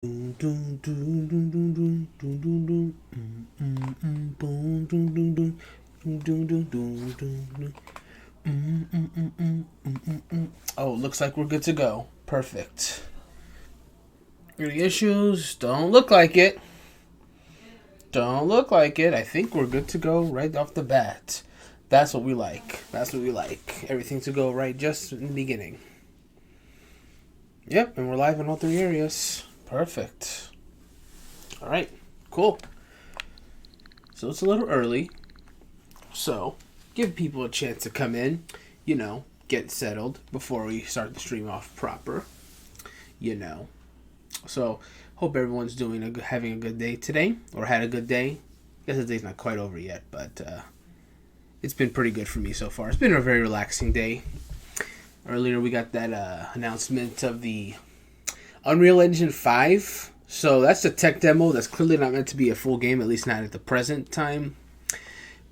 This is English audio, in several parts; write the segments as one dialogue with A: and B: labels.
A: Oh, looks like we're good to go. Perfect. Any issues? Don't look like it. Don't look like it. I think we're good to go right off the bat. That's what we like. That's what we like. Everything to go right just in the beginning. Yep, and we're live in all three areas. Perfect. Alright, cool. So it's a little early. So, give people a chance to come in, get settled before we start the stream off proper. So, hope everyone's having a good day today, or had a good day. I guess the day's not quite over yet, but it's been pretty good for me so far. It's been a very relaxing day. Earlier we got that announcement of the Unreal Engine 5. So that's a tech demo that's clearly not meant to be a full game, at least not at the present time.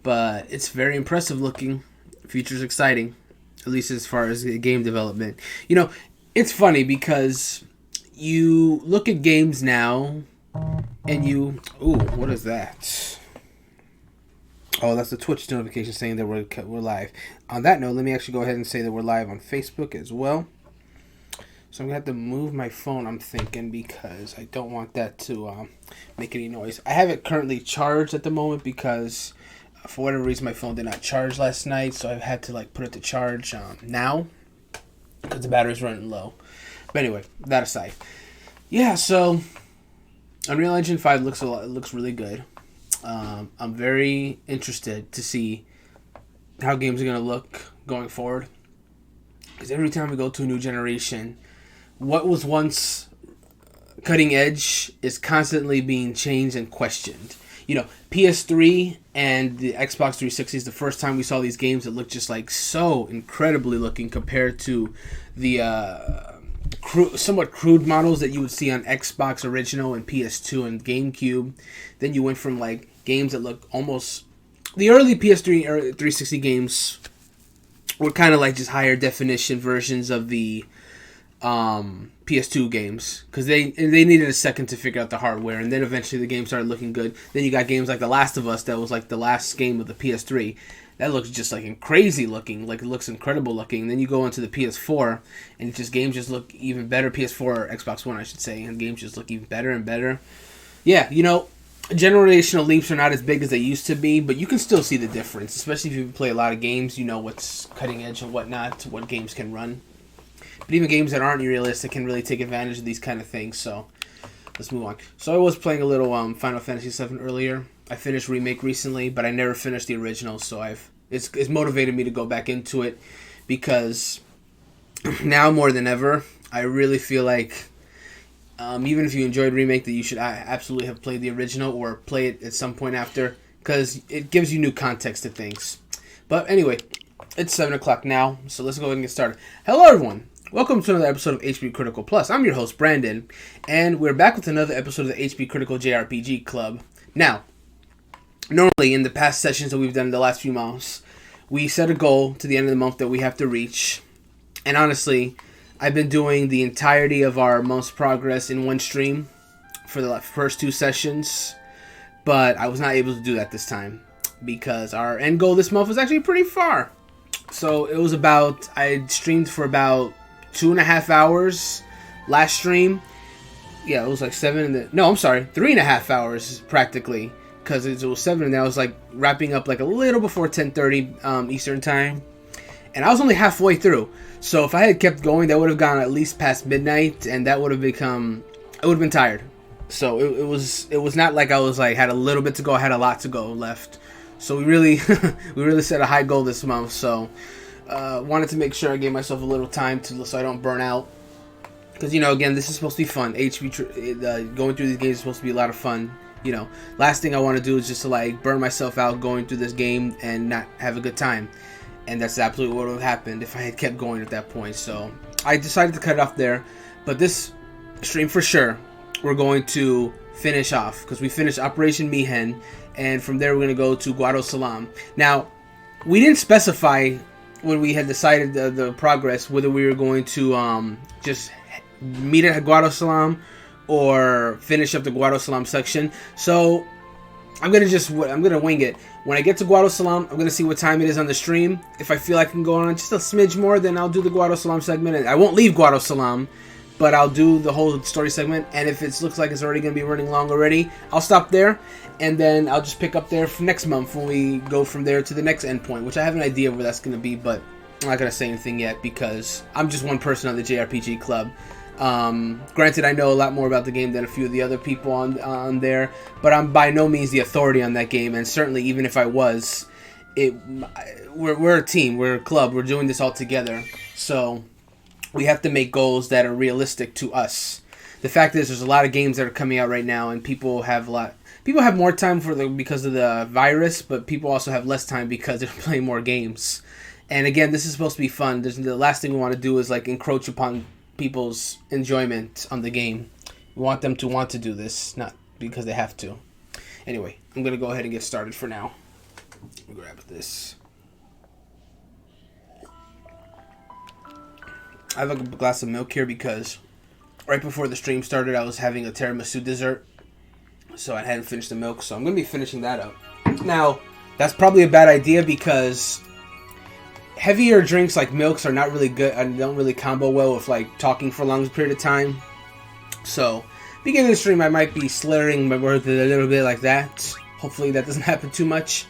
A: But it's very impressive looking. Future's exciting, at least as far as game development. It's funny because you look at games now and what is that? Oh, that's the Twitch notification saying that we're live. On that note, let me actually go ahead and say that we're live on Facebook as well. So I'm going to have to move my phone, I'm thinking, because I don't want that to make any noise. I have it currently charged at the moment because for whatever reason my phone did not charge last night. So I've had to put it to charge now because the battery's running low. But anyway, that aside. Yeah, so Unreal Engine 5 looks really good. I'm very interested to see how games are going to look going forward. Because every time we go to a new generation, what was once cutting edge is constantly being changed and questioned. PS3 and the Xbox 360 is the first time we saw these games that looked just so incredibly looking compared to the somewhat crude models that you would see on Xbox original and PS2 and GameCube. Then you went from games that look almost... The early PS3 or 360 games were kind of just higher definition versions of the PS2 games, because they needed a second to figure out the hardware, and then eventually the game started looking good. Then you got games like The Last of Us that was the last game of the PS3 that looks just crazy looking, it looks incredible looking. And then you go into the PS4 and games just look even better. PS4 or Xbox One I should say, and games just look even better and better. Yeah, generational leaps are not as big as they used to be, but you can still see the difference, especially if you play a lot of games. You know what's cutting edge and whatnot, what games can run. But even games that aren't realistic can really take advantage of these kind of things. So let's move on. So I was playing a little Final Fantasy VII earlier. I finished Remake recently, but I never finished the original. So it's motivated me to go back into it, because now more than ever, I really feel like even if you enjoyed Remake, that you should absolutely have played the original or play it at some point after, because it gives you new context to things. But anyway, it's 7 o'clock now, so let's go ahead and get started. Hello everyone! Welcome to another episode of HP Critical Plus. I'm your host, Brandon, and we're back with another episode of the HP Critical JRPG Club. Now, normally in the past sessions that we've done in the last few months, we set a goal to the end of the month that we have to reach. And honestly, I've been doing the entirety of our month's progress in one stream for the first two sessions, but I was not able to do that this time because our end goal this month was actually pretty far. So it was I streamed for about 2.5 hours last stream. Yeah, it was 3.5 hours practically, because it was 7 and I was wrapping up a little before 10:30 Eastern time, and I was only halfway through. So if I had kept going, that would have gone at least past midnight, and that would have I would have been tired. So it was not like I was had a little bit to go. I had a lot to go left. So we really set a high goal this month. So wanted to make sure I gave myself a little time so I don't burn out. Because again, this is supposed to be fun. Going through these games is supposed to be a lot of fun. Last thing I want to do is just to burn myself out going through this game and not have a good time. And that's absolutely what would have happened if I had kept going at that point. So I decided to cut it off there. But this stream for sure, we're going to finish off, because we finished Operation Mihen, and from there we're going to go to Guado Salam. Now, we didn't specify when we had decided the progress whether we were going to just meet at Guado Salam or finish up the Guadosalam section. So I'm gonna wing it. When I get to Guadosalam, I'm gonna see what time it is on the stream. If I feel I can go on just a smidge more, then I'll do the Guadosalam segment. And I won't leave Guadosalam, but I'll do the whole story segment. And if it looks like it's already gonna be running long already, I'll stop there, and then I'll just pick up there for next month when we go from there to the next endpoint, which I have an idea of where that's gonna be, but I'm not gonna say anything yet because I'm just one person on the JRPG club. Granted, I know a lot more about the game than a few of the other people on there, but I'm by no means the authority on that game, and certainly even if I was, we're a team, we're a club, we're doing this all together, so we have to make goals that are realistic to us. The fact is, there's a lot of games that are coming out right now, and people have more time because of the virus, but people also have less time because they're playing more games. And again, this is supposed to be fun. The last thing we want to do is like encroach upon people's enjoyment on the game. We want them to want to do this, not because they have to. Anyway, I'm going to go ahead and get started for now. Let me grab this. I have a glass of milk here because right before the stream started, I was having a tiramisu dessert. So I hadn't finished the milk, so I'm going to be finishing that up. Now, that's probably a bad idea because heavier drinks like milks are not really good and don't really combo well with like talking for a long period of time. So, beginning of the stream, I might be slurring my words a little bit like that. Hopefully that doesn't happen too much.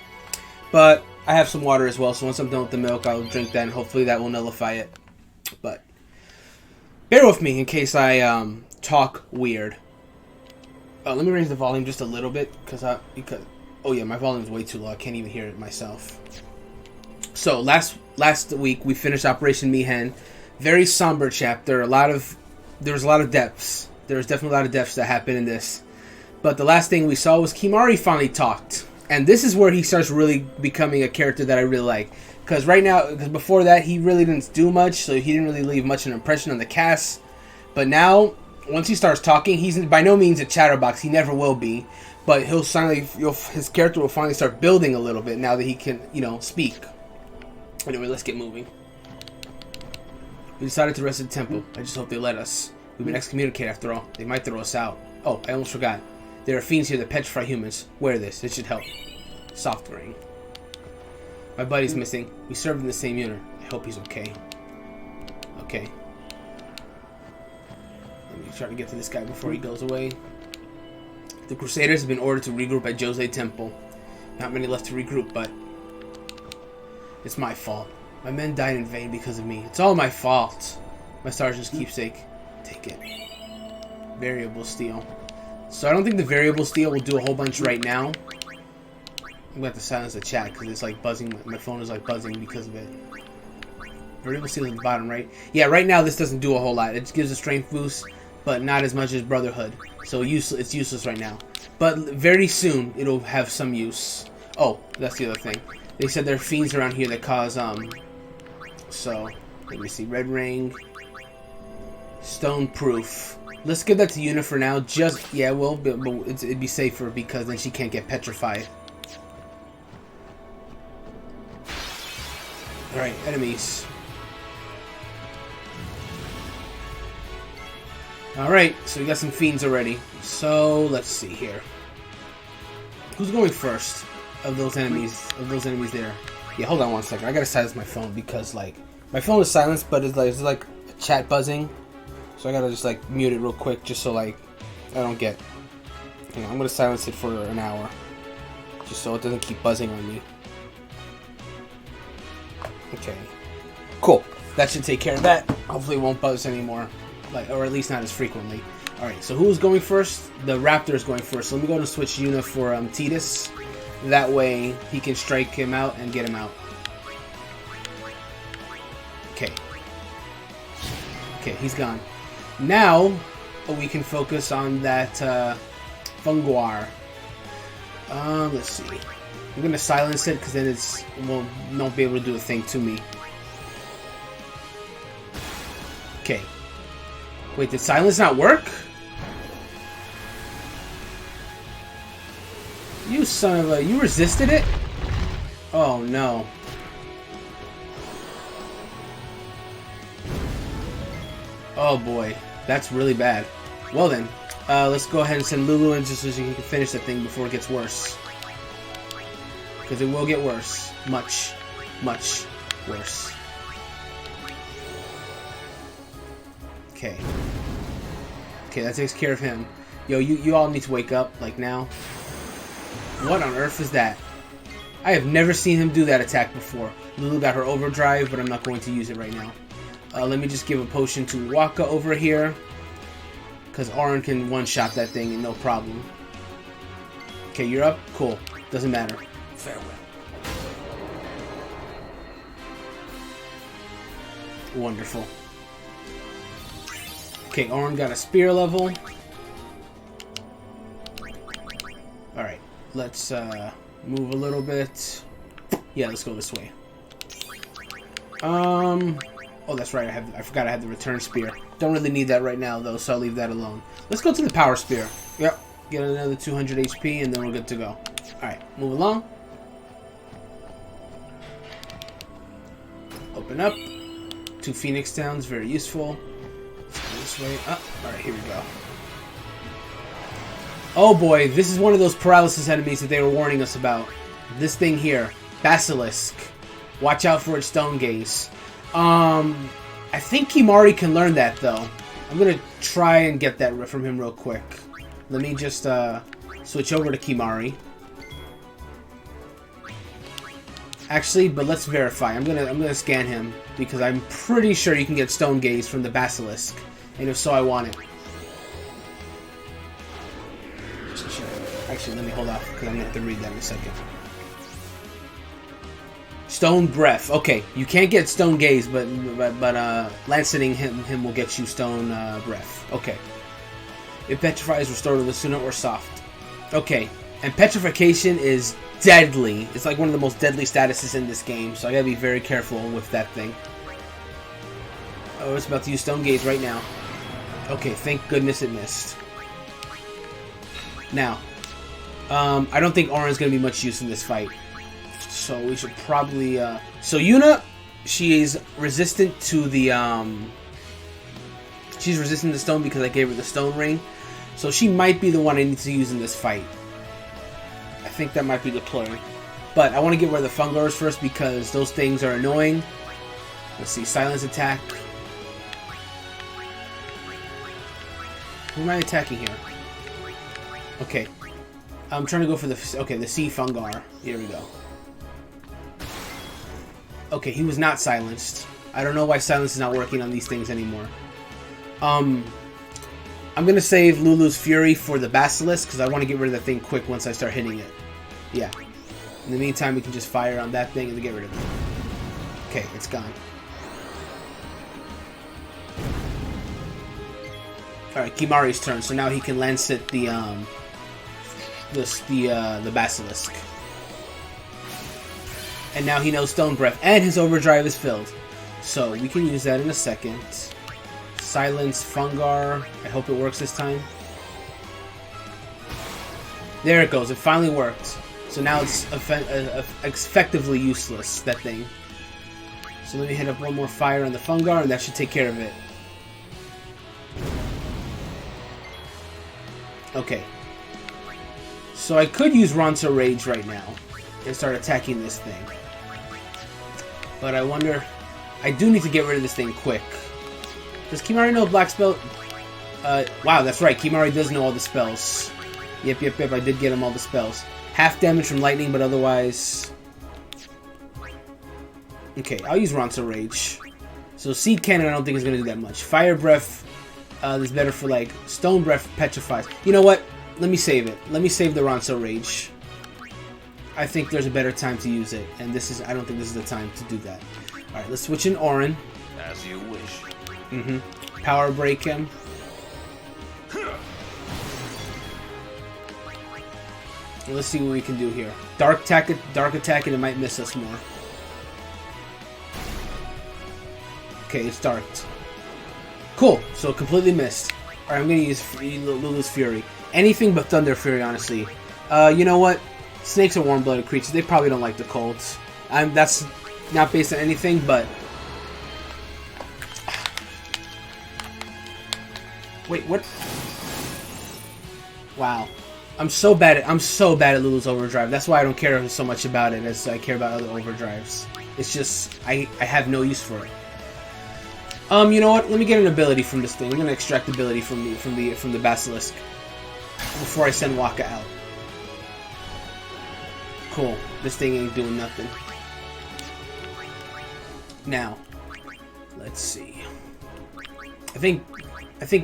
A: But I have some water as well, so once I'm done with the milk, I'll drink that, and hopefully that will nullify it. But bear with me in case I talk weird. Let me raise the volume just a little bit because oh yeah, my volume is way too low. I can't even hear it myself. So last week we finished Operation Mihen. Very somber chapter. There was a lot of depths. There was definitely a lot of depths that happened in this. But the last thing we saw was Kimari finally talked, and this is where he starts really becoming a character that I really like. Because before that he really didn't do much, so he didn't really leave much of an impression on the cast. But now, once he starts talking, he's by no means a chatterbox. He never will be. But his character will finally start building a little bit now that he can, speak. Anyway, let's get moving. We decided to rest at the temple. I just hope they let us. We've been excommunicated after all. They might throw us out. Oh, I almost forgot. There are fiends here that petrify humans. Wear this. It should help. Soft ring. My buddy's missing. We served in the same unit. I hope he's okay. Okay. Let me try to get to this guy before he goes away. The Crusaders have been ordered to regroup at Jose Temple. Not many left to regroup, but it's my fault. My men died in vain because of me. It's all my fault. My sergeant's keepsake. Take it. Variable steel. So I don't think the variable steel will do a whole bunch right now. I'm going to have to silence the chat because it's like buzzing. My phone is like buzzing because of it. Variable steel at the bottom, right? Yeah, right now this doesn't do a whole lot. It just gives a strength boost, but not as much as Brotherhood. So it's useless right now. But very soon it'll have some use. Oh, that's the other thing. They said there are fiends around here that cause, so, let me see, red ring, stone proof. Let's give that to Yuna for now, but it'd be safer because then she can't get petrified. Alright, enemies. Alright, so we got some fiends already. So, let's see here. Who's going first? Of those enemies there. Yeah, hold on one second. I gotta silence my phone because my phone is silenced, but it's like a chat buzzing. So I gotta just mute it real quick just so I don't get. I'm gonna silence it for an hour, just so it doesn't keep buzzing on me. Okay, cool. That should take care of that. Hopefully it won't buzz anymore, or at least not as frequently. All right. So who's going first? The Raptor is going first. So let me go and switch Yuna for Tidus. That way, he can strike him out and get him out. Okay. Okay, he's gone. Now, we can focus on that Funguar. Let's see. I'm going to silence it because then won't be able to do a thing to me. Okay. Wait, did silence not work? You son of a... You resisted it? Oh, no. Oh, boy. That's really bad. Well, then. Let's go ahead and send Lulu in just so she can finish that thing before it gets worse. Because it will get worse. Much, much worse. Okay. Okay, that takes care of him. Yo, you all need to wake up, like now. What on earth is that? I have never seen him do that attack before. Lulu got her overdrive, but I'm not going to use it right now. Let me just give a potion to Waka over here. Because Auron can one-shot that thing and no problem. Okay, you're up? Cool. Doesn't matter. Farewell. Wonderful. Okay, Auron got a spear level. Alright, let's move a little bit. Yeah, let's go this way. Oh, that's right. I forgot I had the return spear. Don't really need that right now, though, so I'll leave that alone. Let's go to the power spear. Yep. Get another 200 HP, and then we're good to go. Alright, move along. Open up. 2 Phoenix Downs, very useful. Let's go this way. Oh, alright, here we go. Oh boy, this is one of those paralysis enemies that they were warning us about. This thing here. Basilisk. Watch out for its stone gaze. I think Kimahri can learn that, though. I'm gonna try and get that from him real quick. Let me just, switch over to Kimahri. Actually, but let's verify. I'm gonna scan him, because I'm pretty sure you can get stone gaze from the Basilisk. And if so, I want it. Actually, let me hold off, because I'm gonna have to read that in a second. Stone Breath. Okay, you can't get Stone Gaze, but Lancing him will get you Stone Breath. Okay. If Petrify is restored with Suna or Soft. Okay, and Petrification is deadly. It's like one of the most deadly statuses in this game, so I gotta be very careful with that thing. Oh, it's about to use Stone Gaze right now. Okay, thank goodness it missed. Now, I don't think Auron's gonna be much use in this fight. So we should probably, so Yuna, she is resistant to the, she's resistant to stone because I gave her the stone ring. So she might be the one I need to use in this fight. I think that might be the play. But I want to get rid of the Fungars first because those things are annoying. Let's see, silence attack. Who am I attacking here? Okay. I'm trying to go for the, okay, the Sea Fungar. Here we go. Okay, he was not silenced. I don't know why silence is not working on these things anymore. I'm gonna save Lulu's Fury for the Basilisk because I want to get rid of that thing quick once I start hitting it. Yeah. In the meantime, we can just fire on that thing and get rid of it. Okay, it's gone. Alright, Kimahri's turn, so now he can Lancet the Basilisk. And now he knows Stone Breath, and his overdrive is filled. So we can use that in a second. Silence Fungar. I hope it works this time. There it goes. It finally worked. So now it's effectively useless, that thing. So let me hit up one more fire on the Fungar, and that should take care of it. Okay. So I could use Ronso Rage right now and start attacking this thing. But I wonder... I do need to get rid of this thing quick. Does Kimahri know Black Spell? Wow, that's right. Kimahri does know all the spells. Yep. I did get him all the spells. Half damage from lightning, but otherwise... Okay, I'll use Ronso Rage. So Seed Cannon I don't think is going to do that much. Fire Breath is better for, like, Stone Breath petrifies. You know what? Let me save it. Let me save the Ronso Rage. I think there's a better time to use it, and this is, I don't think this is the time to do that. Alright, let's switch in Auron.
B: As you wish.
A: Power Break him. Let's see what we can do here. Dark attack, and it might miss us more. Okay, it's darked. Cool, so completely missed. Alright, I'm gonna use Lulu's Fury. Anything but Thunder Fury, honestly. You know what? Snakes are warm-blooded creatures. They probably don't like the cold. That's not based on anything, but... Wait, what? Wow. I'm so bad at Lulu's Overdrive. That's why I don't care so much about it as I care about other overdrives. It's just I have no use for it. You know what? Let me get an ability from this thing. I'm gonna extract ability from the basilisk before I send Waka out. Cool. This thing ain't doing nothing. Now, let's see. I think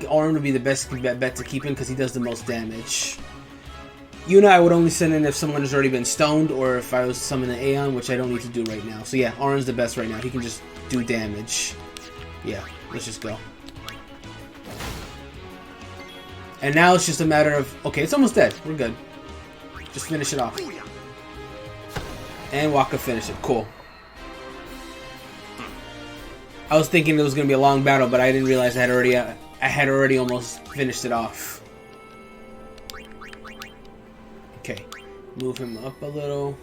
A: Auron would be the best bet to keep him because he does the most damage. Yuna I would only send in if someone has already been stoned or if I was summoning Aeon, which I don't need to do right now. So yeah, Auron's the best right now. He can just do damage. Yeah, let's just go. And now it's just a matter of... Okay, it's almost dead. We're good. Just finish it off. And Waka finish it. Cool. I was thinking it was going to be a long battle, but I didn't realize I had already almost finished it off. Okay, move him up a little.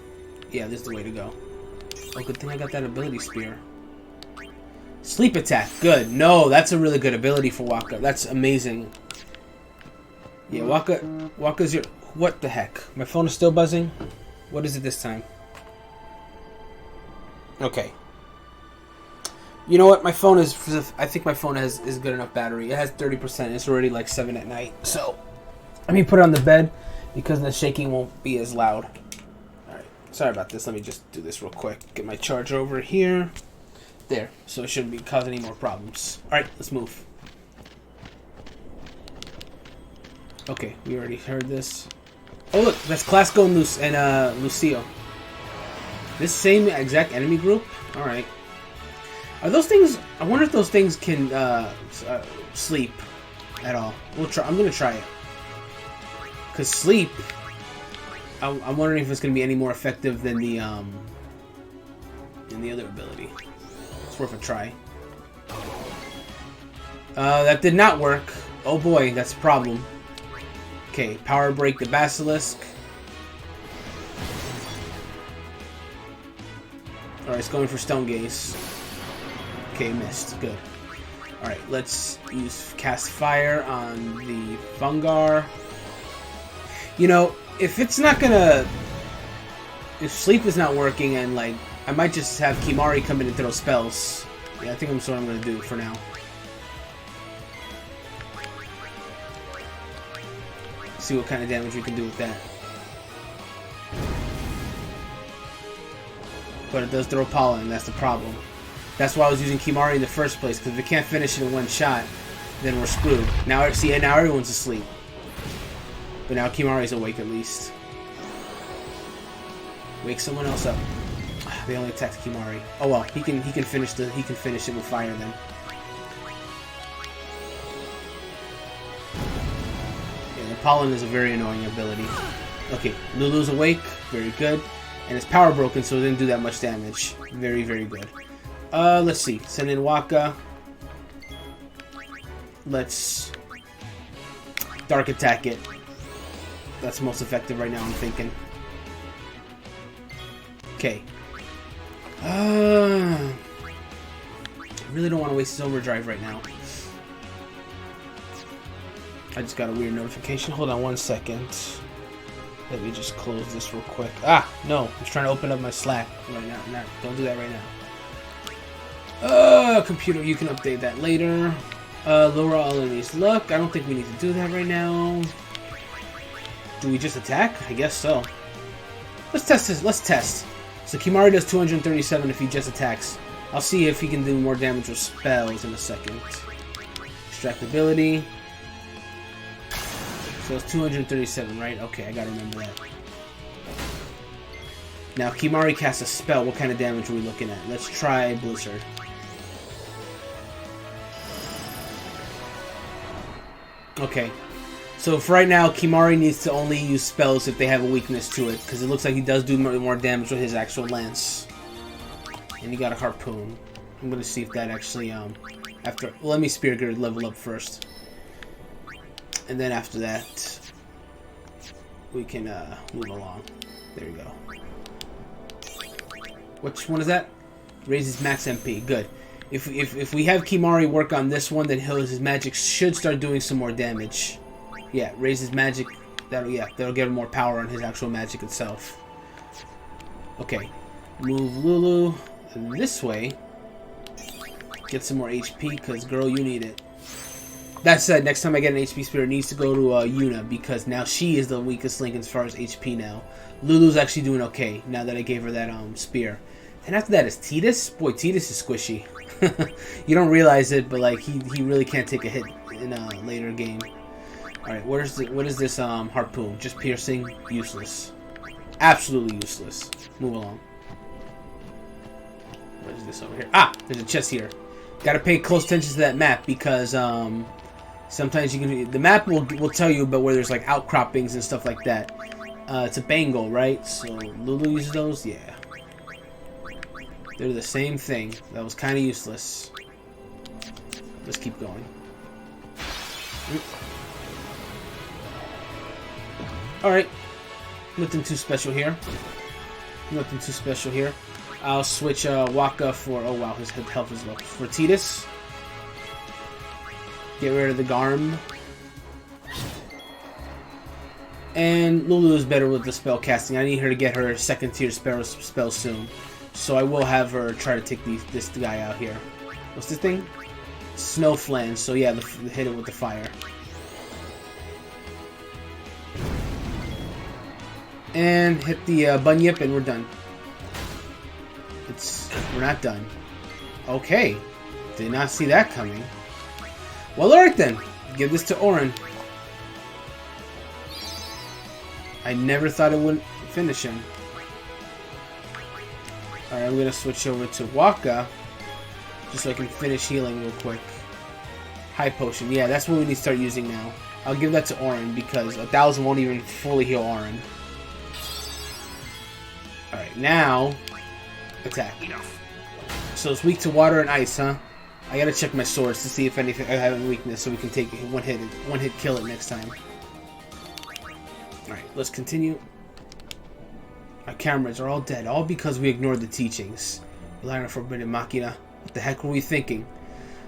A: Yeah, this is the way to go. Oh, good thing I got that ability spear. Sleep attack, good. No, that's a really good ability for Waka. That's amazing. Yeah, Waka's your... What the heck? My phone is still buzzing? What is it this time? Okay. You know what? My phone is... I think my phone is good enough battery. It has 30%. It's already like 7 at night. So, let me put it on the bed because the shaking won't be as loud. Alright. Sorry about this. Let me just do this real quick. Get my charger over here. There. So it shouldn't be causing any more problems. Alright, let's move. Okay, we already heard this. Oh look, that's Classico and Lucio. This same exact enemy group? Alright. Are those things... I wonder if those things can sleep at all. We'll try. I'm gonna try it. Because sleep... I'm wondering if it's gonna be any more effective than the other ability. It's worth a try. That did not work. Oh boy, that's a problem. Okay, power break the basilisk. Alright, it's going for stone gaze. Okay, missed. Good. Alright, let's cast fire on the Fungar. You know, if it's not gonna... If sleep is not working and, like, I might just have Kimahri come in and throw spells. Yeah, I think that's what I'm gonna do for now. See what kind of damage we can do with that. But it does throw pollen, that's the problem. That's why I was using Kimahri in the first place, because if we can't finish it in one shot, then we're screwed. Now, see, now everyone's asleep. But now Kimahri's awake at least. Wake someone else up. They only attacked Kimahri. Oh well, he can finish it with fire then. Yeah, the pollen is a very annoying ability. Okay, Lulu's awake, very good. And it's power broken, so it didn't do that much damage. Very, very good. Let's see. Send in Waka. Let's dark attack it. That's most effective right now, I'm thinking. Okay. I really don't want to waste his overdrive right now. I just got a weird notification. Hold on one second. Let me just close this real quick. Ah, no. I'm trying to open up my Slack right now. No, don't do that right now. Computer, you can update that later. Lower all enemies' luck. I don't think we need to do that right now. Do we just attack? I guess so. Let's test this. Let's test. So Kimahri does 237 if he just attacks. I'll see if he can do more damage with spells in a second. Extract ability. So it's 237, right? Okay, I gotta remember that. Now, Kimahri casts a spell. What kind of damage are we looking at? Let's try Blizzard. Okay. So for right now, Kimahri needs to only use spells if they have a weakness to it, because it looks like he does do more damage with his actual lance. And he got a harpoon. I'm gonna see if that actually after. Well, let me Spear Gird level up first, and then after that, we can move along. There you go. Which one is that? Raises max MP. Good. If we have Kimahri work on this one, then his magic should start doing some more damage. Yeah, raises magic that'll give him more power on his actual magic itself. Okay, move Lulu this way. Get some more HP, because girl, you need it. That said, next time I get an HP Spirit, it needs to go to Yuna, because now she is the weakest link as far as HP now. Lulu's actually doing okay, now that I gave her that spear. And after that is Tidus. Boy, Tidus is squishy. You don't realize it, but like he really can't take a hit in a later game. Alright, what is this harpoon? Just piercing? Useless. Absolutely useless. Move along. What is this over here? Ah! There's a chest here. Gotta pay close attention to that map, because sometimes you can... The map will tell you about where there's like outcroppings and stuff like that. It's a bangle, right? So Lulu uses those? Yeah. They're the same thing. That was kind of useless. Let's keep going. Alright. Nothing too special here. Nothing too special here. I'll switch Waka for... Oh wow, his health is low. For Tidus. Get rid of the Garm. And Lulu is better with the spell casting. I need her to get her second tier spell soon. So I will have her try to take this guy out here. What's this thing? Snow Flange. So yeah, hit it with the fire. And hit the Bunyip, and we're done. We're not done. Okay. Did not see that coming. Well, alright then. Give this to Auron. I never thought it wouldn't finish him. Alright, I'm gonna switch over to Waka, just so I can finish healing real quick. High Potion. Yeah, that's what we need to start using now. I'll give that to Auron, because 1,000 won't even fully heal Auron. Alright, now... Attack. Enough. So it's weak to water and ice, huh? I gotta check my swords to see if anything I have a weakness, so we can take one hit kill it next time. Alright, let's continue. Our cameras are all dead, all because we ignored the teachings. Relying on Forbidden Machina. What the heck were we thinking?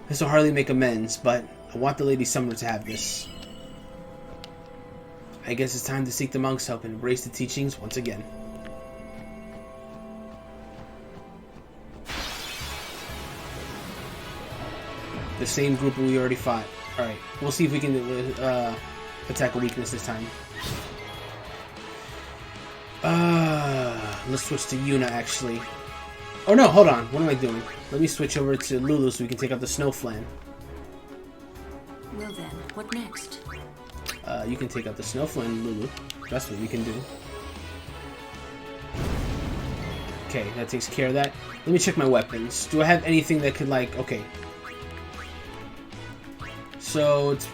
A: This will hardly make amends, but I want the Lady Summoner to have this. I guess it's time to seek the monk's help and embrace the teachings once again. The same group we already fought. Alright, we'll see if we can attack a weakness this time. Let's switch to Yuna, actually. Oh no, hold on. What am I doing? Let me switch over to Lulu so we can take out the Snow Flan.
B: Well then, what next?
A: You can take out the Snow Flan, Lulu. That's what we can do. Okay, that takes care of that. Let me check my weapons. Do I have anything that could, like... Okay. So, it's...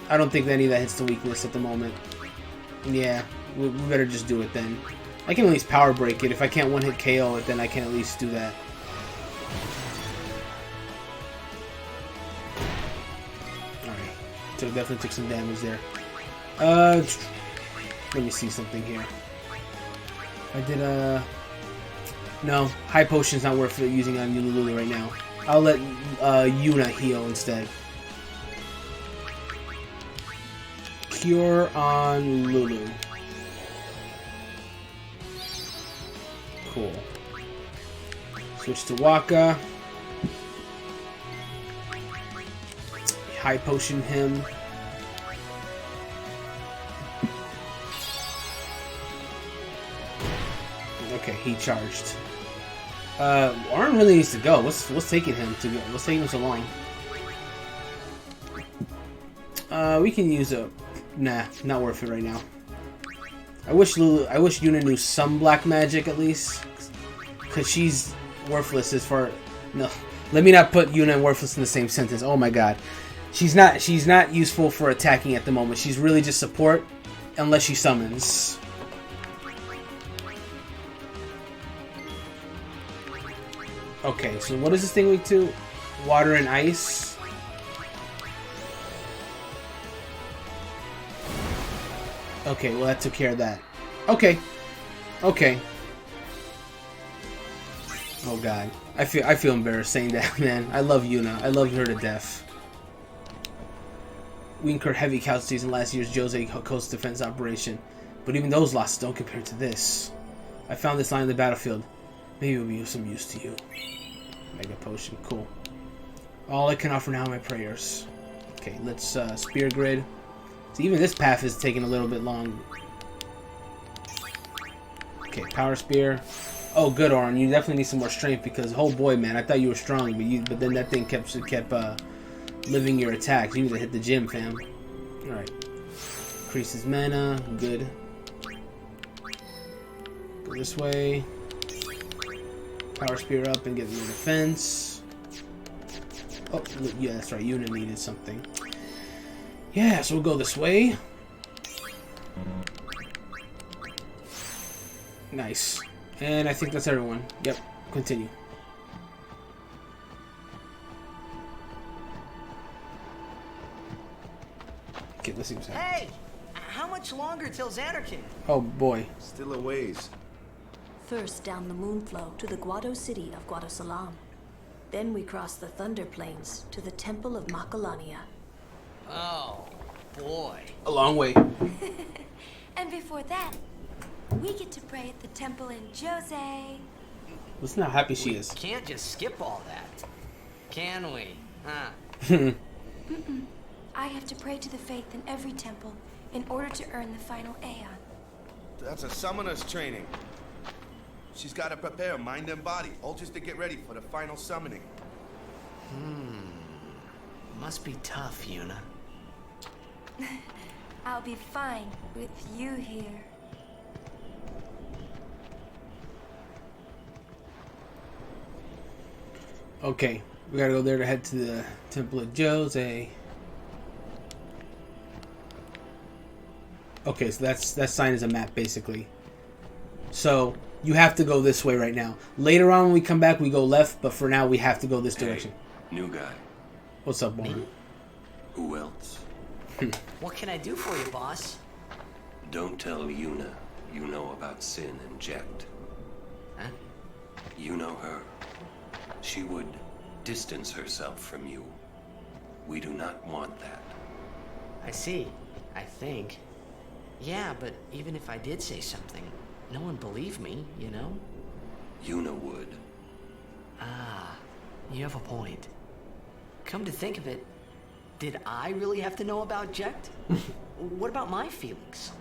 A: I don't think any of that hits the weakness at the moment. Yeah, we better just do it then. I can at least power break it. If I can't one-hit KO it, then I can at least do that. Alright. So definitely took some damage there. Let me see something here. I did, no, High Potion's not worth it using on Lulu right now. I'll let, Yuna heal instead. Cure on Lulu. Cool. Switch to Waka. High Potion him. Okay, he charged. Auron really needs to go. What's taking him to go? What's taking him so long? We can use a... Nah, not worth it right now. I wish Yuna knew some black magic at least, cause she's worthless as far. No, let me not put Yuna and worthless in the same sentence. Oh my god, she's not useful for attacking at the moment. She's really just support, unless she summons. Okay, so what is this thing weak to? Water and ice. Okay, well that took care of that. Okay. Okay. Oh god. I feel embarrassed saying that, man. I love Yuna. I love her to death. We incurred heavy casualties in last year's Jose Coast Defense operation, but even those losses don't compare to this. I found this line in the battlefield. Maybe it will be of some use to you. Mega potion, cool. All I can offer now are my prayers. Okay, let's spear grid. So even this path is taking a little bit long. Okay, power spear. Oh, good, Auron. You definitely need some more strength because, oh boy, man, I thought you were strong, but then that thing kept living your attacks. You need to hit the gym, fam. All right. Increases mana. Good. Go this way. Power spear up and get more defense. Oh, yeah, that's right. Yuna needed something. Yeah, so we'll go this way. Nice. And I think that's everyone. Yep. Continue. Okay, let's see what's happening.
C: Hey! How much longer till Xanarkin?
A: Oh boy.
D: Still a ways.
B: First down the moonflow to the Guado city of Guadosalam. Then we cross the Thunder Plains to the Temple of Makalania.
C: Oh, boy.
A: A long way.
E: And before that, we get to pray at the temple in Jose.
A: Listen how happy she is.
C: Can't just skip all that. Can we? Huh?
E: Mm-mm. I have to pray to the faith in every temple in order to earn the final Aeon.
D: That's a summoner's training. She's got to prepare mind and body, all just to get ready for the final summoning.
C: Must be tough, Yuna.
E: I'll be fine with you here.
A: Okay, we gotta go there to head to the Temple of Jose. Okay, so that sign is a map, basically. So, you have to go this way right now. Later on when we come back, we go left, but for now, we have to go this direction.
F: New guy.
A: What's up, Warren?
F: Who else?
C: What can I do for you, boss?
F: Don't tell Yuna you know about Sin and Jekt.
C: Huh?
F: You know her. She would distance herself from you. We do not want that.
C: I see. I think. Yeah, but even if I did say something, no one believed me, you know?
F: Yuna would.
C: Ah, you have a point. Come to think of it, did I really have to know about Jekt? What about my feelings?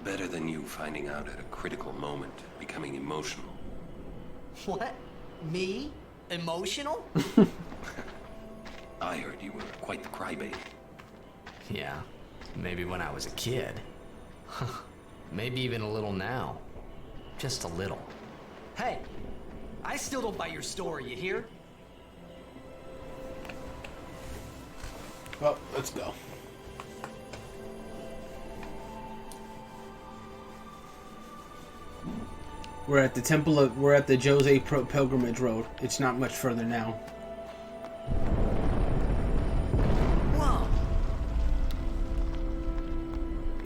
F: Better than you finding out at a critical moment, becoming emotional.
C: What? Me? Emotional?
F: I heard you were quite the crybaby.
C: Yeah, maybe when I was a kid. Maybe even a little now. Just a little. Hey, I still don't buy your story, you hear?
A: Well, let's go. We're at the Jose Pilgrimage Road. It's not much further now.
C: Whoa!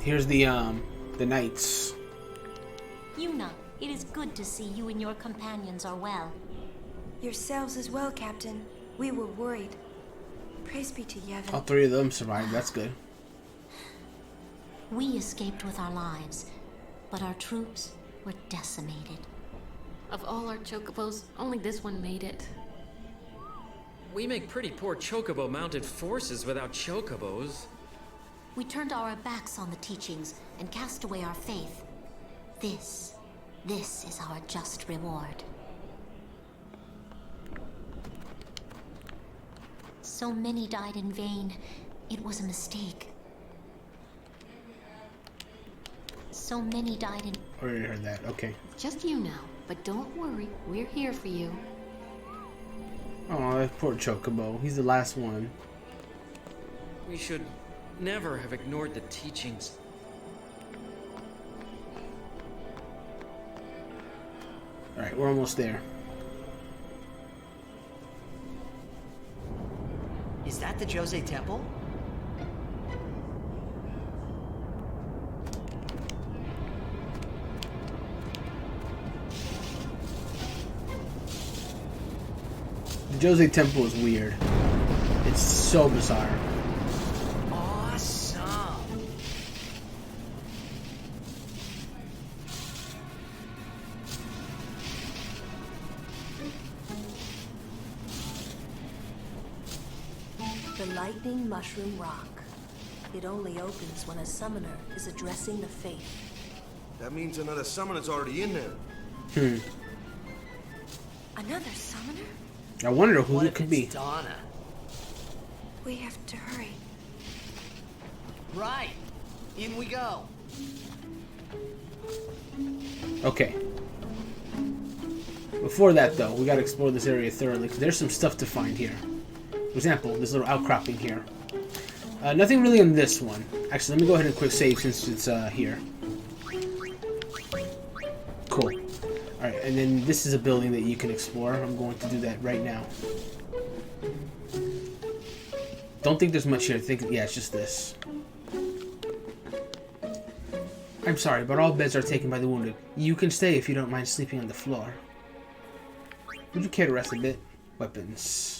A: Here's the knights.
G: Yuna, it is good to see you and your companions are well.
E: Yourselves as well, Captain. We were worried. Praise be to Yevon.
A: All three of them survived. That's good.
G: We escaped with our lives, but our troops were decimated.
H: Of all our chocobos, only this one made it.
I: We make pretty poor chocobo-mounted forces without chocobos.
G: We turned our backs on the teachings and cast away our faith. This is our just reward. So many died in vain. It was a mistake. So many died in...
A: Already heard that. Okay.
H: Just you now, but don't worry, we're here for you.
A: Oh, that poor Chocobo. He's the last one.
I: We should never have ignored the teachings.
A: Alright, we're almost there.
C: Is that the Jose Temple?
A: The Jose Temple is weird. It's so bizarre.
C: Awesome!
B: Lightning Mushroom Rock. It only opens when a summoner is addressing the faith.
D: That means another summoner's already in there.
E: Another summoner?
A: I wonder who
C: What
A: it
C: if
A: could
C: it's
A: be.
C: Donna?
E: We have to hurry.
C: Right. In we go.
A: Okay. Before that, though, we gotta explore this area thoroughly, because there's some stuff to find here. For example, this little outcropping here. Nothing really in this one. Actually, let me go ahead and quick save since it's here. Cool. Alright, and then this is a building that you can explore. I'm going to do that right now. Don't think there's much here. Yeah, it's just this. I'm sorry, but all beds are taken by the wounded. You can stay if you don't mind sleeping on the floor. Would you care to rest a bit? Weapons.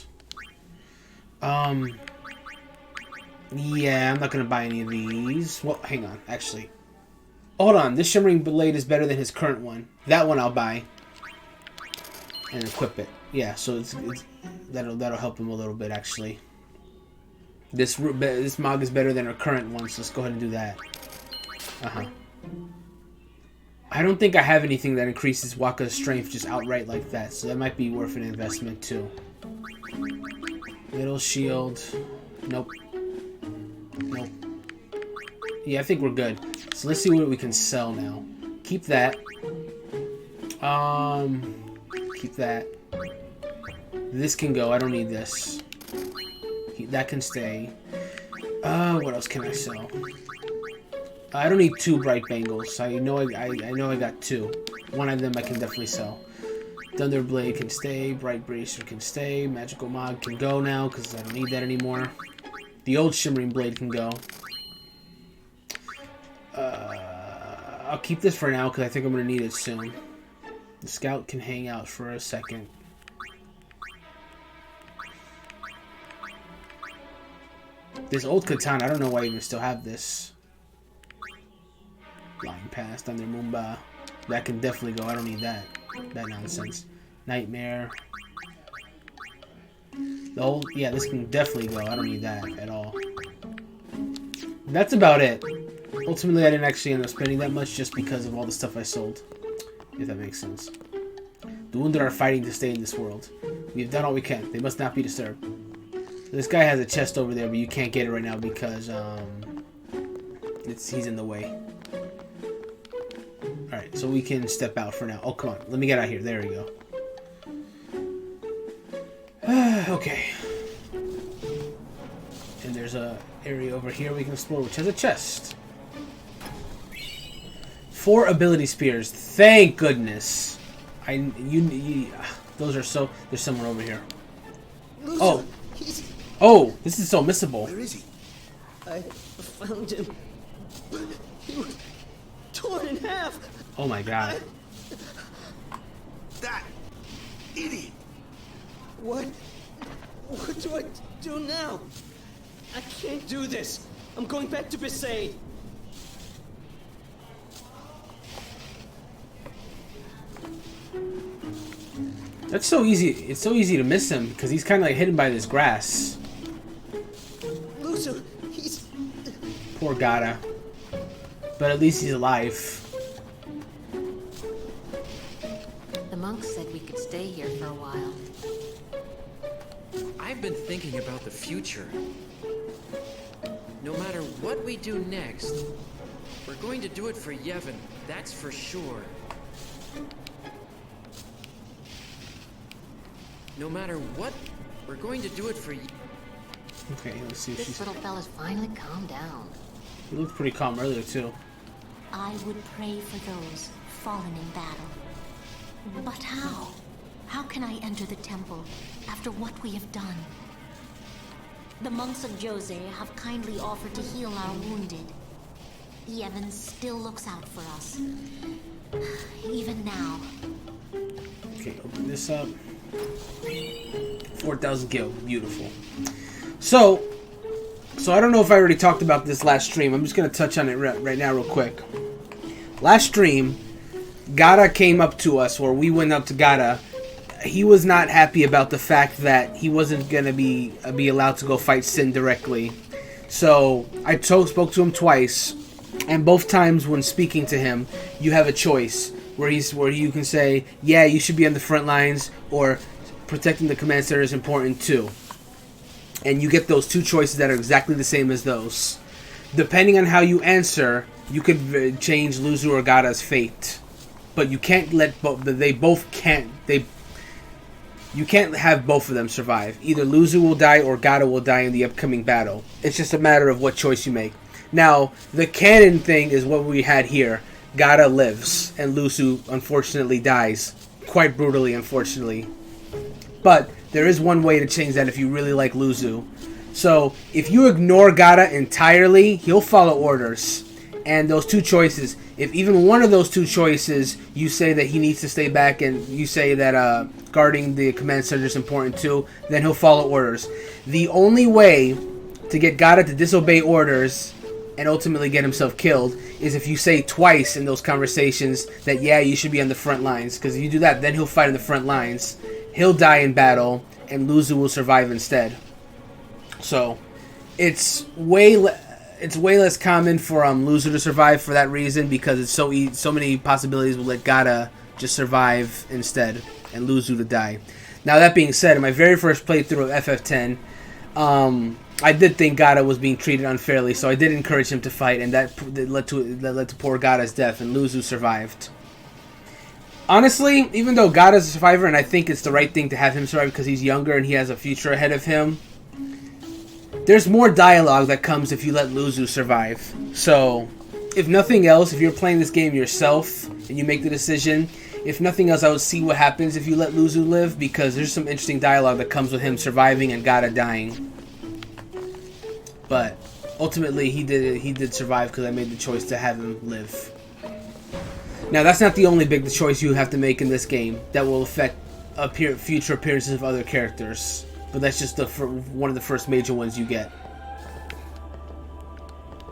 A: Yeah, I'm not gonna buy any of these. Well, hang on, actually. Hold on, this shimmering blade is better than his current one. That one I'll buy. And equip it. Yeah, so that'll help him a little bit, actually. This Mog is better than our current one, so let's go ahead and do that. I don't think I have anything that increases Waka's strength just outright like that, so that might be worth an investment too. Middle shield. Nope. Nope. Yeah, I think we're good. So let's see what we can sell now. Keep that. Keep that. This can go. I don't need this. That can stay. What else can I sell? I don't need 2 bright bangles. I know I got 2. One of them I can definitely sell. Thunderblade can stay. Bright Bracer can stay. Magical Mog can go now because I don't need that anymore. The old Shimmering Blade can go. I'll keep this for now because I think I'm going to need it soon. The Scout can hang out for a second. This old katana, I don't know why I even still have this. Flying past Thunder Moomba. That can definitely go. I don't need that. That nonsense. Nightmare. The old, yeah, this can definitely go. I don't need that at all. That's about it. Ultimately, I didn't actually end up spending that much just because of all the stuff I sold. If that makes sense. The wounded are fighting to stay in this world. We have done all we can. They must not be disturbed. This guy has a chest over there, but you can't get it right now because he's in the way. Alright, so we can step out for now. Oh, come on. Let me get out here. There we go. Okay. And there's a area over here we can explore, which has a chest. 4 ability spears. Thank goodness. Those are so... There's someone over here. Oh. Oh, this is so missable.
J: Where is he? I found him. But he was torn in half.
A: Oh my god.
D: That idiot!
J: What do I do now? I can't do this. I'm going back to Besaid.
A: That's so easy. It's so easy to miss him because he's kind of like hidden by this grass.
J: Lucio, he's...
A: Poor Gata. But at least he's alive.
H: The monks said we could stay here for a while.
I: I've been thinking about the future. No matter what we do next, we're going to do it for Yevon, that's for sure. No matter what, we're going to do it for
A: Okay, let's see if
H: This
A: she's...
H: little fella's finally calmed down.
A: He looked pretty calm earlier, too.
G: I would pray for those fallen in battle. But how? How can I enter the temple after what we have done? The monks of Jose have kindly offered to heal our wounded. Yevon still looks out for us. Even now.
A: Okay, open this up. 4,000 gil. Beautiful. So I don't know if I already talked about this last stream. I'm just going to touch on it right now real quick. Last stream, Gata came up to us, or we went up to Gata he was not happy about the fact that he wasn't gonna be allowed to go fight Sin directly. So I spoke to him twice, and both times when speaking to him, you have a choice where you can say, yeah, you should be on the front lines, or protecting the command center is important too. And you get those two choices that are exactly the same as those. Depending on how you answer, you could change Luzu or Gara's fate. But you can't let you can't have both of them survive. Either Luzu will die or Gara will die in the upcoming battle. It's just a matter of what choice you make. Now, the canon thing is what we had here. Gara lives, and Luzu unfortunately dies. Quite brutally, unfortunately. But there is one way to change that if you really like Luzu. So, if you ignore Gara entirely, he'll follow orders. And those two choices, if even one of those two choices, you say that he needs to stay back and you say that guarding the command center is important too, then he'll follow orders. The only way to get Gara to disobey orders and ultimately get himself killed is if you say twice in those conversations that, yeah, you should be on the front lines. Because if you do that, then he'll fight on the front lines. He'll die in battle, and Luzu will survive instead. So, it's way less common for Luzu to survive for that reason, because it's so many possibilities will let Gara just survive instead, and Luzu to die. Now, that being said, in my very first playthrough of FF10, I did think Gara was being treated unfairly, so I did encourage him to fight, and that led to poor Gara's death, and Luzu survived. Honestly, even though Gara's a survivor, and I think it's the right thing to have him survive because he's younger and he has a future ahead of him, there's more dialogue that comes if you let Luzu survive. So, if nothing else, if you're playing this game yourself and you make the decision, if nothing else, I would see what happens if you let Luzu live, because there's some interesting dialogue that comes with him surviving and Gara dying. But ultimately, he did survive because I made the choice to have him live. Now, that's not the only big choice you have to make in this game that will affect future appearances of other characters. But that's just one of the first major ones you get.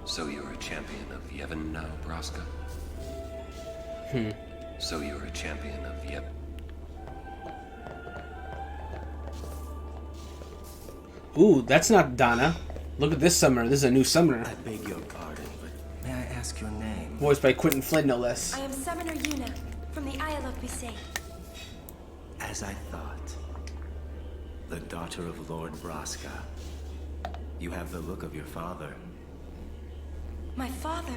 F: So you're a champion of Yevon now, Braska? So you're a champion of Yevon.
A: Ooh, that's not Donna. Look at this summoner. This is a new summoner.
J: I beg your pardon, but may I ask your name?
A: Voiced by Quentin Flynn, no less.
E: I am Summoner Yuna, from the Isle of Bisay.
J: As I thought. The daughter of Lord Braska. You have the look of your father.
E: My father?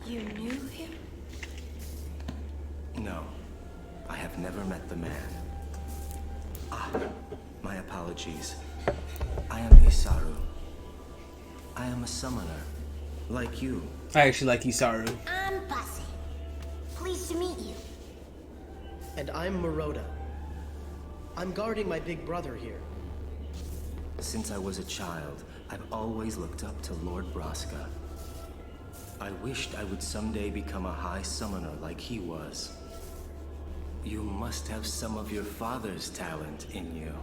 E: You knew him?
J: No. I have never met the man. My apologies. I am Isaru. I am a summoner, like you.
A: I actually like Isaru.
G: I'm Bussy. Pleased to meet you.
K: And I'm Maroda. I'm guarding my big brother here.
J: Since I was a child, I've always looked up to Lord Braska. I wished I would someday become a high summoner like he was. You must have some of your father's talent in you.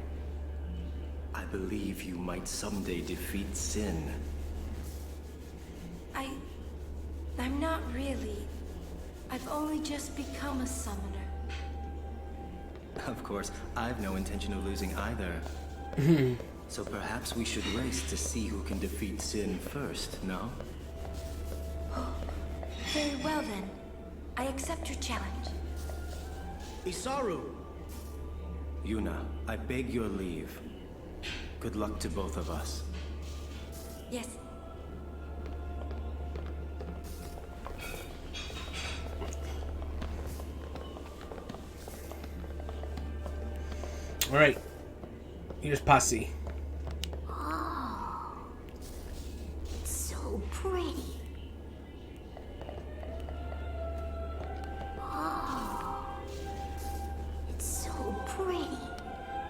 J: I believe you might someday defeat Sin.
E: I'm not really. I've only just become a summoner.
J: Of course, I've no intention of losing either. So perhaps we should race to see who can defeat Sin first, no?
E: Very well then. I accept your challenge.
K: Isaru!
J: Yuna, I beg your leave. Good luck to both of us.
E: Yes.
A: Alright. Here's Posse.
G: Oh, it's so pretty. Oh, it's so pretty.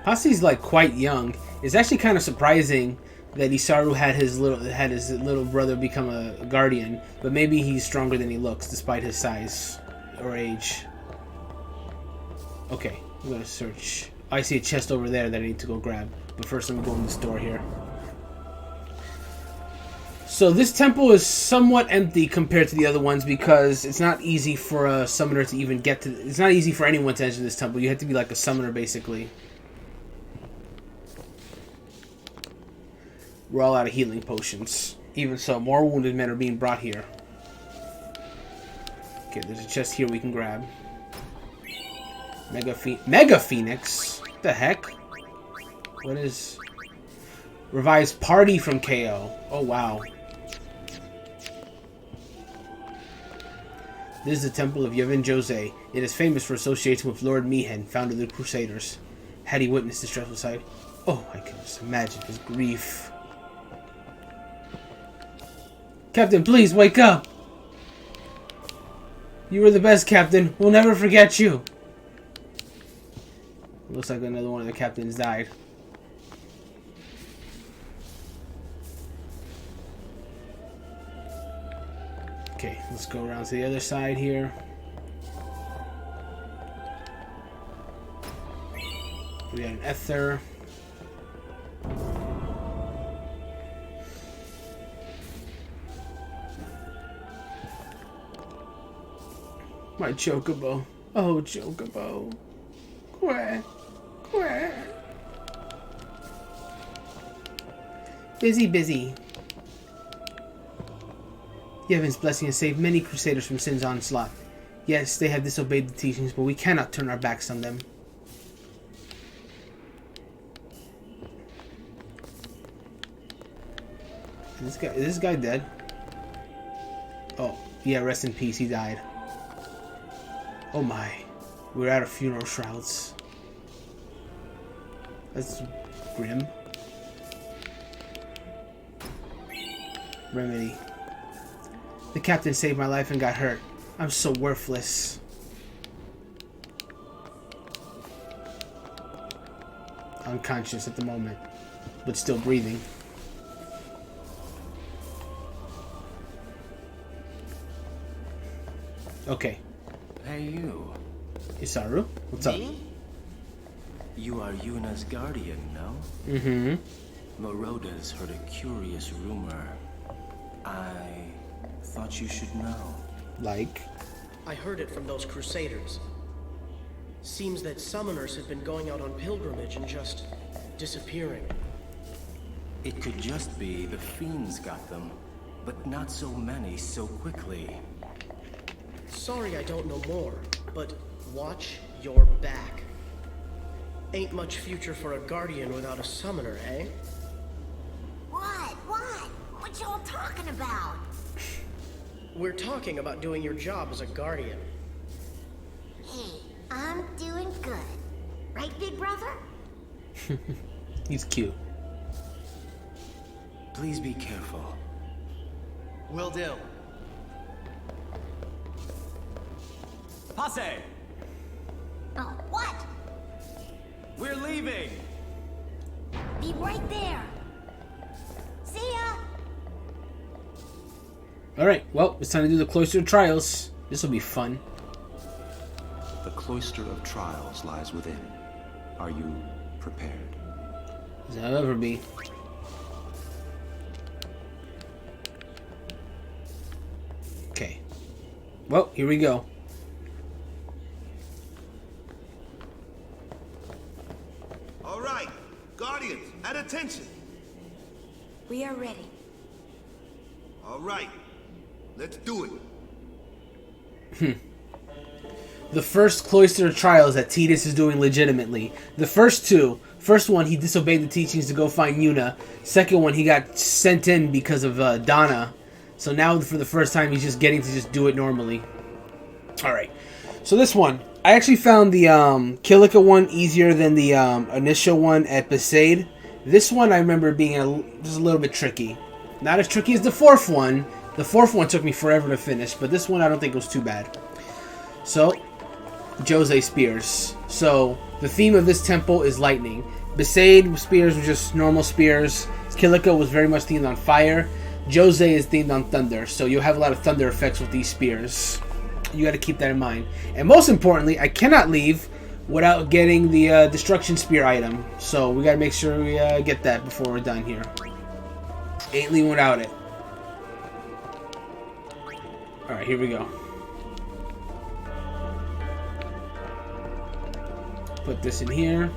A: Posse's like quite young. It's actually kind of surprising that Isaru had his little brother become a guardian, but maybe he's stronger than he looks despite his size or age. Okay, I'm gonna search. I see a chest over there that I need to go grab, but first let me go in this door here. So this temple is somewhat empty compared to the other ones because it's not easy for a summoner to even get to... It's not easy for anyone to enter this temple. You have to be like a summoner, basically. We're all out of healing potions. Even so, more wounded men are being brought here. Okay, there's a chest here we can grab. Mega Phoenix? What the heck? What is... Revives party from KO. Oh, wow. This is the Temple of Yevon Jose. It is famous for association with Lord Mihen, founder of the Crusaders. Had he witnessed the stressful sight? Oh, I can just imagine his grief. Captain, please, wake up! You were the best, Captain. We'll never forget you. Looks like another one of the captains died. Okay, let's go around to the other side here. We got an ether. My chocobo. Oh, chocobo. Quack. Quack. Busy, busy. Yevon's blessing has saved many crusaders from sin's onslaught. Yes, they have disobeyed the teachings, but we cannot turn our backs on them. Is this guy dead? Oh, yeah, rest in peace, he died. Oh my, we're out of funeral shrouds. That's grim. Remedy. The captain saved my life and got hurt. I'm so worthless. Unconscious at the moment, but still breathing. Okay.
J: Hey, you.
A: Isaru, what's up?
J: You are Yuna's guardian, no?
A: Mm-hmm.
J: Moroda's heard a curious rumor. I thought you should know.
A: Like?
K: I heard it from those crusaders. Seems that summoners have been going out on pilgrimage and just disappearing.
J: It could just be the fiends got them, but not so many so quickly.
K: Sorry I don't know more, but watch your back. Ain't much future for a guardian without a summoner, eh?
G: What? What y'all talking about?
K: We're talking about doing your job as a guardian.
G: Hey, I'm doing good. Right, big brother?
A: He's cute.
J: Please be careful.
L: Will do. Passe!
G: Oh, what?
L: We're leaving!
G: Be right there. See ya!
A: Alright, well, it's time to do the Cloister of Trials. This will be fun.
M: The Cloister of Trials lies within. Are you prepared?
A: As I'll ever be. Okay. Well, here we go.
D: All right, Guardians, at attention.
E: We are ready.
D: All right, let's do
A: it. The first Cloister of Trials that Tidus is doing legitimately. The first two. First one, he disobeyed the teachings to go find Yuna. Second one, he got sent in because of Donna. So now, for the first time, he's just getting to just do it normally. Alright. So this one. I actually found the Kilika one easier than the initial one at Besaid. This one I remember being just a little bit tricky. Not as tricky as the fourth one. The fourth one took me forever to finish, but this one I don't think was too bad. So, Jose spears. So, the theme of this temple is lightning. Besaid spears were just normal spears. Kilika was very much themed on fire. Jose is themed on thunder, so you'll have a lot of thunder effects with these spears. You got to keep that in mind. And most importantly, I cannot leave without getting the destruction spear item. So we got to make sure we get that before we're done here. Ain't leaving without it. Alright, here we go. Put this in here.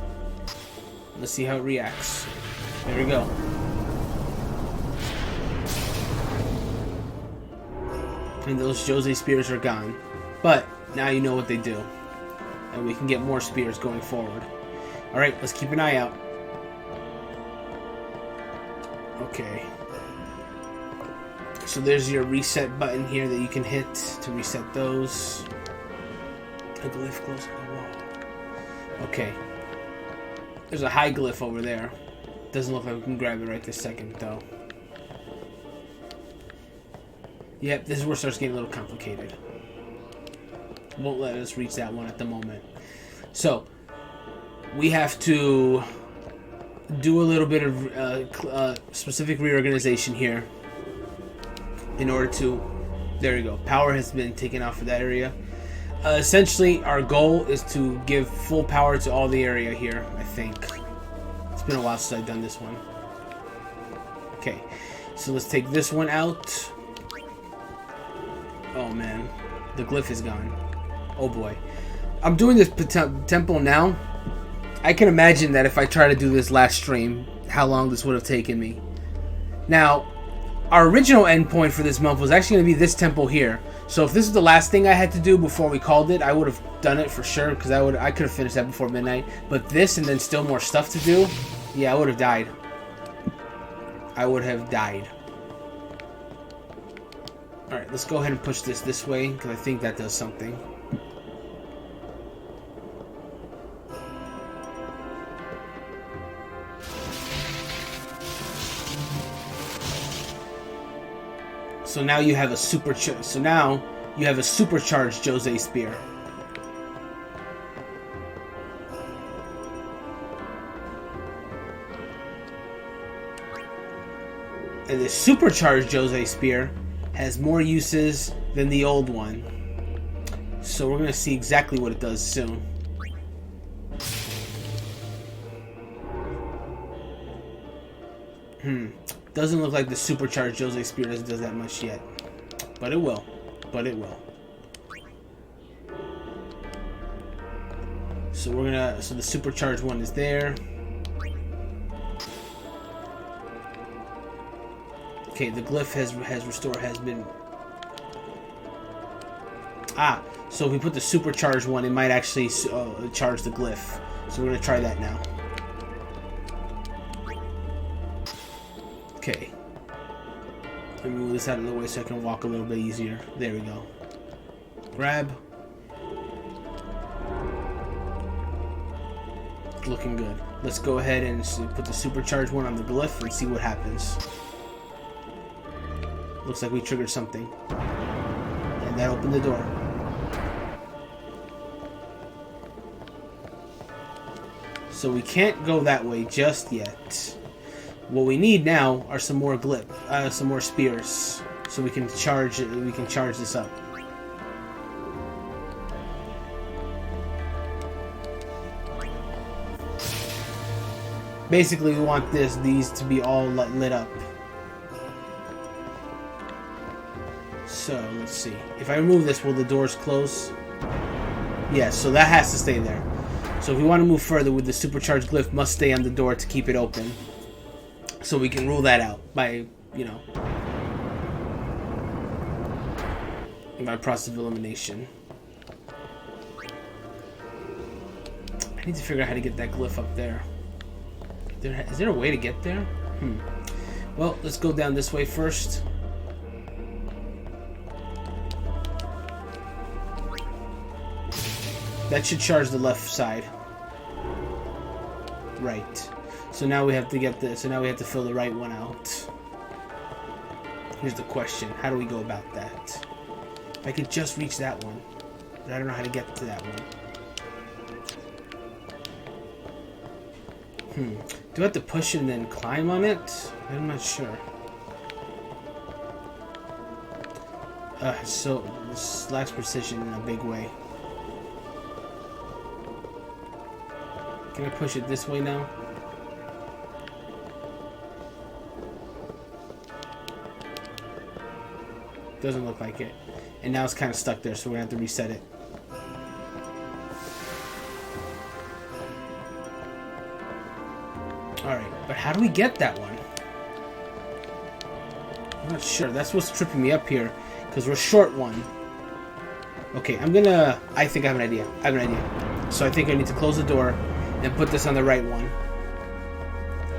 A: Let's see how it reacts. There we go. And those Jose spears are gone. But now you know what they do. And we can get more spears going forward. Alright, let's keep an eye out. Okay. So there's your reset button here that you can hit to reset those. A glyph close to the wall. Okay. There's a high glyph over there. Doesn't look like we can grab it right this second, though. Yep, this is where it starts getting a little complicated. Won't let us reach that one at the moment. So, we have to do a little bit of specific reorganization here in order to... There you go. Power has been taken off of that area. Essentially, our goal is to give full power to all the area here, I think. It's been a while since I've done this one. Okay, so let's take this one out. Oh man, the glyph is gone. Oh boy. I'm doing this temple now. I can imagine that if I try to do this last stream, how long this would have taken me. Now, our original endpoint for this month was actually going to be this temple here. So if this is the last thing I had to do before we called it, I would have done it for sure, because I could have finished that before midnight. But this and then still more stuff to do, yeah, I would have died. I would have died. Alright, let's go ahead and push this way, because I think that does something. So now you have a supercharged Jose spear. And the supercharged Jose spear has more uses than the old one. So we're going to see exactly what it does soon. Doesn't look like the supercharged Jose spear does that much yet. But it will. But it will. So we're gonna... So the supercharged one is there. Okay, the glyph has been... Ah, so if we put the supercharged one, it might actually charge the glyph. So we're gonna try that now. Okay. Let me move this out of the way so I can walk a little bit easier. There we go. Grab. Looking good. Let's go ahead and put the supercharged one on the glyph and see what happens. Looks like we triggered something. And that opened the door. So we can't go that way just yet. What we need now are some more some more spears, so we can charge this up. Basically, we want these to be all lit up. So let's see. If I remove this, will the doors close? Yes. So that has to stay there. So if we want to move further, with the supercharged glyph must stay on the door to keep it open. So we can rule that out by, you know, by process of elimination. I need to figure out how to get that glyph up there. Is there a way to get there? Well, let's go down this way first. That should charge the left side. Right. So now we have to get this. So now we have to fill the right one out. Here's the question: how do we go about that? If I could just reach that one, but I don't know how to get to that one. Do I have to push and then climb on it? I'm not sure. So this lacks precision in a big way. Can I push it this way now? Doesn't look like it. And now it's kind of stuck there, so we're going to have to reset it. Alright, but how do we get that one? I'm not sure. That's what's tripping me up here, because we're short one. Okay, I think I have an idea. So I think I need to close the door and put this on the right one.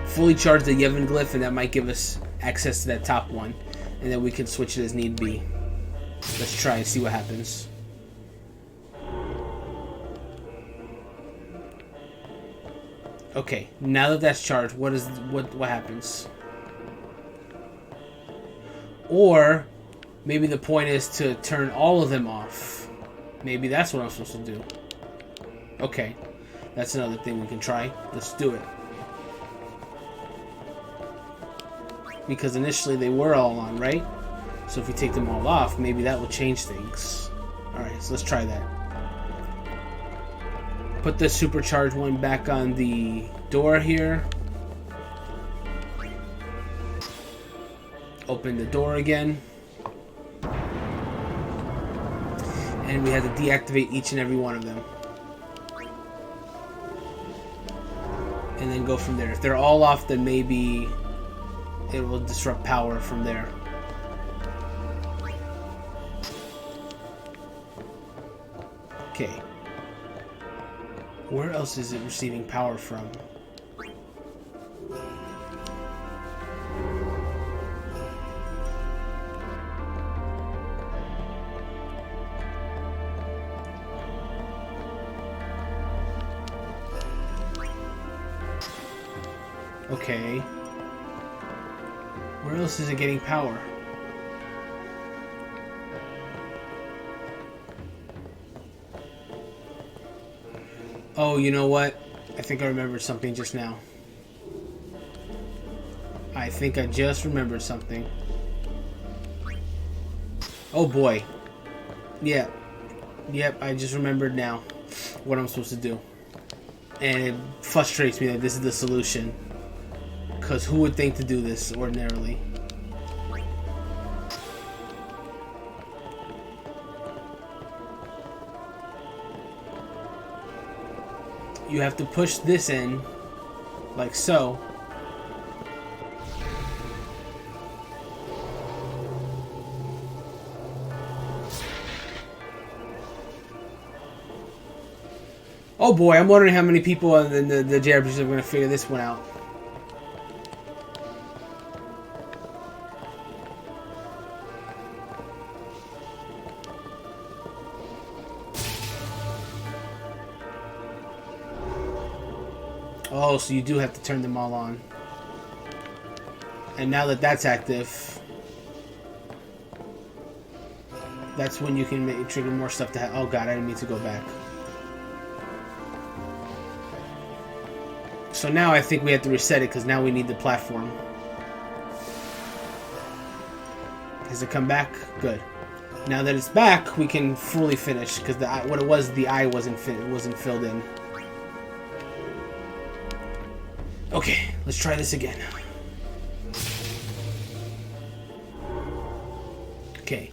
A: Fully charge the Yevon glyph, and that might give us access to that top one. And then we can switch it as need be. Let's try and see what happens. Okay, now that that's charged, what happens? Or maybe the point is to turn all of them off. Maybe that's what I'm supposed to do. Okay, that's another thing we can try. Let's do it. Because initially they were all on, right? So if we take them all off, maybe that will change things. Alright, so let's try that. Put the supercharged one back on the door here. Open the door again. And we have to deactivate each and every one of them. And then go from there. If they're all off, then maybe it will disrupt power from there. Okay. Where else is it receiving power from? Okay. Where else is it getting power? Oh, you know what? I think I remembered something just now. I think I just remembered something. Oh boy. Yeah. Yep, I just remembered now what I'm supposed to do. And it frustrates me that this is the solution. Because who would think to do this ordinarily? You have to push this in, like so. Oh boy, I'm wondering how many people in the JRPGs are going to figure this one out. Oh, so you do have to turn them all on. And now that that's active, that's when you can trigger more stuff to oh god, I didn't mean to go back. So now I think we have to reset it because now we need the platform. Has it come back? Good. Now that it's back, we can fully finish because what it was, the eye wasn't filled in. Okay, let's try this again. Okay.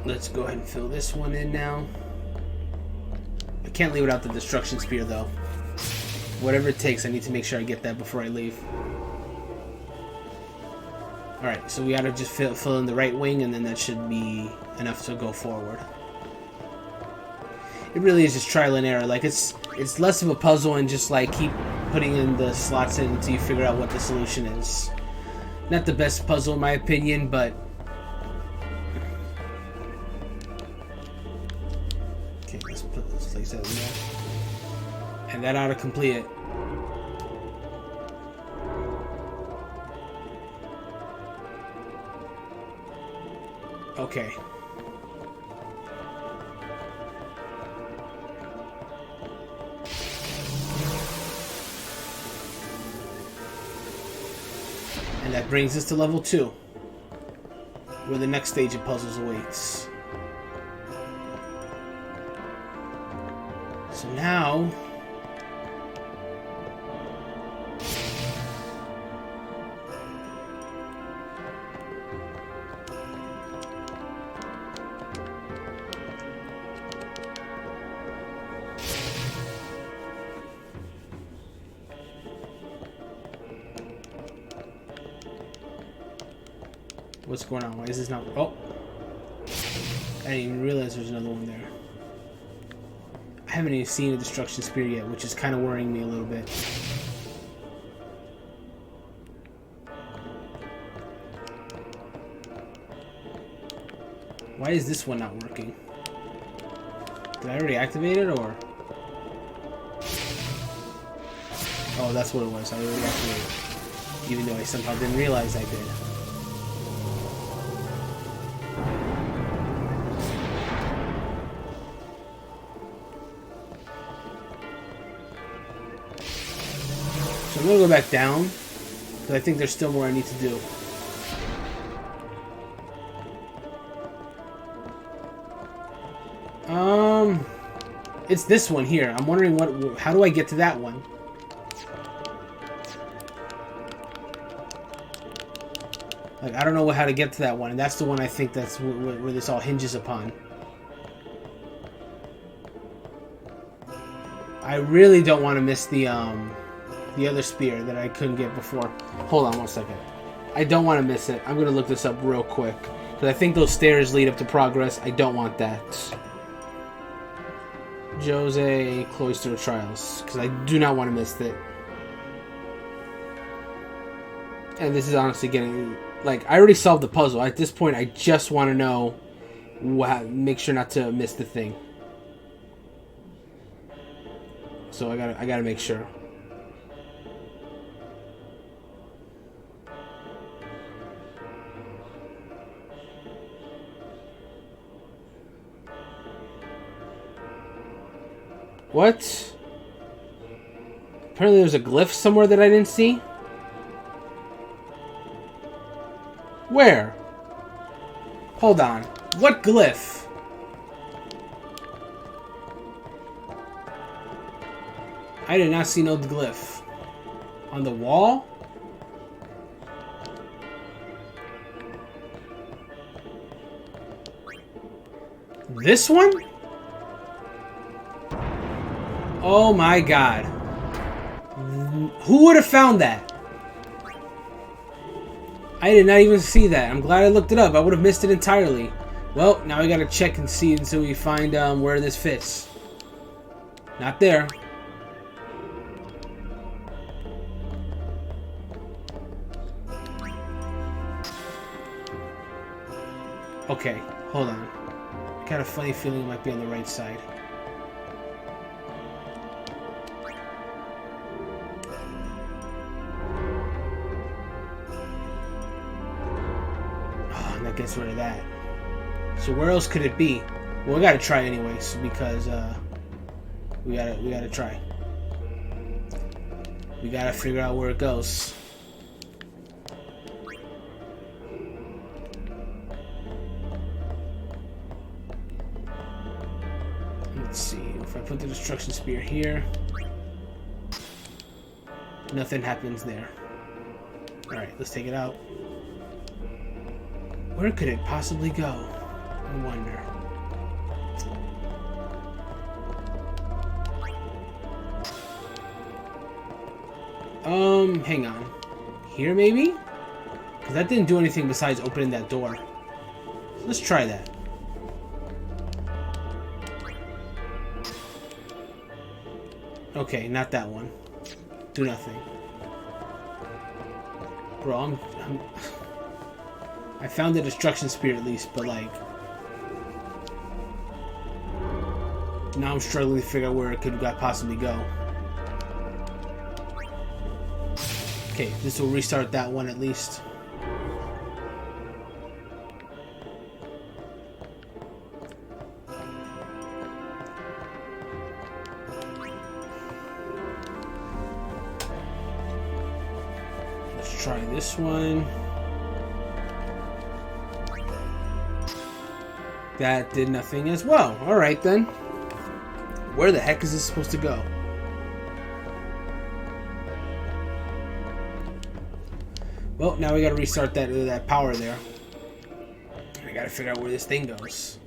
A: Let's go ahead and fill this one in now. I can't leave without the destruction spear though. Whatever it takes, I need to make sure I get that before I leave. Alright, so we gotta just fill in the right wing and then that should be enough to go forward. It really is just trial and error. Like it's less of a puzzle and just like keep putting in the slots in until you figure out what the solution is. Not the best puzzle in my opinion, but okay, let's place that in there. And that ought to complete it. Okay. And that brings us to level 2, where the next stage of puzzles awaits. So now What's going on? Why is this not... Oh! I didn't even realize there's another one there. I haven't even seen a destruction spear yet, which is kind of worrying me a little bit. Why is this one not working? Did I already activate it, or...? Oh, that's what it was. I already activated it. Even though I somehow didn't realize I did. So I'm gonna go back down, because I think there's still more I need to do. It's this one here. I'm wondering how do I get to that one? Like, I don't know how to get to that one, and that's the one I think that's where this all hinges upon. I really don't want to miss the other spear that I couldn't get before. Hold on one second. I don't want to miss it. I'm going to look this up real quick, because I think those stairs lead up to progress. I don't want that. Jose Cloister Trials, because I do not want to miss it. And this is honestly getting... Like, I already solved the puzzle. At this point, I just want to know... make sure not to miss the thing. So I gotta make sure. What? Apparently there's a glyph somewhere that I didn't see. Where? Hold on. What glyph? I did not see no glyph. On the wall? This one? Oh my god. Who would have found that? I did not even see that. I'm glad I looked it up. I would have missed it entirely. Well, now I gotta check and see until we find where this fits. Not there. Okay, hold on. I got a funny feeling it might be on the right side. That gets rid of that. So where else could it be? Well, we gotta try anyways, because we gotta try. We gotta figure out where it goes. Let's see. If I put the destruction spear here, nothing happens there. All right, let's take it out. Where could it possibly go? I wonder. Hang on. Here, maybe? Because that didn't do anything besides opening that door. Let's try that. Okay, not that one. Do nothing. Bro, I found the destruction spear at least, but like... Now I'm struggling to figure out where it could possibly go. Okay, this will restart that one at least. Let's try this one. That did nothing as well. Alright then. Where the heck is this supposed to go? Well, now we gotta restart that power there. I gotta figure out where this thing goes.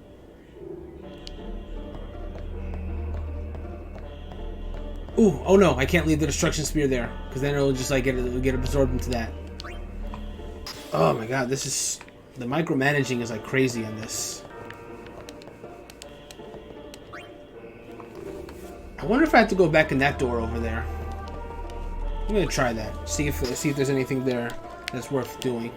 A: Ooh, oh no, I can't leave the destruction spear there, because then it'll just like get absorbed into that. Oh my god, this is The micromanaging is like crazy on this. I wonder if I have to go back in that door over there. I'm gonna try that. See if there's anything there that's worth doing.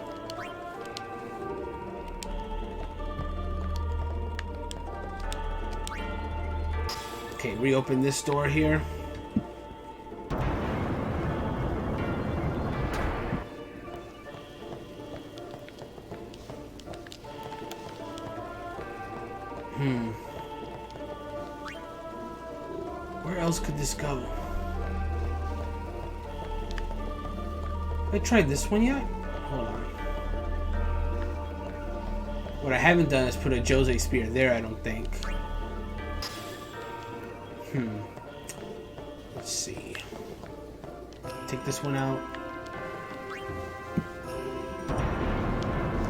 A: Okay, reopen this door here. Where else could this go? Have I tried this one yet? Hold on. What I haven't done is put a Jose spear there, I don't think. Let's see. Take this one out.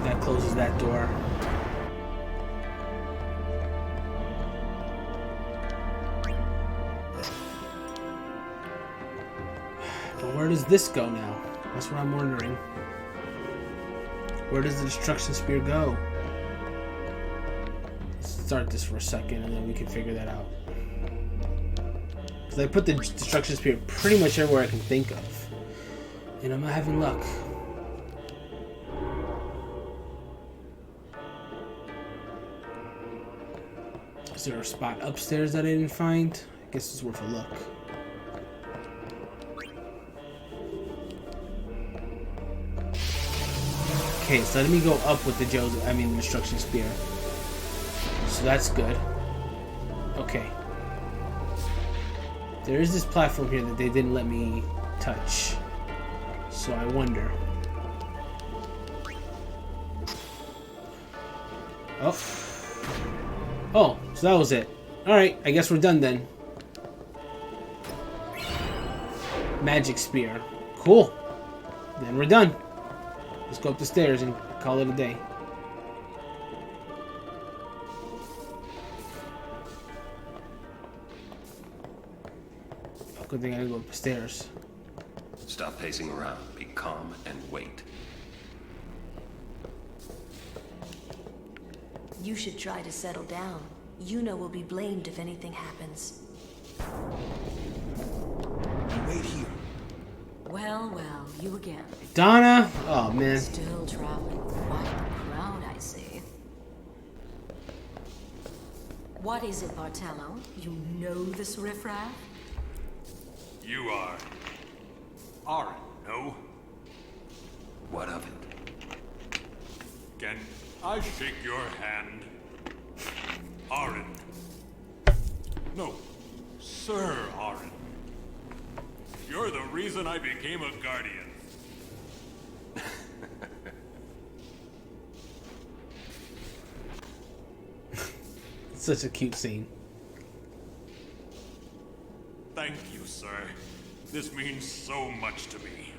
A: That closes that door. But where does this go now? That's what I'm wondering. Where does the destruction spear go? Let's start this for a second and then we can figure that out. Because I put the destruction spear pretty much everywhere I can think of. And I'm not having luck. Is there a spot upstairs that I didn't find? I guess it's worth a look. Okay, so let me go up with the destruction spear. So that's good. Okay. There is this platform here that they didn't let me touch. So I wonder. Oh. Oh, so that was it. Alright, I guess we're done then. Magic spear. Cool. Then we're done. Let's go up the stairs and call it a day. Good thing I gotta go up the stairs.
F: Stop pacing around. Be calm and wait.
B: You should try to settle down. Yuna will be blamed if anything happens.
D: Wait here.
N: Well, you again.
A: Donna? Oh, man.
N: Still traveling quite the crowd, I see. What is it, Bartello? You know this riffraff?
O: You are... Aaron, no?
F: What of it?
O: Can I shake your hand? Aaron. No, Sir Aaron. You're the reason I became a guardian.
A: It's such a cute scene.
O: Thank you, sir. This means so much to me.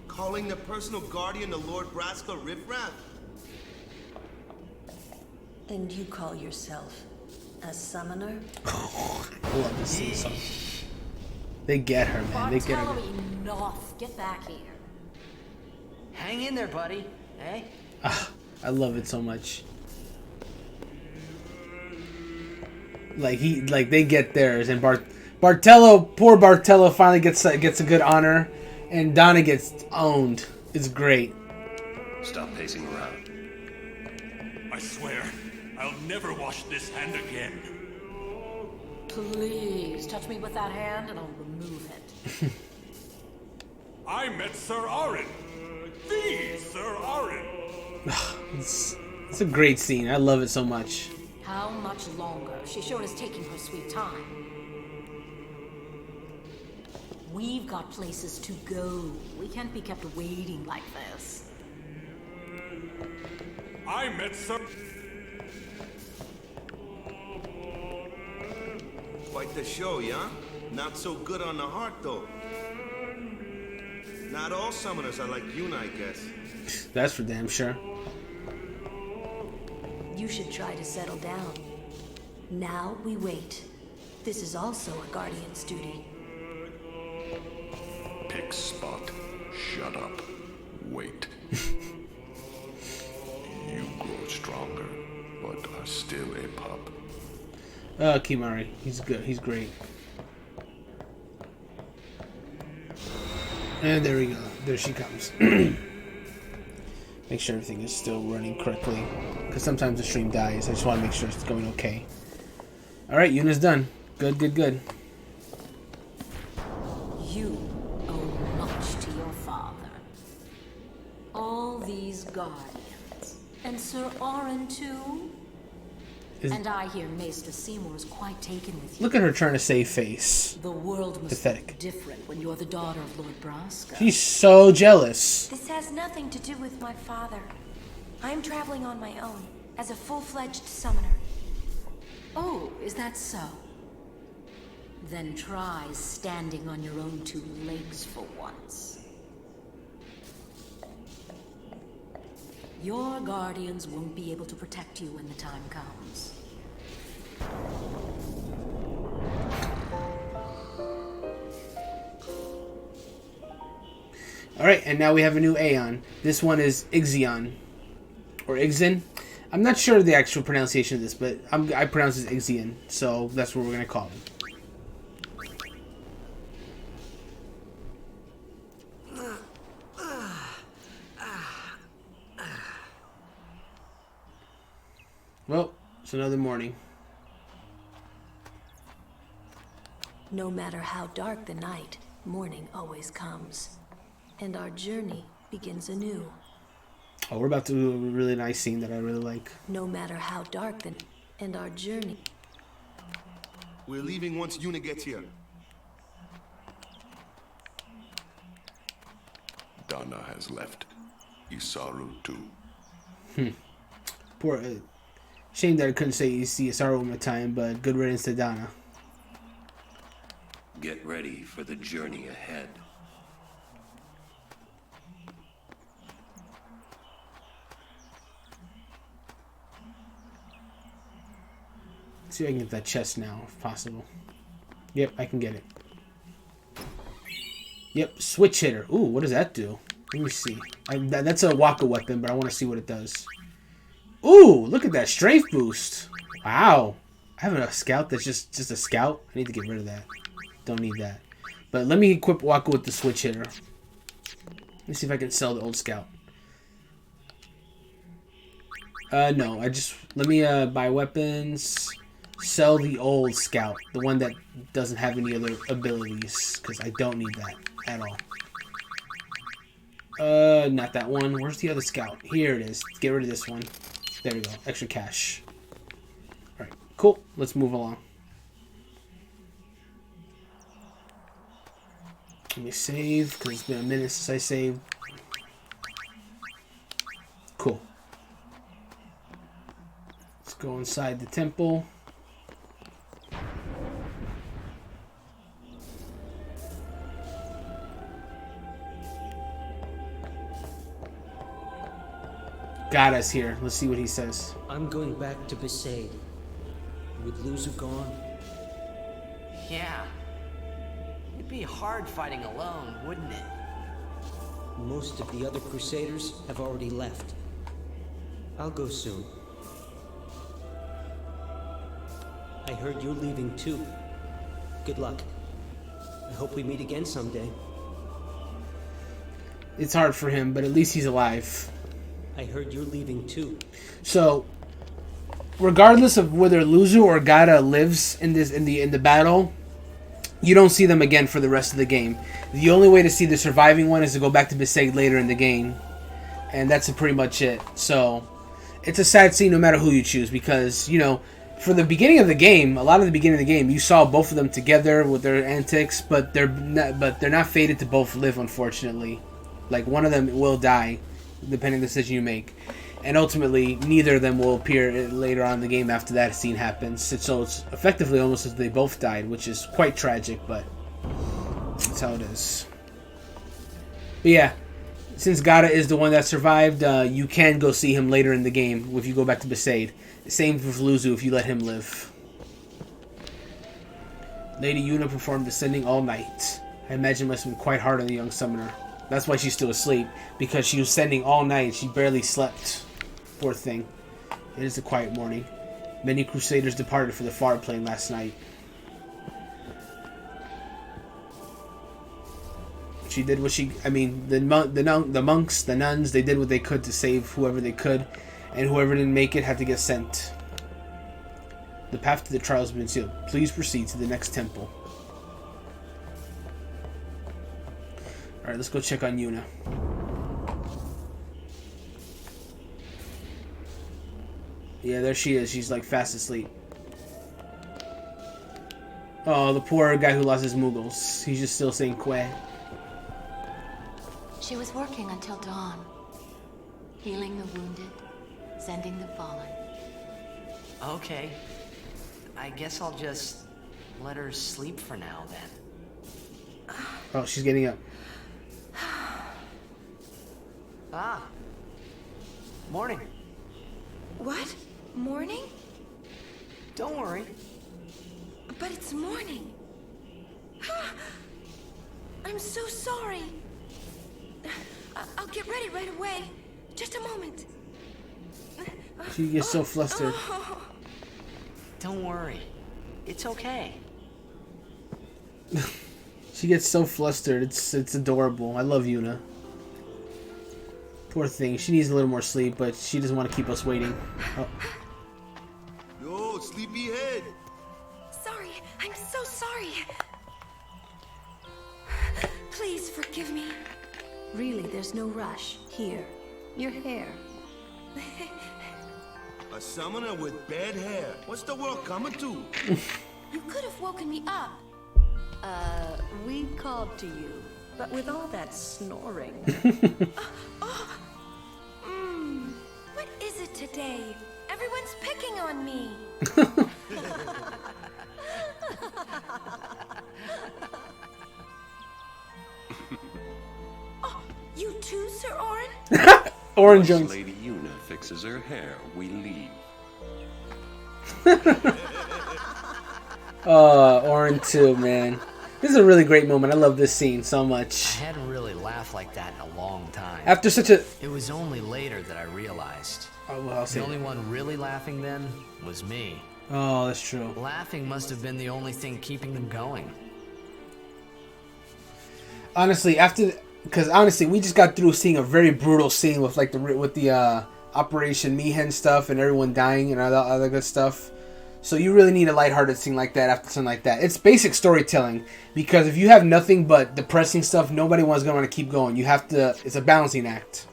D: Calling the personal guardian of Lord Braska riffraff?
B: And you call yourself a summoner?
A: I love this scene so. They get her, man. They get her.
N: Bartello, enough. Get back here.
C: Hang in there, buddy. Hey?
A: I love it so much. Like they get theirs, and Bartello, poor Bartello, finally gets a good honor, and Donna gets owned. It's great.
F: Stop pacing around.
O: I swear, I'll never wash this hand again.
N: Please, touch me with that hand and I'll remove it.
O: I met Sir Aaron. The Sir Aaron.
A: It's a great scene. I love it so much.
N: How much longer? She sure is taking her sweet time. We've got places to go. We can't be kept waiting like this.
O: I met Sir...
D: Quite the show, yeah? Not so good on the heart, though. Not all summoners are like Yuna, I guess.
A: That's for damn sure.
B: You should try to settle down. Now we wait. This is also a guardian's duty.
M: Pick spot. Shut up. Wait. pup.
A: Kimari. He's good. He's great. And there we go. There she comes. Make sure everything is still running correctly. Because sometimes the stream dies. I just want to make sure it's going okay. Alright, Yuna's done. Good, good, good.
N: You owe much to your father. All these guardians. And Sir Orin too? And I hear Maester Seymour's quite taken with you.
A: Look at her trying to save face.
N: The world must
A: Pathetic.
N: be different when you're the daughter of Lord Braska.
A: She's so jealous.
E: This has nothing to do with my father. I'm traveling on my own, as a full-fledged summoner.
N: Oh, is that so? Then try standing on your own two legs for once. Your guardians won't be able to protect you when the time comes.
A: Alright, and now we have a new Aeon. This one is Ixion. Or Ixin. I'm not sure of the actual pronunciation of this, but I pronounce it Ixion. So that's what we're going to call him. Well, it's another morning.
B: No matter how dark the night, morning always comes. And our journey begins anew.
A: Oh, we're about to do a really nice scene that I really like.
B: No matter how dark the and our journey.
D: We're leaving once Yuna gets here.
M: Dana has left. Isaru too.
A: Poor. Shame that I couldn't say Isaru one more time, but good riddance to Dana.
F: Get ready for the journey ahead.
A: See if I can get that chest now, if possible. Yep, I can get it. Yep, switch hitter. Ooh, what does that do? Let me see. That's a Waka weapon, but I want to see what it does. Ooh, look at that strength boost. Wow. I have a scout that's just a scout. I need to get rid of that. Don't need that. But let me equip Waka with the switch hitter. Let me see if I can sell the old scout. No, let me buy weapons. Sell the old scout, the one that doesn't have any other abilities, because I don't need that at all. Not that one. Where's the other scout? Here it is. Get rid of this one. There we go. Extra cash. Alright, cool. Let's move along. Let me save, because it's been a minute since I saved. Cool. Let's go inside the temple. Got us here. Let's see what he says.
P: I'm going back to Besaid. With Luzu gone.
C: Yeah. It'd be hard fighting alone, wouldn't it?
P: Most of the other Crusaders have already left. I'll go soon. I heard you're leaving too. Good luck. I hope we meet again someday.
A: It's hard for him, but at least he's alive.
P: I heard you're leaving too.
A: So, regardless of whether Luzu or Gata lives in the battle, you don't see them again for the rest of the game. The only way to see the surviving one is to go back to Besaid later in the game, and that's pretty much it. So, it's a sad scene no matter who you choose, because for the beginning of the game, a lot of the beginning of the game, you saw both of them together with their antics, but they're not fated to both live, unfortunately. Like, one of them will die, depending on the decision you make. And ultimately, neither of them will appear later on in the game after that scene happens. So it's effectively almost as they both died, which is quite tragic, but that's how it is. But yeah, since Gata is the one that survived, you can go see him later in the game if you go back to Besaid. Same with Luzu if you let him live. Lady Yuna performed descending all night. I imagine it must have been quite hard on the young summoner. That's why she's still asleep, because she was sending all night. She barely slept. Poor thing. It is a quiet morning. Many crusaders departed for the far plane last night. She did what she... I mean, the monks, the nuns, they did what they could to save whoever they could, and whoever didn't make it had to get sent. The path to the trials has been sealed. Please proceed to the next temple. Alright, let's go check on Yuna. Yeah, there she is. She's like fast asleep. Oh, the poor guy who lost his Muggles. He's just still saying Quay.
G: She was working until dawn, healing the wounded, sending the fallen.
C: Okay. I guess I'll just let her sleep for now, then.
A: Oh, she's getting up.
C: Ah. Morning.
E: What? Morning?
C: Don't worry.
E: But it's morning. I'm so sorry. I'll get ready right away. Just a moment.
A: She gets so flustered.
C: Don't worry. It's okay.
A: She gets so flustered. It's adorable. I love Yuna. Poor thing. She needs a little more sleep, but she doesn't want to keep us waiting. Oh.
D: Yo, sleepyhead.
E: Sorry. I'm so sorry. Please forgive me.
B: Really, there's no rush. Here, your hair.
D: A summoner with bad hair. What's the world coming to?
E: You could have woken me up.
B: We called to you, but with all that snoring.
E: What is it today? Everyone's picking on me. Oh, you too, Sir Orin?
A: Orin Jones.
F: Lady Yuna fixes her hair, we leave.
A: Orin too, man. This is a really great moment. I love this scene so much.
C: I hadn't really laughed like that in a long time.
A: After such a...
C: It was only later that I realized.
A: Oh, well, I'll say
C: the only one really laughing then was me.
A: Oh, that's true.
C: Laughing must have been the only thing keeping them going.
A: Honestly, because honestly, we just got through seeing a very brutal scene with like the Operation Mi'ihen stuff and everyone dying and all that other good stuff. So you really need a lighthearted scene like that after something like that. It's basic storytelling, because if you have nothing but depressing stuff, nobody wants to want to keep going. You have to. It's a balancing act.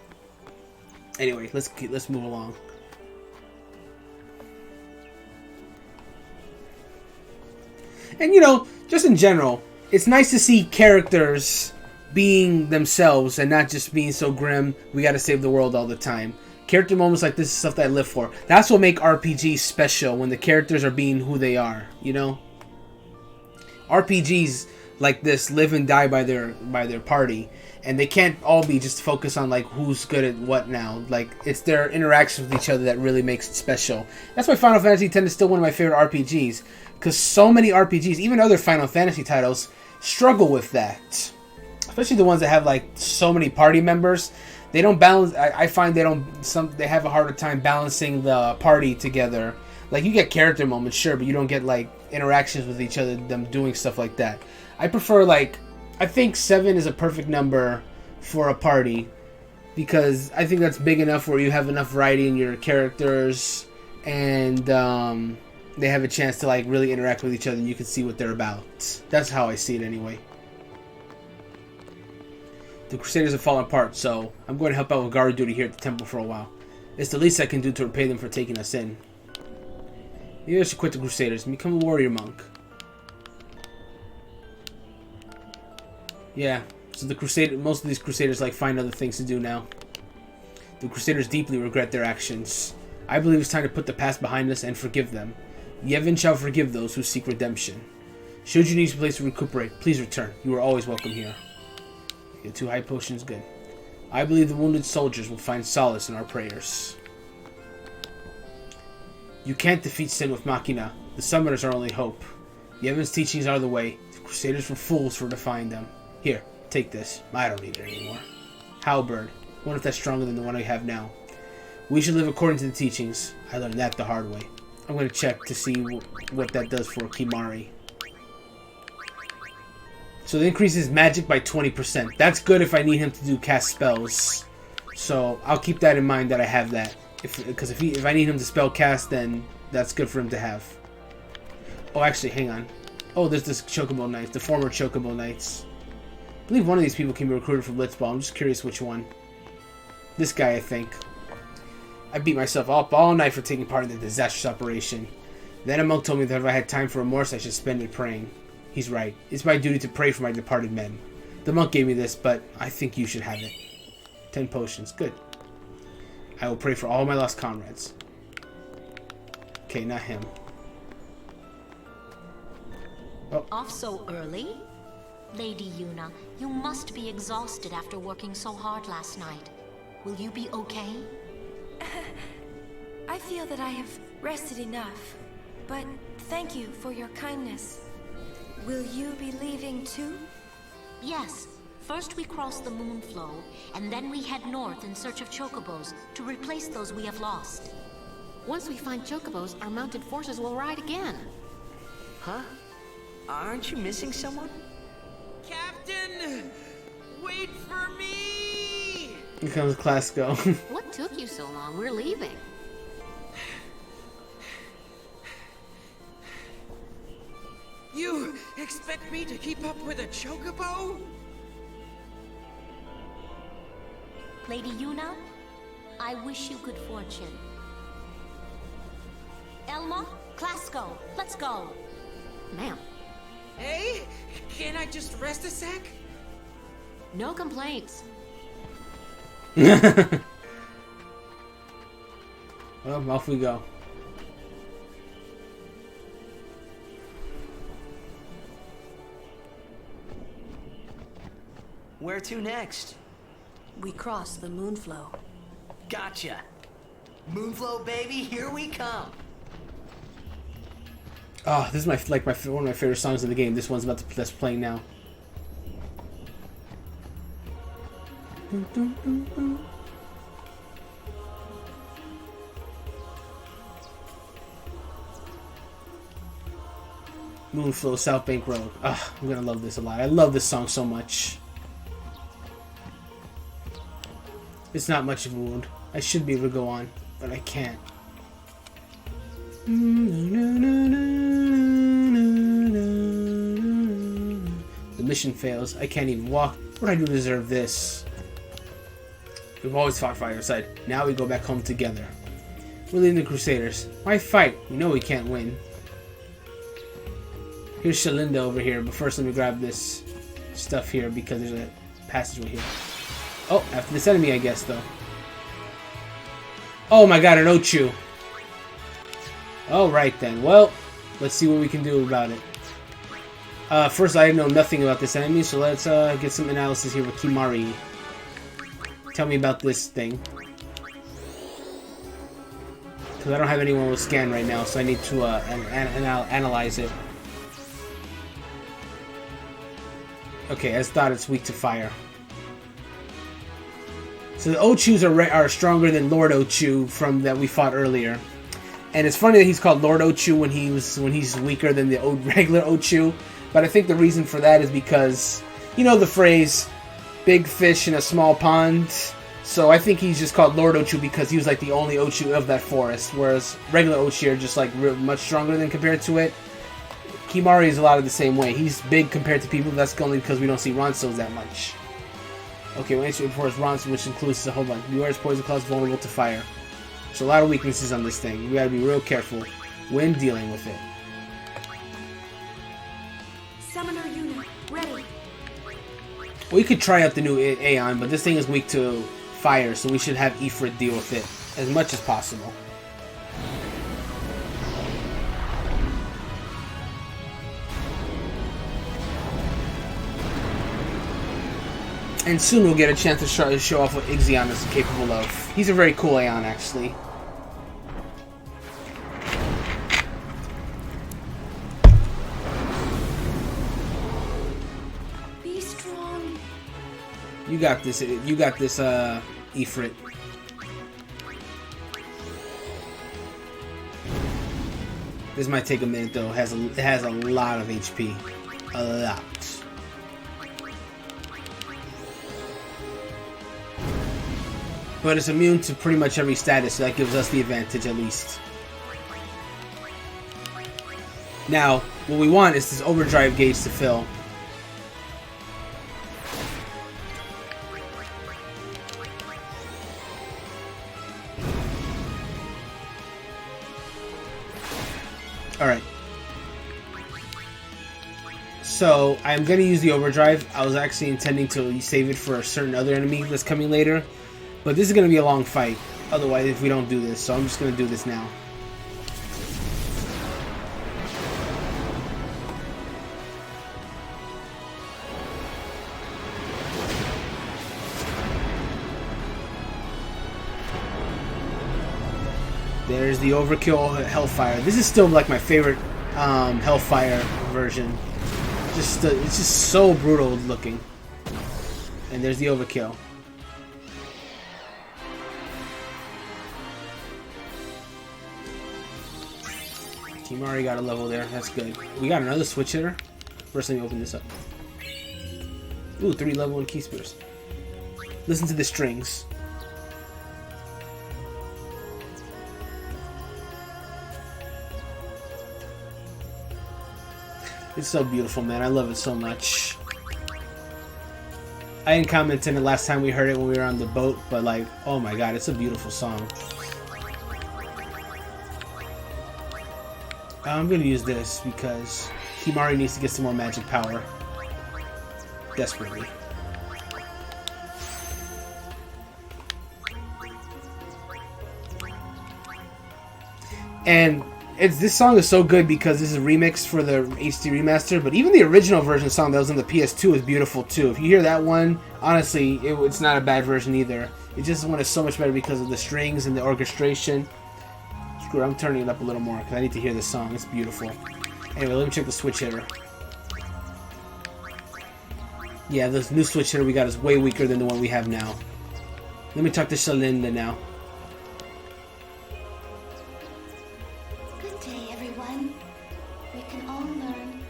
A: Anyway, let's move along. And you know, just in general, it's nice to see characters being themselves and not just being so grim. We got to save the world all the time. Character moments like this is stuff that I live for. That's what make RPGs special, when the characters are being who they are, you know? RPGs like this live and die by their party, and they can't all be just focused on like who's good at what now. Like, it's their interactions with each other that really makes it special. That's why Final Fantasy X is still one of my favorite RPGs, because so many RPGs, even other Final Fantasy titles, struggle with that. Especially the ones that have like so many party members. They don't balance. I find they have a harder time balancing the party together. Like, you get character moments, sure, but you don't get like interactions with each other, them doing stuff like that. I prefer, like, I think 7 is a perfect number for a party, because I think that's big enough where you have enough variety in your characters, and they have a chance to like really interact with each other, and you can see what they're about. That's how I see it anyway. The Crusaders have fallen apart, so I'm going to help out with guard duty here at the temple for a while. It's the least I can do to repay them for taking us in. Maybe I should quit the Crusaders and become a warrior monk. Yeah, so most of these Crusaders like find other things to do now. The Crusaders deeply regret their actions. I believe it's time to put the past behind us and forgive them. Yevon shall forgive those who seek redemption. Should you need a place to recuperate, please return. You are always welcome here. Get 2 high potions, good. I believe the wounded soldiers will find solace in our prayers. You can't defeat sin with Machina. The summoners are only hope. Yevon's teachings are the way. The Crusaders were fools for defying them. Here, take this. I don't need it anymore. Halberd. Wonder if that's stronger than the one I have now. We should live according to the teachings. I learned that the hard way. I'm gonna check to see what that does for Kimari. So it increases magic by 20%. That's good if I need him to do cast spells. So I'll keep that in mind that I have that. Because if I need him to spell cast, then that's good for him to have. Oh, actually, hang on. Oh, there's this Chocobo Knights, the former Chocobo Knights. I believe one of these people can be recruited for Blitzball. I'm just curious which one. This guy, I think. I beat myself up all night for taking part in the disastrous operation. Then a monk told me that if I had time for remorse, I should spend it praying. He's right. It's my duty to pray for my departed men. The monk gave me this, but I think you should have it. 10 potions. Good. I will pray for all my lost comrades. Okay, not him. Oh.
G: Off so early? Lady Yuna, you must be exhausted after working so hard last night. Will you be okay?
E: I feel that I have rested enough, but thank you for your kindness. Will you be leaving too?
G: Yes. First we cross the Moonflow, and then we head north in search of chocobos to replace those we have lost.
H: Once we find chocobos, our mounted forces will ride again.
C: Huh? Aren't you missing someone?
I: Captain! Wait for me!
A: Here comes Classico.
H: What took you so long? We're leaving.
I: You expect me to keep up with a chocobo?
G: Lady Yuna, I wish you good fortune. Elma, Classico, let's go.
H: Ma'am.
I: Hey, can't I just rest a sec?
H: No complaints.
A: Well, off we go.
C: Where to next?
B: We cross the Moonflow.
C: Gotcha. Moonflow, baby, here we come.
A: Oh, this is one of my favorite songs in the game. This one's that's playing now. Moonflow, South Bank Road. Ugh, I'm gonna love this a lot. I love this song so much. It's not much of a wound. I should be able to go on, but I can't. The mission fails. I can't even walk. What do I do to deserve this? We've always fought by our side. Now we go back home together. We're leading the Crusaders. Why fight? We know we can't win. Here's Shalinda over here, but first let me grab this stuff here because there's a passageway here. Oh, after this enemy, I guess, though. Oh my god, an Ochu. Alright then, well, let's see what we can do about it. First, I know nothing about this enemy, so let's get some analysis here with Kimari. Tell me about this thing. Because I don't have anyone with scan right now, so I need to analyze it. Okay, as thought, it's weak to fire. So the Ochus are stronger than Lord Ochu from that we fought earlier, and it's funny that he's called Lord Ochu when he's weaker than the regular Ochu. But I think the reason for that is because you know the phrase "big fish in a small pond." So I think he's just called Lord Ochu because he was like the only Ochu of that forest, whereas regular Ochu are just like much stronger than compared to it. Kimari is a lot of the same way. He's big compared to people. That's only because we don't see Ronsos that much. Okay, we answered before Ronson, which includes a whole bunch. Beware its poison claws vulnerable to fire. There's a lot of weaknesses on this thing. We gotta be real careful when dealing with it.
E: Summoner Yuna, ready.
A: We could try out the new Aeon, but this thing is weak to fire, so we should have Ifrit deal with it as much as possible. And soon we'll get a chance to show off what Ixion is capable of. He's a very cool Aeon, actually.
E: Be strong.
A: You got this. You got this, Ifrit. This might take a minute though. It has a lot of HP. A lot. But it's immune to pretty much every status, so that gives us the advantage at least. Now, what we want is this overdrive gauge to fill. Alright. So, I'm going to use the overdrive. I was actually intending to save it for a certain other enemy that's coming later. But this is going to be a long fight, otherwise if we don't do this. So I'm just going to do this now. There's the Overkill Hellfire. This is still like my favorite Hellfire version. It's just so brutal looking. And there's the Overkill. Kimari got a level there. That's good. We got another switch hitter. First, let me open this up. Ooh, 3 level 1 key spears. Listen to the strings. It's so beautiful, man. I love it so much. I didn't comment on it last time we heard it when we were on the boat, but like, oh my god, it's a beautiful song. I'm gonna use this because Kimari needs to get some more magic power. Desperately. And this song is so good because this is a remix for the HD remaster, but even the original version song that was on the PS2 is beautiful too. If you hear that one, honestly, it's not a bad version either. It just one is so much better because of the strings and the orchestration. Screw it, I'm turning it up a little more because I need to hear this song. It's beautiful. Anyway, let me check the switch hitter. Yeah, this new switch hitter we got is way weaker than the one we have now. Let me talk to Shalinda now.
G: Good day, everyone. We can all learn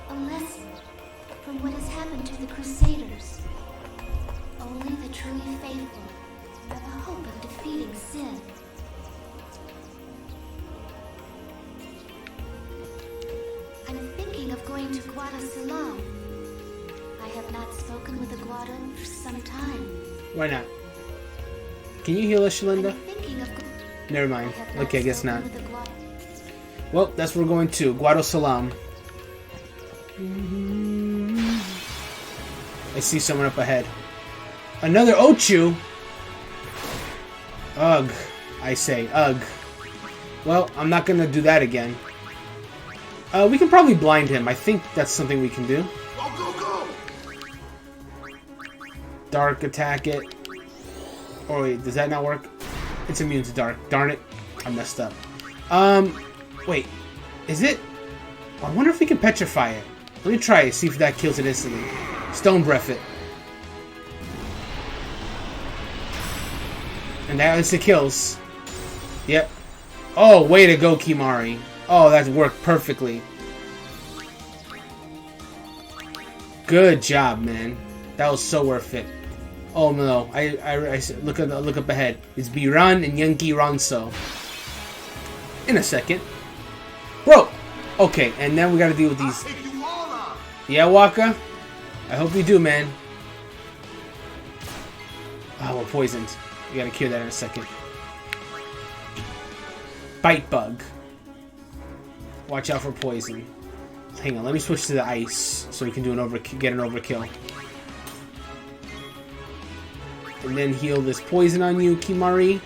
G: a lesson from what has happened to the Crusaders. Only the truly faithful have a hope of defeating sin. I'm thinking of going to Guado Salam. I have not spoken with a Guado for some time.
A: Why not? Can you heal us, Shalinda? Never mind. Okay, I guess not. Well, that's where we're going to. Guado Salam. I see someone up ahead. Another Ochu! Ugh. I say, ugh. Well, I'm not gonna do that again. We can probably blind him. I think that's something we can do. Dark attack it. Oh wait, does that not work? It's immune to dark. Darn it. I messed up. Wait. Is it? I wonder if we can petrify it. Let me try it, see if that kills it instantly. Stone breath it. And that instant kills. Yep. Oh, way to go, Kimari. Oh, that worked perfectly. Good job, man. That was so worth it. Oh no, I look up ahead. It's Biran and Yankee Ronso. In a second. Bro! Okay, and then we gotta deal with these. Yeah, Waka? I hope you do, man. Oh, we're poisoned. We gotta cure that in a second. Bite bug. Watch out for poison. Hang on, let me switch to the ice so we can do get an overkill. And then heal this poison on you, Kimari.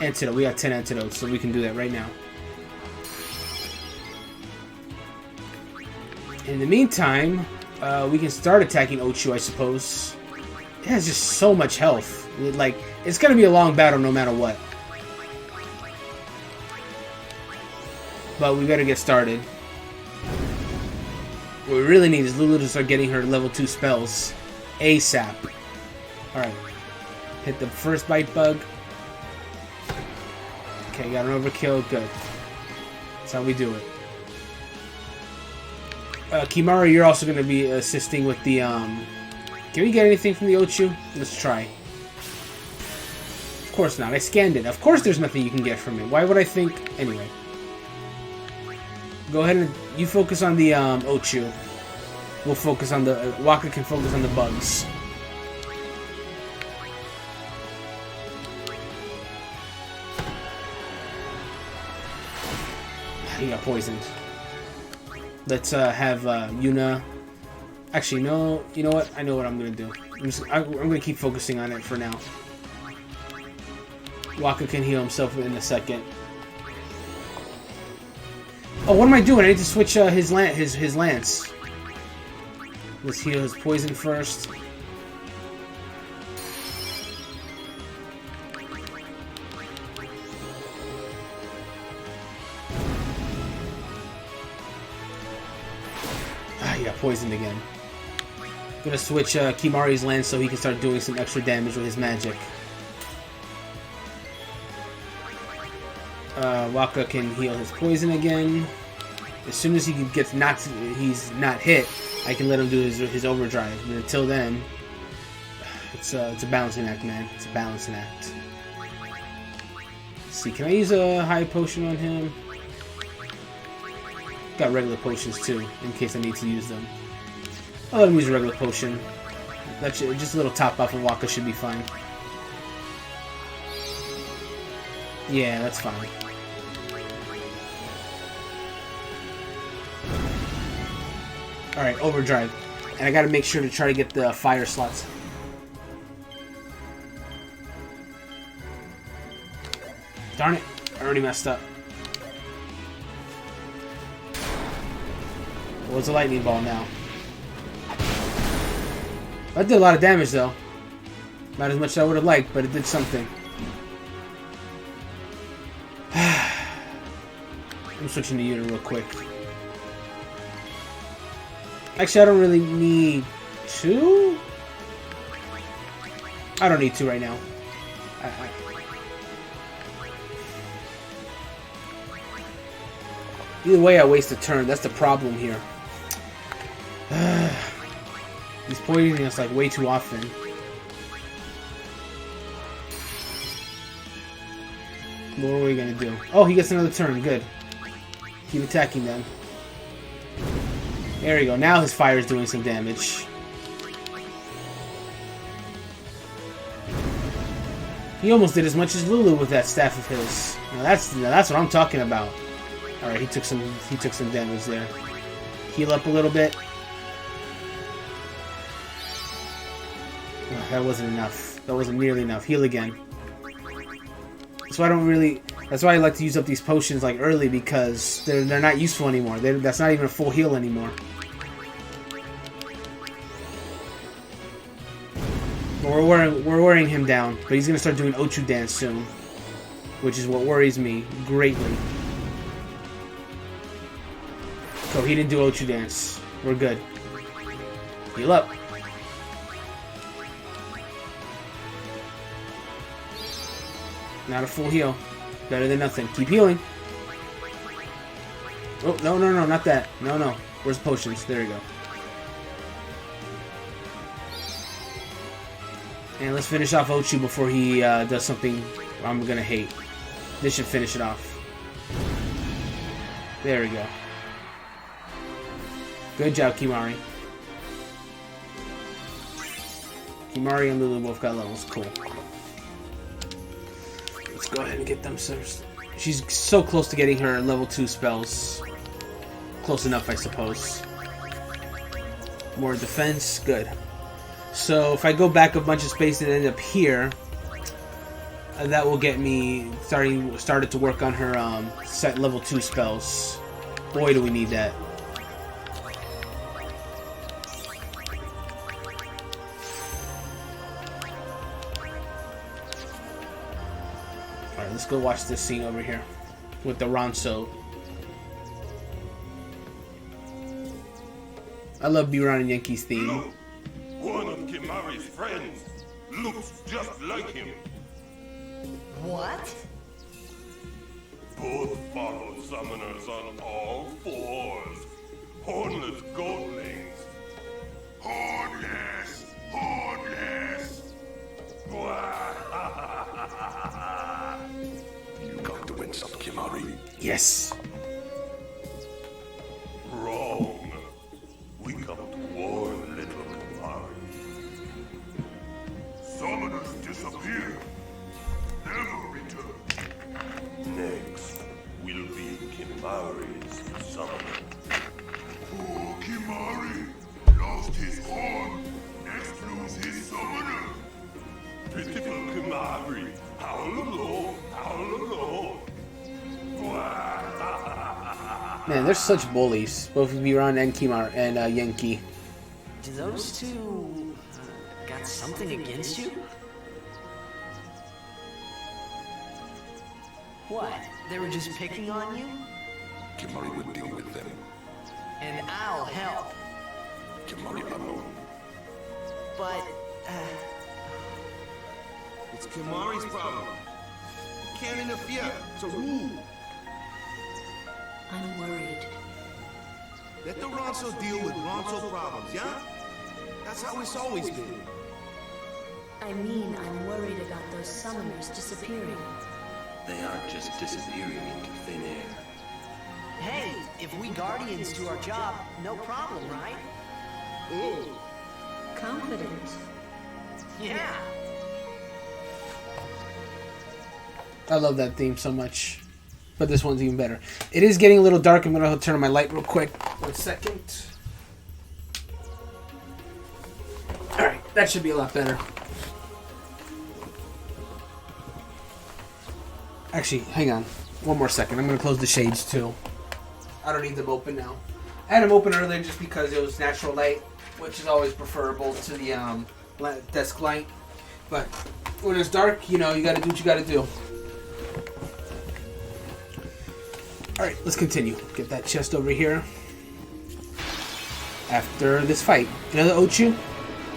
A: Antidote. We got 10 antidotes, so we can do that right now. In the meantime, we can start attacking Ochu, I suppose. It has just so much health. It's gonna be a long battle no matter what. But we better get started. What we really need is Lulu to start getting her level 2 spells. ASAP. Alright. Hit the first bite bug. Okay, got an overkill. Good. That's how we do it. Kimari, you're also going to be assisting with the, Can we get anything from the Ochu? Let's try. Of course not. I scanned it. Of course there's nothing you can get from it. Why would I think... Anyway. Go ahead and... You focus on the, Ochu. We'll focus on the... Waka can focus on the bugs. He got poisoned. Let's have Yuna. Actually, no. You know what? I know what I'm gonna do. I'm gonna keep focusing on it for now. Waka can heal himself in a second. Oh, what am I doing? I need to switch his lance. Let's heal his poison first. He got poisoned again. Gonna switch Kimari's lance so he can start doing some extra damage with his magic. Waka can heal his poison again. As soon as he gets he's not hit, I can let him do his overdrive. But until then, it's a balancing act, man. It's a balancing act. Let's see, can I use a high potion on him? Got regular potions too, in case I need to use them. I'll let him use a regular potion. That's just a little top off of Waka should be fine. Yeah, that's fine. Alright, overdrive. And I gotta make sure to try to get the fire slots. Darn it, I already messed up. Well, it's a lightning ball now. That did a lot of damage though. Not as much as I would have liked, but it did something. I'm switching to Yuna real quick. Actually, I don't really need to. I don't need to right now. Either way, I waste a turn. That's the problem here. He's poisoning us like way too often. What are we gonna do? Oh, he gets another turn. Good. Keep attacking them. There we go. Now his fire is doing some damage. He almost did as much as Lulu with that staff of his. Now that's what I'm talking about. All right, he took some damage there. Heal up a little bit. Oh, that wasn't enough. That wasn't nearly enough. Heal again. That's why I don't really. That's why I like to use up these potions like early, because they're not useful anymore. That's not even a full heal anymore. We're wearing him down, but he's gonna start doing Ochu dance soon, which is what worries me greatly. So he didn't do Ochu dance. We're good. Heal up. Not a full heal. Better than nothing. Keep healing. Oh, no, not that. No. Where's the potions? There you go. And let's finish off Ochu before he does something I'm gonna hate. This should finish it off. There we go. Good job, Kimari. Kimari and Lulu both got levels. Cool. Let's go ahead and get them first. She's so close to getting her level 2 spells. Close enough, I suppose. More defense. Good. So if I go back a bunch of space and end up here, that will get me started to work on her set level 2 spells. Boy, do we need that. Alright, let's go watch this scene over here with the Ronso. I love B-Ron and Yankee's theme.
O: Look, one of Kimari's friends looks just like him.
Q: What?
O: Both follow summoners on all fours. Hornless goatlings. Hornless! Hornless! You come to win some, Kimari.
A: Yes.
O: Wrong. We come to warn little Kimari. Summoners disappear. Never return. Next will be Kimari's summoner. Poor Kimari lost his horn. Next lose his summoner. Pitiful Kimari. Howl alone. Howl alone.
A: Man, they're such bullies. Both Viran and Kimar and Yankee.
C: Do those two got something against you? What? They were just picking on you?
O: Kimari would deal with them.
C: And I'll help.
O: Kimari alone.
C: But,
D: It's Kimari's problem. You can't interfere. It's a rule.
B: I'm worried.
D: Let the Ronso deal with Ronso problems, yeah? That's how it's always been.
B: I mean, I'm worried about those summoners disappearing.
F: They aren't just disappearing into thin air.
C: hey, if we Guardians do our job, no problem, right?
B: Confident.
C: Yeah.
A: I love that theme so much. But this one's even better. It is getting a little dark. I'm going to turn on my light real quick. 1 second. Alright, that should be a lot better. Actually, hang on. 1 more second. I'm going to close the shades too. I don't need them open now. I had them open earlier just because it was natural light, which is always preferable to the desk light. But when it's dark, you know, you got to do what you got to do. Alright, let's continue. Get that chest over here. After this fight. Another Ochu?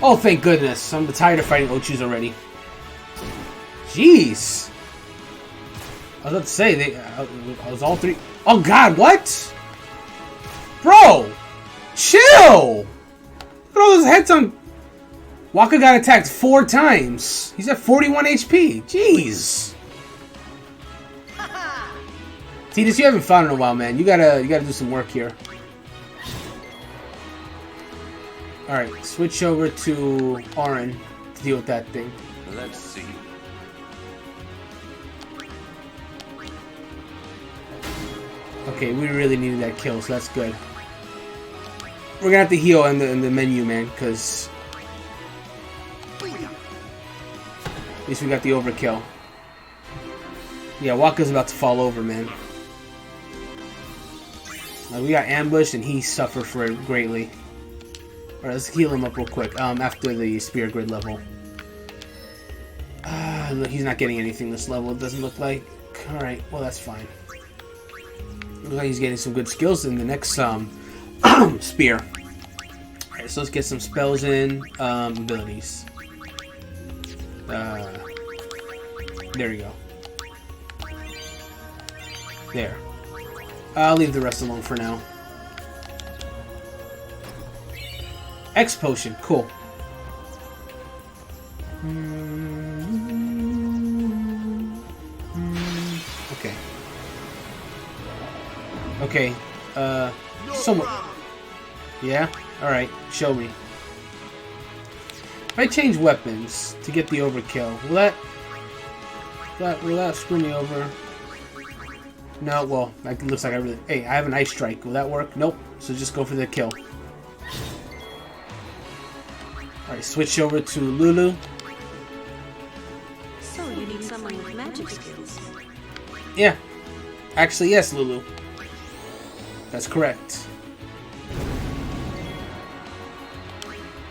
A: Oh, thank goodness. I'm tired of fighting Ochus already. Jeez. I was about to say, I was all three. Oh god, what? Bro! Chill! Look at all those heads on... Waka got attacked 4 times. He's at 41 HP. Jeez. Titus, you haven't fought in a while, man. You gotta do some work here. Alright, switch over to Auron to deal with that thing.
F: Let's see.
A: Okay, we really needed that kill, so that's good. We're gonna have to heal in the menu, man, because at least we got the overkill. Yeah, Waka's about to fall over, man. We got ambushed and he suffered for it greatly. Alright, let's heal him up real quick. After the spear grid level. He's not getting anything this level, it doesn't look like. Alright, well that's fine. Looks like he's getting some good skills in the next spear. Alright, so let's get some spells in. Abilities. There we go. There. I'll leave the rest alone for now. X potion, cool. Okay. Okay. Someone. Yeah. All right. Show me. If I change weapons to get the overkill, will that screw me over? No, well, it looks like I really... Hey, I have an Ice Strike. Will that work? Nope. So just go for the kill. Alright, switch over to Lulu.
B: So you need someone with magic skills.
A: Yeah. Actually, yes, Lulu. That's correct.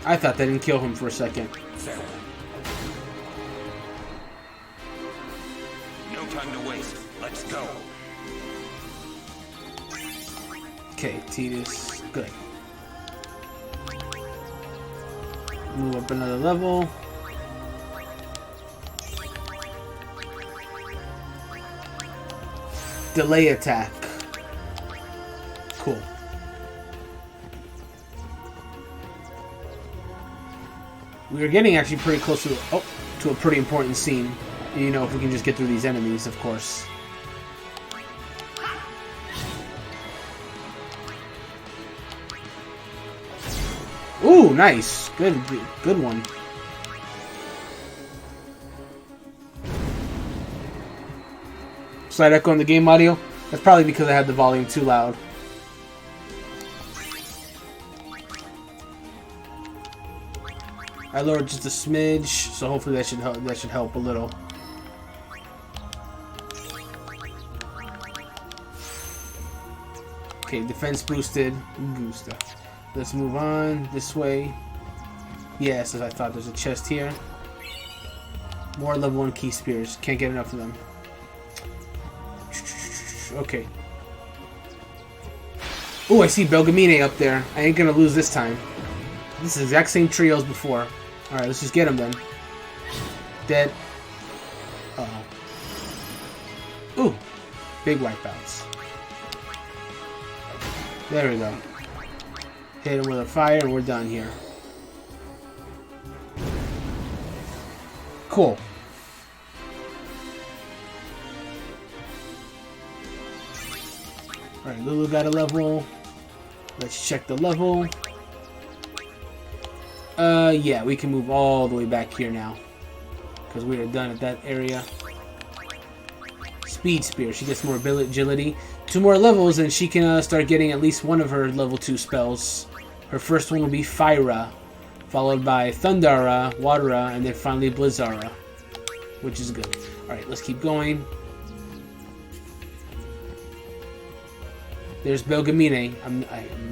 A: I thought that didn't kill him for a second.
F: No time to waste. Let's go.
A: Okay, Titus. Good. Move up another level. delay attack. Cool. We are getting actually pretty close to a pretty important scene. You know, if we can just get through these enemies, of course. Ooh, nice. Good one. Slight echo in the game audio. That's probably because I had the volume too loud. I lowered just a smidge, so hopefully that should help a little. Okay, defense boosted. Let's move on this way. Yes, as I thought, there's a chest here. More level 1 key spears. Can't get enough of them. Okay. Oh, I see Belgamine up there. I ain't gonna lose this time. This is the exact same trio as before. Alright, let's just get him then. Dead. Uh-oh. Ooh. Big wipeouts. There we go. Hit him with a fire and we're done here. Cool. Alright, Lulu got a level. Let's check the level. Yeah, we can move all the way back here now. Because we are done at that area. Speed Spear. She gets more agility. 2 more levels and she can start getting at least one of her level 2 spells. Her first one will be Fyra, followed by Thundara, Watera, and then finally Blizzara, which is good. Alright, let's keep going. There's Belgamine. I'm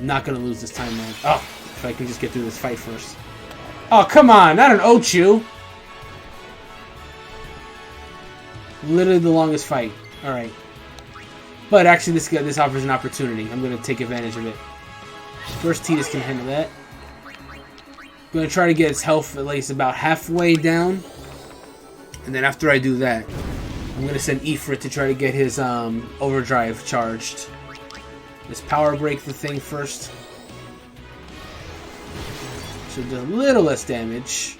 A: not going to lose this time, man. Oh, if I can just get through this fight first. Oh, come on, not an Ochu! Literally the longest fight. Alright. But actually, this offers an opportunity. I'm going to take advantage of it. First, Tidus can handle that. I'm going to try to get his health at least about halfway down. And then after I do that, I'm going to send Ifrit to try to get his overdrive charged. Let's power break the thing first. So it does a little less damage.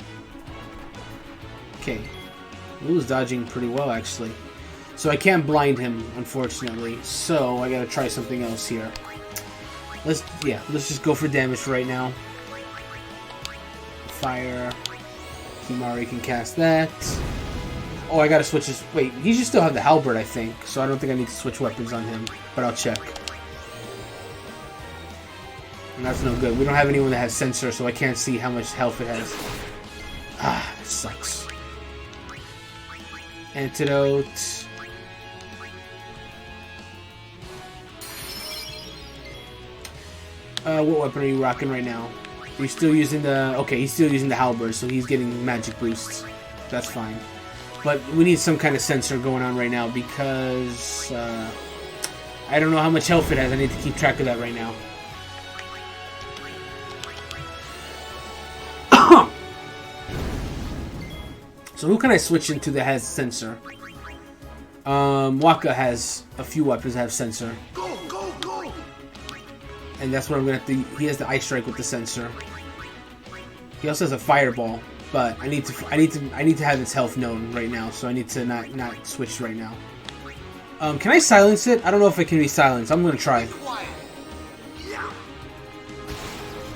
A: Okay. Lulu's dodging pretty well, actually. So I can't blind him, unfortunately. So I gotta try something else here. Let's just go for damage for right now. Fire. Kimari can cast that. Oh, I gotta switch his... Wait, he should still have the halberd, I think. So I don't think I need to switch weapons on him. But I'll check. And that's no good. We don't have anyone that has sensor, so I can't see how much health it has. Ah, it sucks. Antidote. What weapon are you rocking right now? You're still using the... Okay, he's still using the halberd, so he's getting magic boosts. That's fine. But we need some kind of sensor going on right now because... I don't know how much health it has. I need to keep track of that right now. So who can I switch into that has sensor? Waka has a few weapons that have sensor. Go! And that's what I'm gonna have to... He has the Ice Strike with the sensor. He also has a Fireball, but I need to have its health known right now, so I need to not switch right now. Can I silence it? I don't know if it can be silenced. I'm gonna try.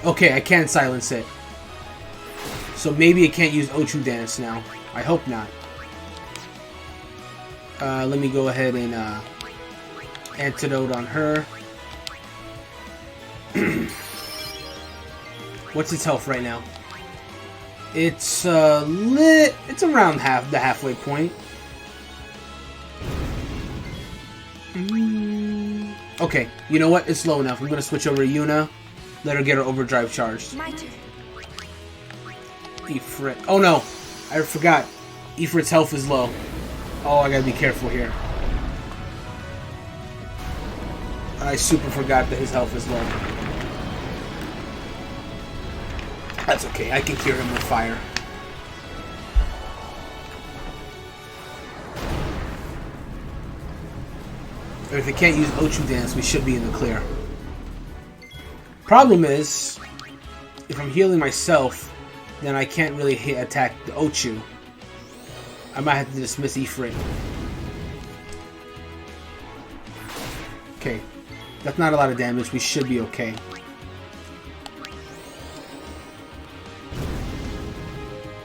A: Okay, I can silence it. So maybe it can't use Ochu Dance now. I hope not. Let me go ahead and antidote on her. What's its health right now? It's it's around the halfway point. Okay, you know what? It's low enough. I'm gonna switch over to Yuna. Let her get her overdrive charged.
E: My turn.
A: Ifrit. Oh no! I forgot. Ifrit's health is low. Oh, I gotta be careful here. I super forgot that his health is low. That's okay. I can cure him with fire. Or if it can't use Ochu Dance, we should be in the clear. Problem is, if I'm healing myself, then I can't really attack the Ochu. I might have to dismiss Ifrit. Okay. That's not a lot of damage. We should be okay.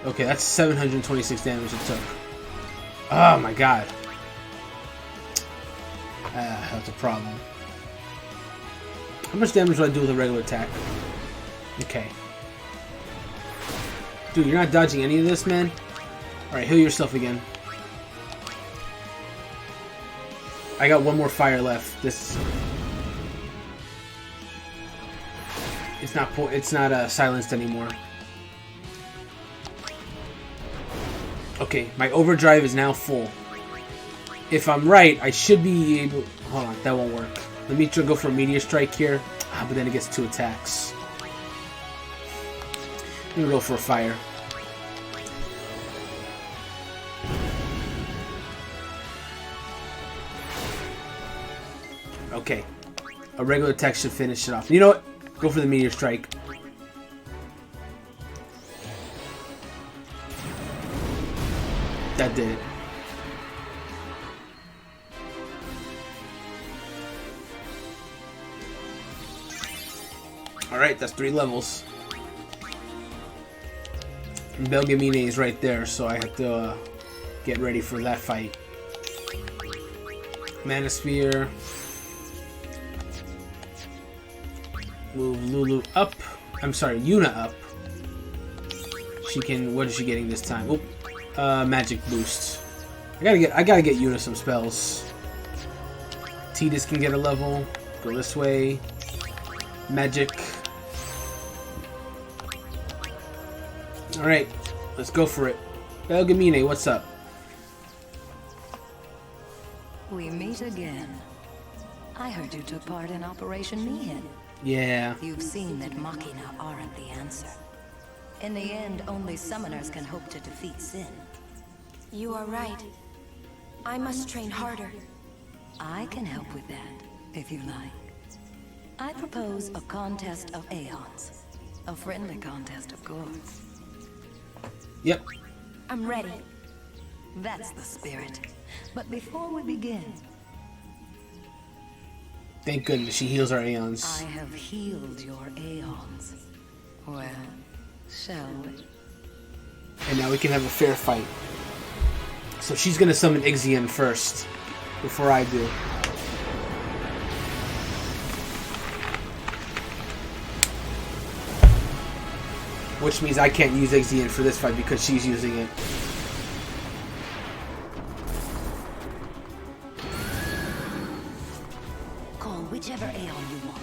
A: Okay, that's 726 damage it took. Oh my god. That's a problem. How much damage do I do with a regular attack? Okay. Dude, you're not dodging any of this, man? Alright, heal yourself again. I got one more fire left. This... It's not silenced anymore. Okay, my overdrive is now full. If I'm right, I should be able... Hold on, that won't work. Let me go for a Meteor Strike here. But then it gets 2 attacks. I'm gonna go for a fire. Okay. A regular attack should finish it off. You know what? Go for the Meteor Strike. That did it. Alright, that's 3 levels. And Belgemine is right there, so I have to get ready for that fight. Mana Sphere. Move Lulu up. I'm sorry, Yuna up. She can... What is she getting this time? Oop. Magic boost. I gotta get Yuna some spells. Tidus can get a level. Go this way. Magic. Alright, let's go for it. Belgemine, what's up?
B: We meet again. I heard you took part in Operation Mihin.
A: Yeah.
B: You've seen that Machina aren't the answer. In the end, only summoners can hope to defeat Sin.
E: You are right. I must train harder.
B: I can help with that, if you like. I propose a contest of Aeons. A friendly contest, of course.
A: Yep.
E: I'm ready.
B: That's the spirit. But before we begin...
A: Thank goodness she heals our Aeons.
B: I have healed your Aeons. Well, shall we?
A: And now we can have a fair fight. So she's gonna summon Ixion first, before I do. Which means I can't use Ixion for this fight because she's using it.
B: Call whichever Aeon you want.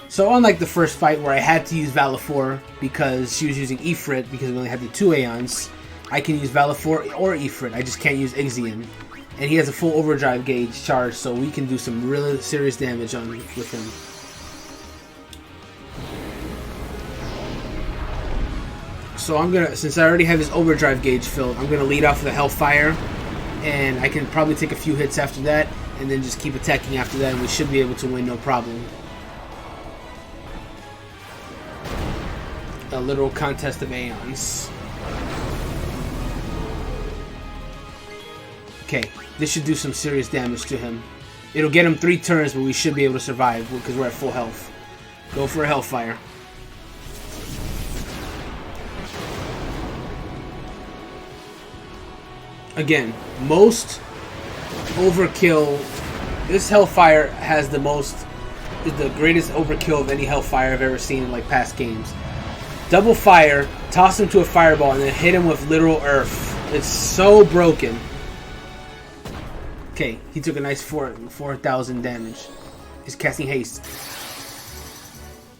A: So unlike the first fight where I had to use Valifor because she was using Ifrit because we only had the 2 Aeons, I can use Valifor or Ifrit. I just can't use Ixion. And he has a full overdrive gauge charge, so we can do some really serious damage with him. So I'm gonna, since I already have his overdrive gauge filled, I'm gonna lead off with a Hellfire, and I can probably take a few hits after that, and then just keep attacking after that, and we should be able to win no problem. A literal contest of Aeons. Okay, this should do some serious damage to him. It'll get him 3 turns, but we should be able to survive because we're at full health. Go for a Hellfire. Again, most overkill. This Hellfire has the greatest overkill of any Hellfire I've ever seen in like past games. Double fire, toss him to a fireball, and then hit him with literal earth. It's so broken. Okay, he took a nice 4,000 damage. He's casting haste.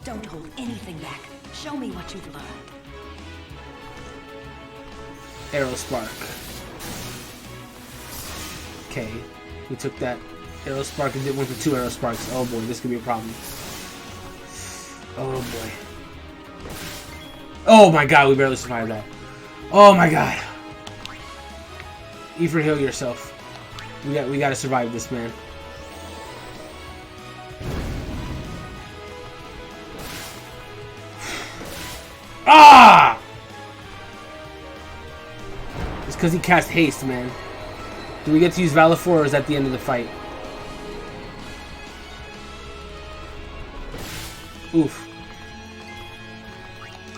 B: Don't hold anything back. Show me what you've learned.
A: Arrow Spark. Okay, we took that Arrow Spark and went for 2 Arrow Sparks. Oh boy, this could be a problem. Oh boy. Oh my god, we barely survived that. Oh my god. Ifrit, heal yourself. We gotta survive this, man. Ah! It's because he cast haste, man. Do we get to use Valifor, or is that the end of the fight? Oof.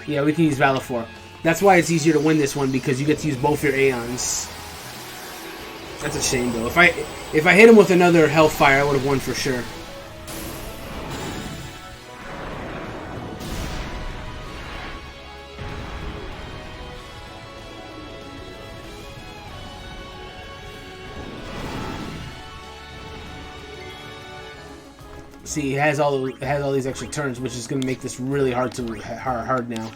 A: Yeah, we can use Valifor. That's why it's easier to win this one, because you get to use both your Aeons. That's a shame, though. If I hit him with another Hellfire, I would have won for sure. See, it has all these extra turns, which is going to make this really hard now.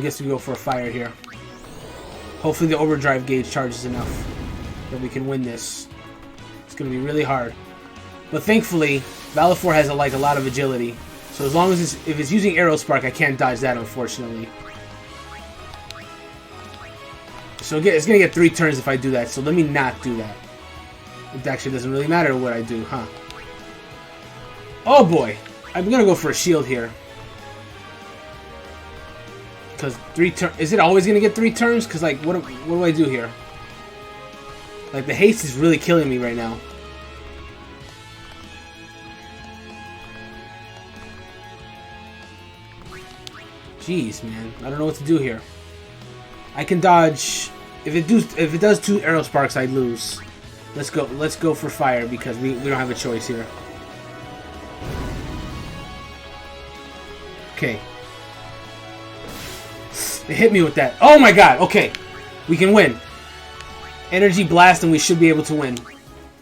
A: Guess we go for a fire here. Hopefully the overdrive gauge charges enough that we can win this. It's going to be really hard, but thankfully Valifor has a lot of agility. So as long as if it's using Arrow Spark, I can't dodge that, unfortunately. So it's going to get 3 turns if I do that, so let me not do that. It actually doesn't really matter what I do, huh? Oh boy! I'm going to go for a shield here. Because 3 turns... Is it always going to get 3 turns? Because, like, what do I do here? Like, the haste is really killing me right now. Jeez, man. I don't know what to do here. I can dodge. If it does 2 arrow sparks, I lose. Let's go for fire, because we don't have a choice here. Okay. It hit me with that. Oh my god, okay. We can win. Energy blast and we should be able to win.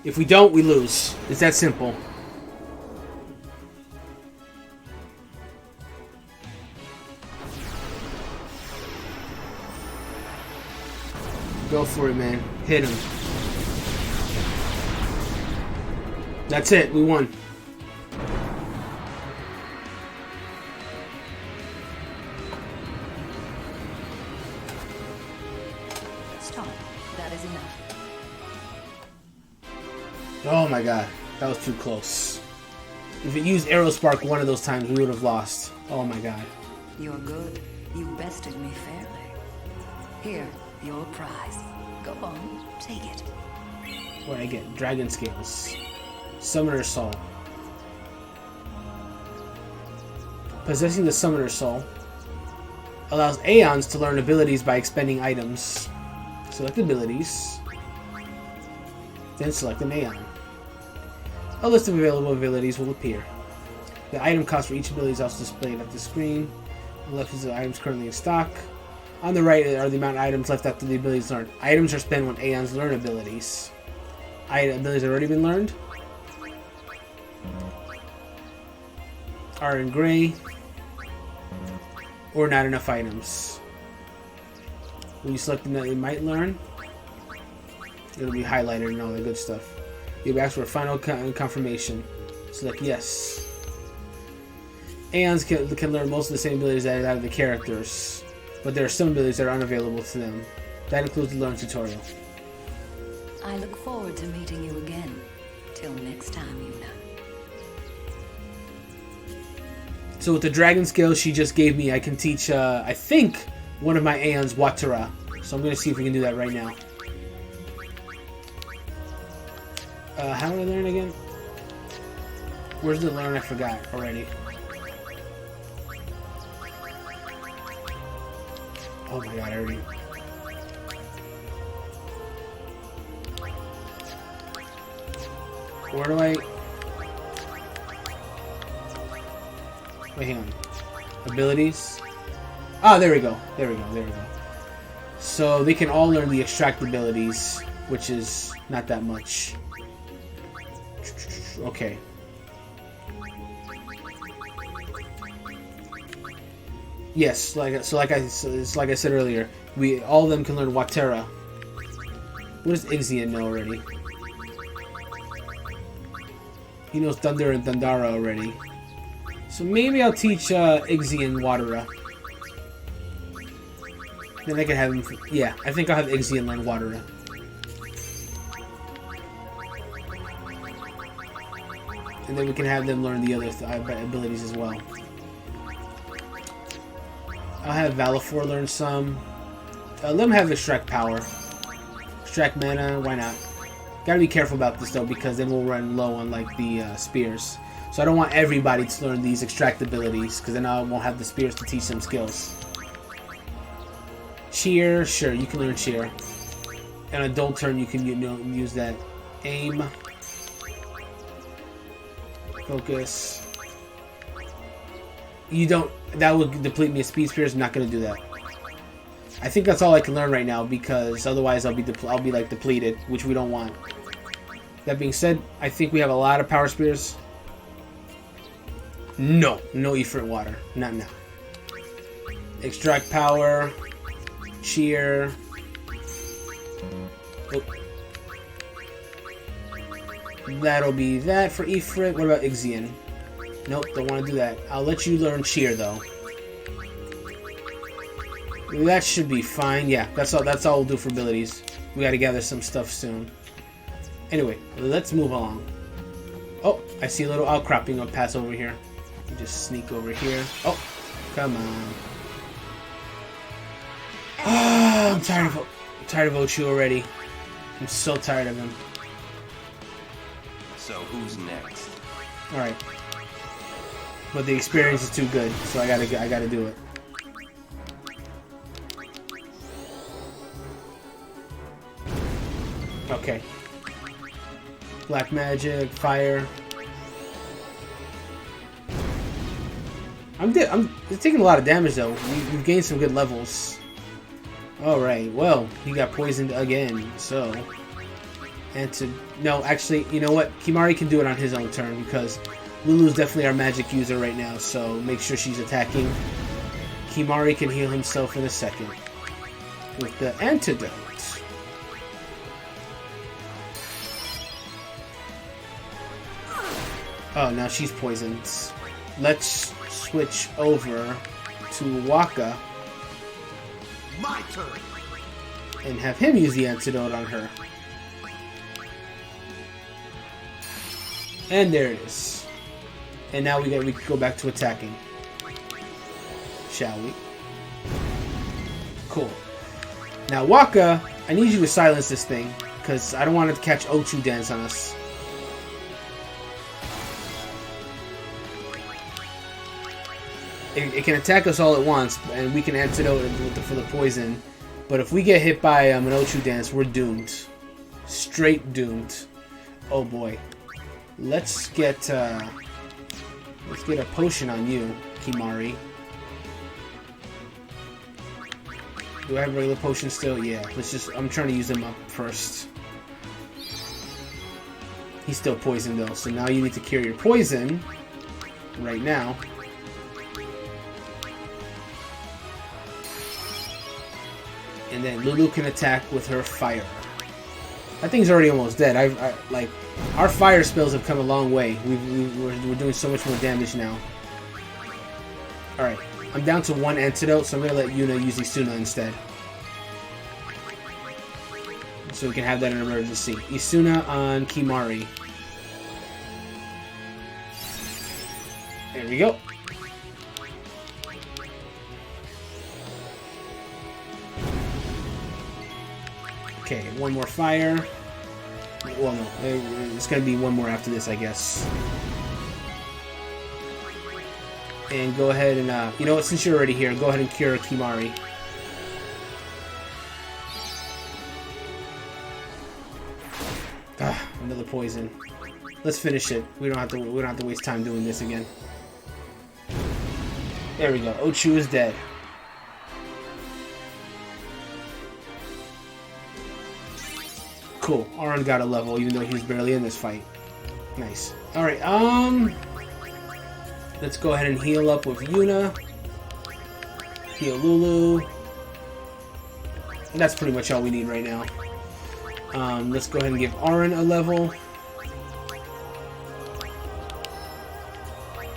A: If we don't, we lose. It's that simple. Go for it, man. Hit him. That's it. We won.
B: Stop. That is enough.
A: Oh my god. That was too close. If it used Arrow Spark one of those times, we would have lost. Oh my god.
B: You're good. You bested me fairly. Here, your prize. Go on, take it.
A: What do I get? Dragon Scales. Summoner Soul. Possessing the Summoner Soul allows Aeons to learn abilities by expending items. Select abilities. Then select an Aeon. A list of available abilities will appear. The item cost for each ability is also displayed at the screen. On the left is the items currently in stock. On the right are the amount of items left after the abilities learned. Items are spent when Aeons learn abilities. Abilities have already been learned. Are in gray. Or not enough items. When you select that you might learn, it'll be highlighted and all that good stuff. You'll be asked for a final confirmation. Select yes. Aeons can learn most of the same abilities that are out of the characters, but there are some abilities that are unavailable to them. That includes the learn tutorial.
B: I look forward to meeting you again. Till next time, Yuna.
A: So with the dragon scale she just gave me, I can teach, I think, one of my Aeons Watara. So I'm going to see if we can do that right now. How do I learn again? Where's the learn? I forgot already. Oh my god, I already... Where do I... Wait, hang on. Abilities? Ah, there we go. There we go. There we go. So they can all learn the extract abilities, which is not that much. Okay. Yes, like I said earlier, all of them can learn Watera. What does Ixion know already? He knows Thunder and Thundara already. So maybe I'll teach Ixion Watera. Then I can have him... Yeah, I think I'll have Ixion learn Watera. And then we can have them learn the other abilities as well. I'll have Valifor learn some. Let them have extract power. Extract mana, why not? Gotta be careful about this though, because then we'll run low on like the spears. So I don't want everybody to learn these extract abilities, because then I won't have the spears to teach them skills. Cheer, sure, you can learn cheer. And a dull turn, you can use that. Aim. Focus. You don't. That would deplete me of speed spears. I'm not gonna do that. I think that's all I can learn right now, because otherwise I'll be like depleted, which we don't want. That being said, I think we have a lot of power spears. No Ifrit water, not now. Extract power, cheer. Oh. That'll be that for Ifrit. What about Ixion? Nope, don't want to do that. I'll let you learn cheer though. That should be fine. Yeah, that's all we'll do for abilities. We gotta gather some stuff soon. Anyway, let's move along. Oh, I see a little outcropping. I'll pass over here. Just sneak over here. Oh, come on. Ah, I'm tired of Ochu already. I'm so tired of him.
F: So who's next?
A: All right. But the experience is too good, so I gotta do it. Okay. Black magic, fire. I'm taking a lot of damage though. We've gained some good levels. All right. Well, he got poisoned again. So, no, actually, you know what? Kimari can do it on his own turn because Lulu's definitely our magic user right now. So make sure she's attacking. Kimari can heal himself in a second with the antidote. Oh, now she's poisoned. Let's switch over to Waka.
D: My turn.
A: And have him use the antidote on her. And there it is. And now we can go back to attacking. Shall we? Cool. Now Waka, I need you to silence this thing, because I don't want it to catch Ochu dance on us. It can attack us all at once, and we can antidote it for the poison. But if we get hit by an Ochu dance, we're doomed. Straight doomed. Oh boy. Let's get a potion on you, Kimari. Do I have regular potions still? Yeah. I'm trying to use them up first. He's still poisoned though, so now you need to cure your poison right now. And then Lulu can attack with her fire. That thing's already almost dead. Like, our fire spells have come a long way. We're doing so much more damage now. Alright, I'm down to one antidote, so I'm going to let Yuna use Isuna instead. So we can have that in emergency. Isuna on Kimari. There we go. Okay, one more fire. Well, no, it's gonna be one more after this, I guess. And go ahead and, you know what, since you're already here, go ahead and cure Kimari. Ah, another poison. Let's finish it. We don't have to waste time doing this again. There we go. Ochu is dead. Cool. Auron got a level, even though he was barely in this fight. Nice. Alright, let's go ahead and heal up with Yuna. Heal Lulu. And that's pretty much all we need right now. Let's go ahead and give Auron a level.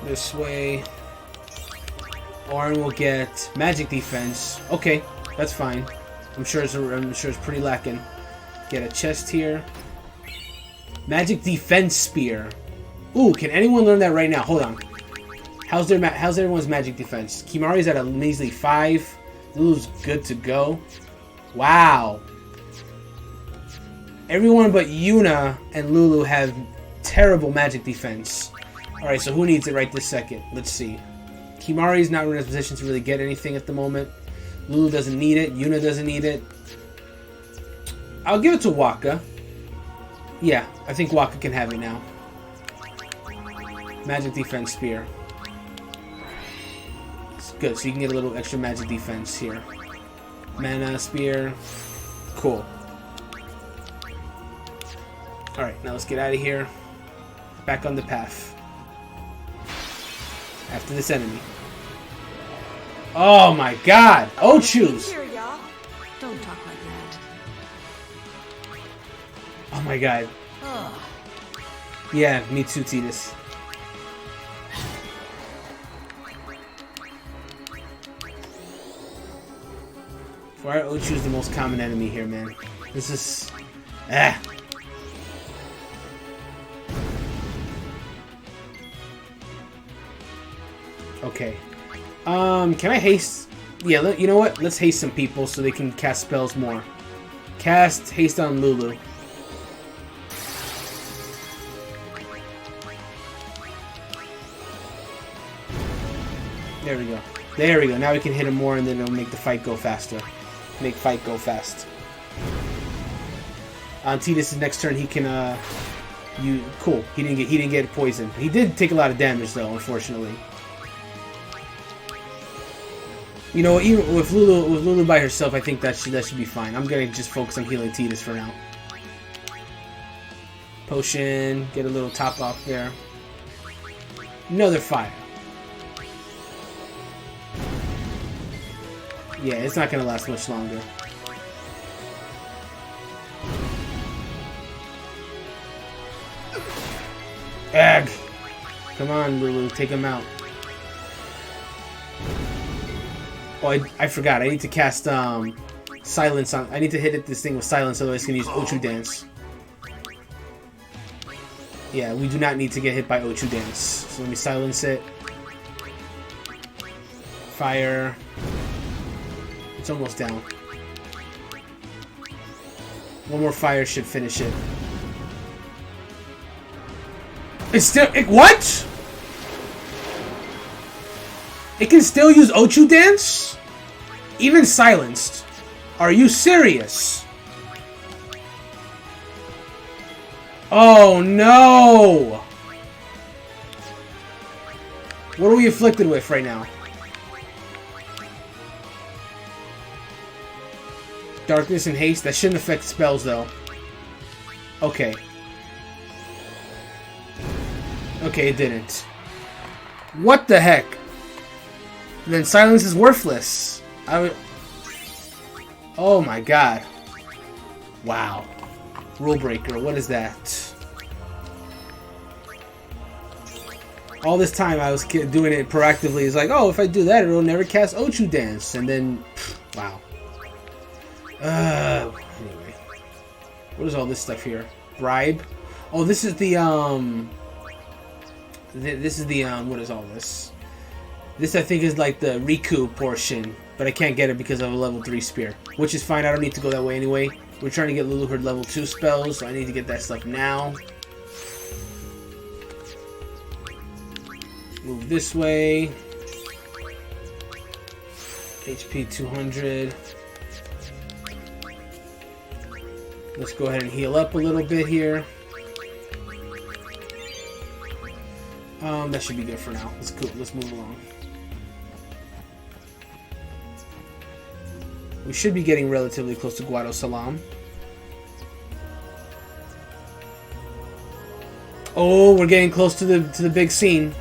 A: This way. Auron will get magic defense. Okay, that's fine. I'm sure it's pretty lacking. Get a chest here. Magic defense spear. Ooh, can anyone learn that right now? Hold on. How's everyone's magic defense? Kimari's at a measly 5. Lulu's good to go. Wow. Everyone but Yuna and Lulu have terrible magic defense. Alright, so who needs it right this second? Let's see. Kimari's not in a position to really get anything at the moment. Lulu doesn't need it. Yuna doesn't need it. I'll give it to Waka. Yeah, I think Waka can have it now. Magic defense spear. It's good, so you can get a little extra magic defense here. Mana spear. Cool. Alright, now let's get out of here. Back on the path. After this enemy. Oh my god! Ochus!
B: Don't talk like that.
A: Oh my god. Yeah, me too, Titus. Why are Ochus the most common enemy here, man? This is... Okay. Can I haste? Yeah, you know what? Let's haste some people so they can cast spells more. Cast haste on Lulu. There we go. There we go. Now we can hit him more and then it'll make the fight go faster. Make fight go fast. On Titus' next turn he can cool. He didn't get poisoned. He did take a lot of damage though, unfortunately. You know, even with Lulu by herself, I think that should be fine. I'm gonna just focus on healing Titus for now. Potion, get a little top off there. Another fire. Yeah, it's not gonna last much longer. Ag! Come on, Lulu, take him out. Oh, I forgot. I need to cast silence on. I need to hit this thing with silence, otherwise I can use Ochu Dance. Yeah, we do not need to get hit by Ochu Dance. So let me silence it. Fire. It's almost down. One more fire should finish it. It's still... what? It can still use Ochu Dance? Even silenced. Are you serious? Oh no! What are we afflicted with right now? Darkness and haste? That shouldn't affect spells though. Okay. Okay, it didn't. What the heck? Then silence is worthless. Oh my god. Wow. Rule breaker, what is that? All this time I was doing it proactively. It's like, oh, if I do that, it'll never cast Ochu Dance. And then, wow. Anyway. What is all this stuff here? Bribe? Oh, this is the, what is all this? This, I think, is like the Riku portion, but I can't get it because of a level 3 spear. Which is fine, I don't need to go that way anyway. We're trying to get Lulu her level 2 spells, so I need to get that stuff now. Move this way. HP 200. Let's go ahead and heal up a little bit here. That should be good for now. Let's move along. We should be getting relatively close to Guado Salam. Oh, we're getting close to the big scene.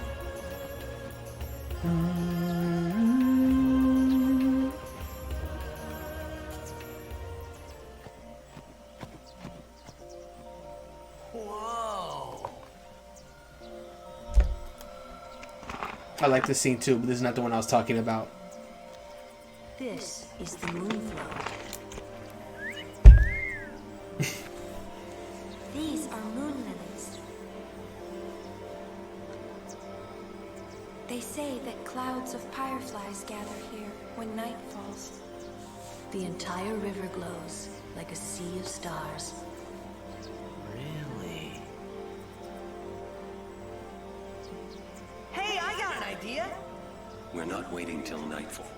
C: Whoa.
A: I like this scene too, but this is not the one I was talking about.
B: This is the Moonflow.
E: These are moon lilies. They say that clouds of fireflies gather here when night falls.
B: The entire river glows like a sea of stars.
C: Really?
L: Hey, I got an idea!
F: We're not waiting till nightfall.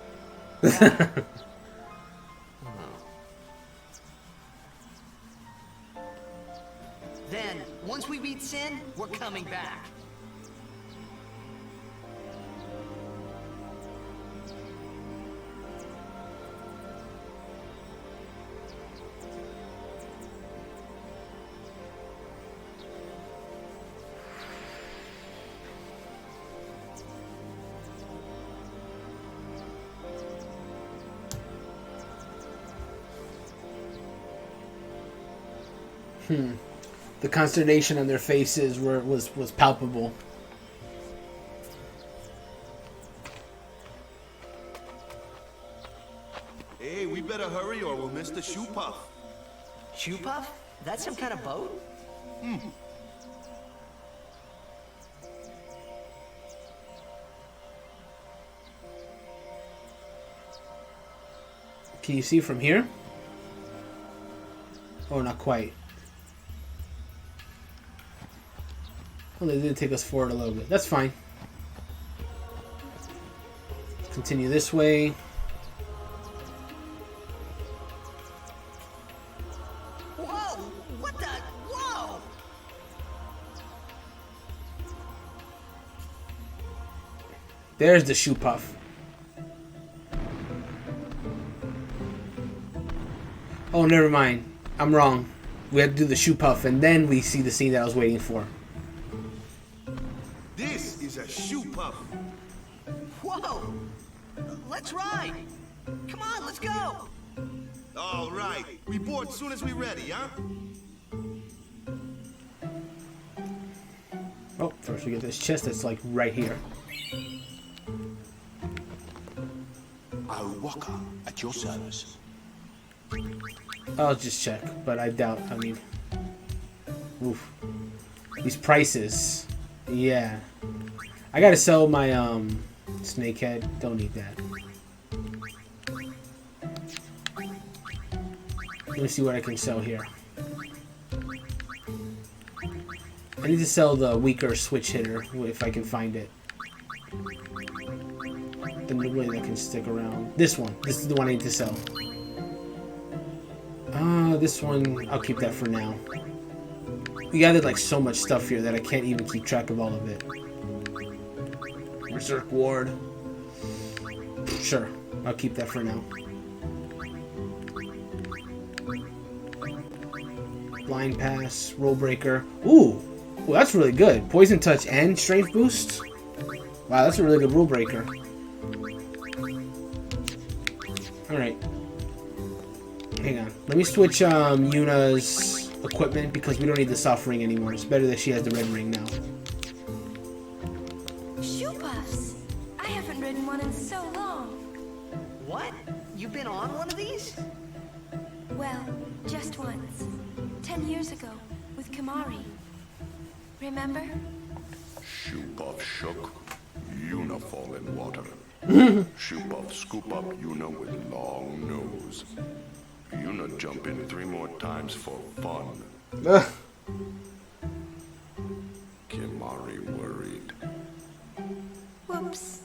L: Then, once we beat Sin, we're coming back.
A: The consternation on their faces was palpable.
D: Hey, we better hurry or we'll miss the shoe puff.
L: Shoe puff? That's some kind of boat?
A: Can you see from here? Oh, not quite. Well, they did take us forward a little bit. That's fine. Continue this way.
L: Whoa! What the? Whoa!
A: There's the shoe puff. Oh, never mind. I'm wrong. We had to do the shoe puff, and then we see the scene that I was waiting for.
D: This is a shoe puff.
L: Whoa! Let's ride! Come on, let's go!
D: All right. We board soon as we ready, huh?
A: Oh, first we get this chest that's like right here.
M: I'll walk at your service.
A: I'll just check, but I doubt. I mean, oof. These prices. Yeah. I gotta sell my snakehead. Don't need that. Let me see what I can sell here. I need to sell the weaker switch hitter if I can find it. The one that can stick around. This one. This is the one I need to sell. This one, I'll keep that for now. We gathered like so much stuff here that I can't even keep track of all of it. Berserk Ward. Sure, I'll keep that for now. Blind Pass, Roll Breaker. Ooh, that's really good. Poison Touch and Strength Boost. Wow, that's a really good Rule Breaker. Alright. Hang on. Let me switch Yuna's equipment because we don't need the soft ring anymore. It's better that she has the red ring now.
E: Shoe puffs! I haven't ridden one in so long.
L: What? You've been on one of these?
E: Well, just once. 10 years ago, with Kimari. Remember?
Q: Shoe puff shook, Yuna fall in water. Shoe puff scoop up Yuna with long nose. Yuna jump in 3 more times for fun. Kimari worried.
E: Whoops.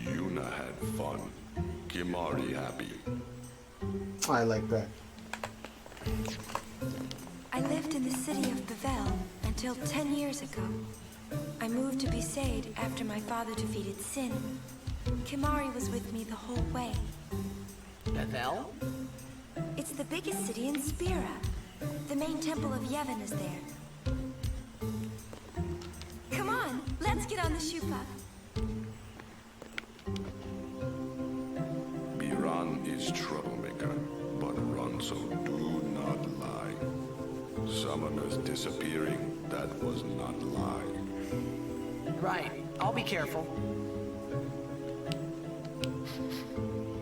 Q: Yuna had fun. Kimari happy.
A: I like that.
E: I lived in the city of Bevel until 10 years ago. I moved to Besaid after my father defeated Sin. Kimari was with me the whole way.
L: Bevel?
E: It's the biggest city in Spira. The main temple of Yevon is there. Come on, let's get on the shoe puff.
Q: Biran is troublemaker, but Ronso do not lie. Summoners disappearing, that was not lie.
L: Right. I'll be careful.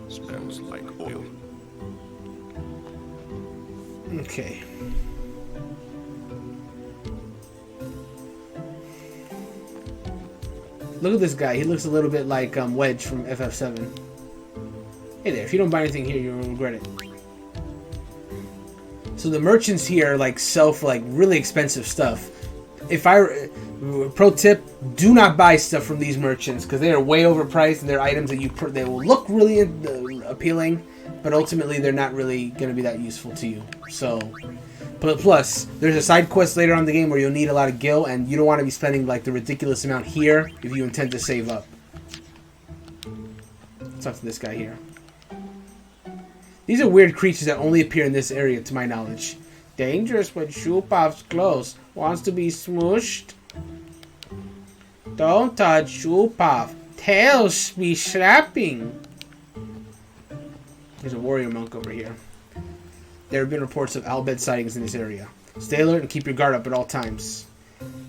Q: Smells like oil.
A: Okay. Look at this guy. He looks a little bit like Wedge from FF7. Hey there, if you don't buy anything here, you'll regret it. So the merchants here like sell for like really expensive stuff. Pro tip, do not buy stuff from these merchants because they are way overpriced and they're items that they will look really appealing, but ultimately they're not really going to be that useful to you. So, but plus, there's a side quest later on in the game where you'll need a lot of gil, and you don't want to be spending like the ridiculous amount here if you intend to save up. Let's talk to this guy here. These are weird creatures that only appear in this area, to my knowledge. Dangerous when shoe puffs close. Wants to be smooshed? Don't touch shoe puff. Tails be slapping. There's a warrior monk over here. There have been reports of Albed sightings in this area. Stay alert and keep your guard up at all times.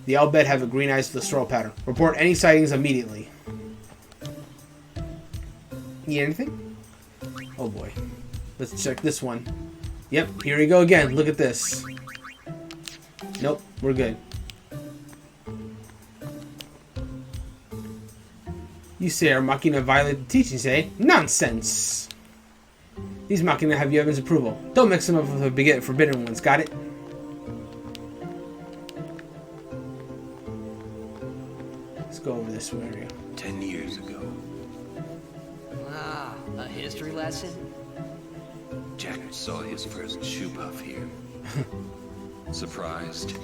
A: The Albed have a green eyes with a straw pattern. Report any sightings immediately. Need anything? Oh boy. Let's check this one. Yep, here we go again. Look at this. Nope, we're good. You say our Machina violated the teachings, eh? Nonsense! These Machina have Yevon's approval. Don't mix them up with the forbidden ones, got it? Let's go over this area.
F: 10 years ago.
L: Ah, a history lesson?
F: Jack saw his first shoe puff here. Surprised,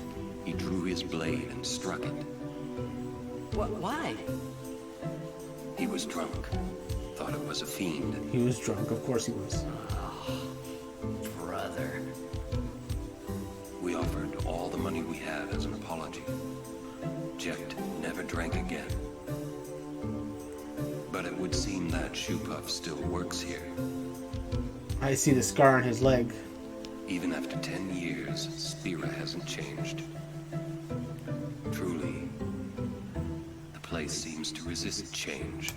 F: he drew his blade and struck it.
L: Why?
F: He was drunk. Thought it was a fiend.
A: He was drunk, of course he was.
L: Oh, brother.
F: We offered all the money we had as an apology. Jecht never drank again. But it would seem that shoe puff still works here.
A: I see the scar on his leg.
F: Even after 10 years, Spira hasn't changed. Truly, the place seems to resist change.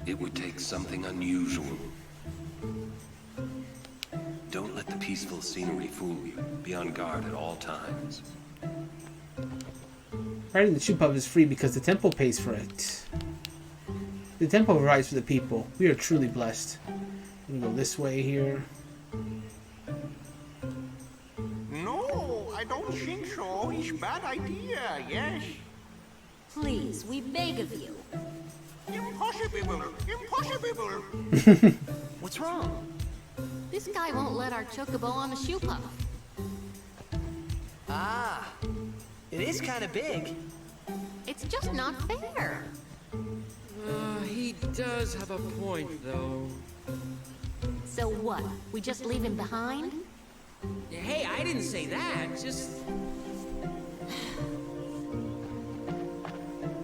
F: It would take something unusual. Don't let the peaceful scenery fool you. Be on guard at all times.
A: Riding the shoe puff is free because the temple pays for it. The temple provides for the people. We are truly blessed. We can go this way here.
R: No, I don't think so. It's a bad idea, yes.
N: Please, we beg of you.
R: Impossible! Impossible!
L: What's wrong?
H: This guy won't let our chocobo on the shoe puff.
L: Ah, it is kind of big.
H: It's just not fair.
I: He does have a point, though.
G: So what? We just leave him behind?
I: Hey, I didn't say that. Just...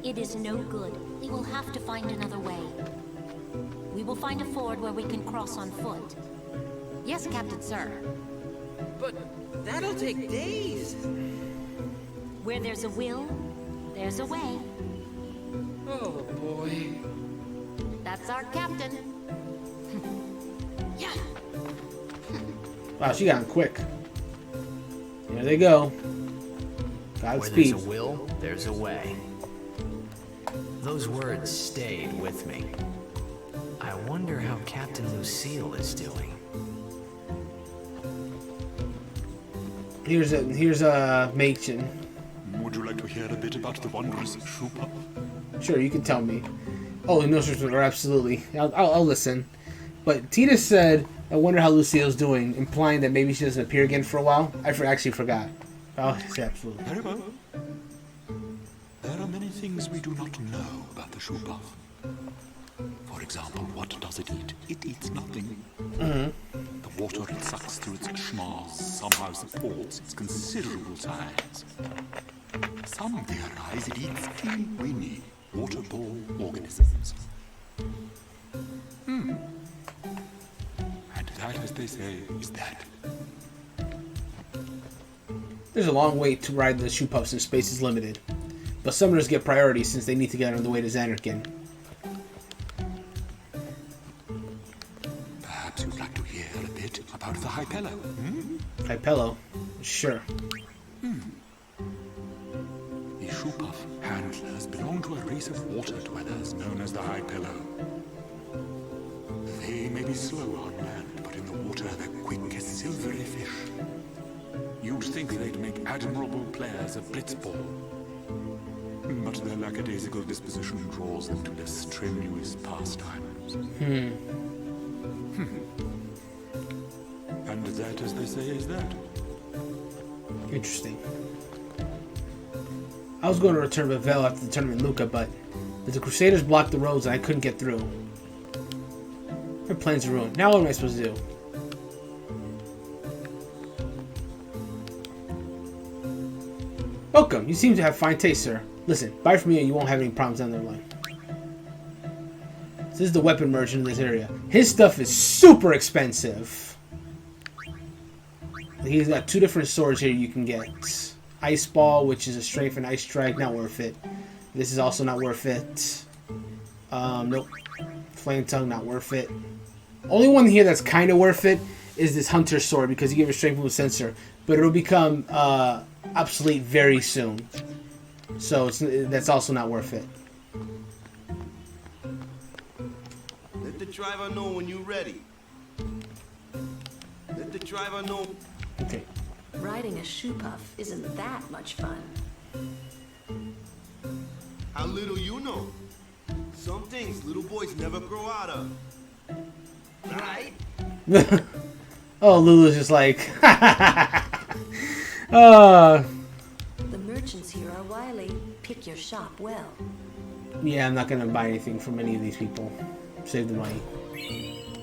G: It is no good. We will have to find another way. We will find a ford where we can cross on foot. Yes, Captain Sir.
I: But that'll take days.
G: Where there's a will, there's a way.
I: Oh, boy.
G: That's our captain.
H: Yeah.
A: Wow, she got him quick. There they go.
C: Where
A: Godspeed.
C: there's a will, there's a way. Those words stayed with me. I wonder how Captain Lucille is doing.
A: Here's a Machen.
O: Would you like to hear a bit about the wondrous shoe puff?
A: Sure, you can tell me. Oh, no, sir, absolutely. I'll listen. But Tina said, I wonder how Lucille's doing, implying that maybe she doesn't appear again for a while. I actually forgot. Oh, absolutely.
O: Very well. There are many things we do not know about the shoe puff. For example, what does it eat? It eats nothing.
A: Mm-hmm.
O: The water it sucks through its schmaws somehow supports its considerable size. Some theorize it eats teeny-weeny, water-borne organisms. And that, as they say, is that.
A: There's a long wait to ride the shoe puffs and space is limited. But summoners get priority since they need to get on the way to Xanarkin.
O: Perhaps you'd like to hear a bit about the Hypello,
A: Hypello? Sure.
O: The shoe Shupuff handlers belong to a race of water dwellers known as the High Pillow. They may be slow on land, but in the water they're quick as silvery fish. You'd think they'd make admirable players of blitzball, but their lackadaisical disposition draws them to less strenuous pastimes. And that, as they say, is that.
A: Interesting. I was going to return to Vel after the tournament in Luca, but the Crusaders blocked the roads and I couldn't get through. My plans are ruined. Now what am I supposed to do? Welcome. You seem to have fine taste, sir. Listen, buy from me and you won't have any problems down the line. This is the weapon merchant in this area. His stuff is super expensive. He's got 2 different swords here you can get. Ice Ball, which is a strength and ice strike, not worth it. This is also not worth it. Nope. Flame Tongue, not worth it. Only one here that's kind of worth it is this Hunter's Sword, because you give a strength move sensor, but it'll become obsolete very soon. So that's also not worth it.
D: Let the driver know when you're ready. Let the driver know.
A: Okay.
B: Riding a shoe puff isn't that much fun.
D: How little you know. Some things little boys never grow out of. Right?
A: Oh, Lulu's just like...
B: The merchants here are wily. Pick your shop well.
A: Yeah, I'm not going to buy anything from any of these people. Save the money.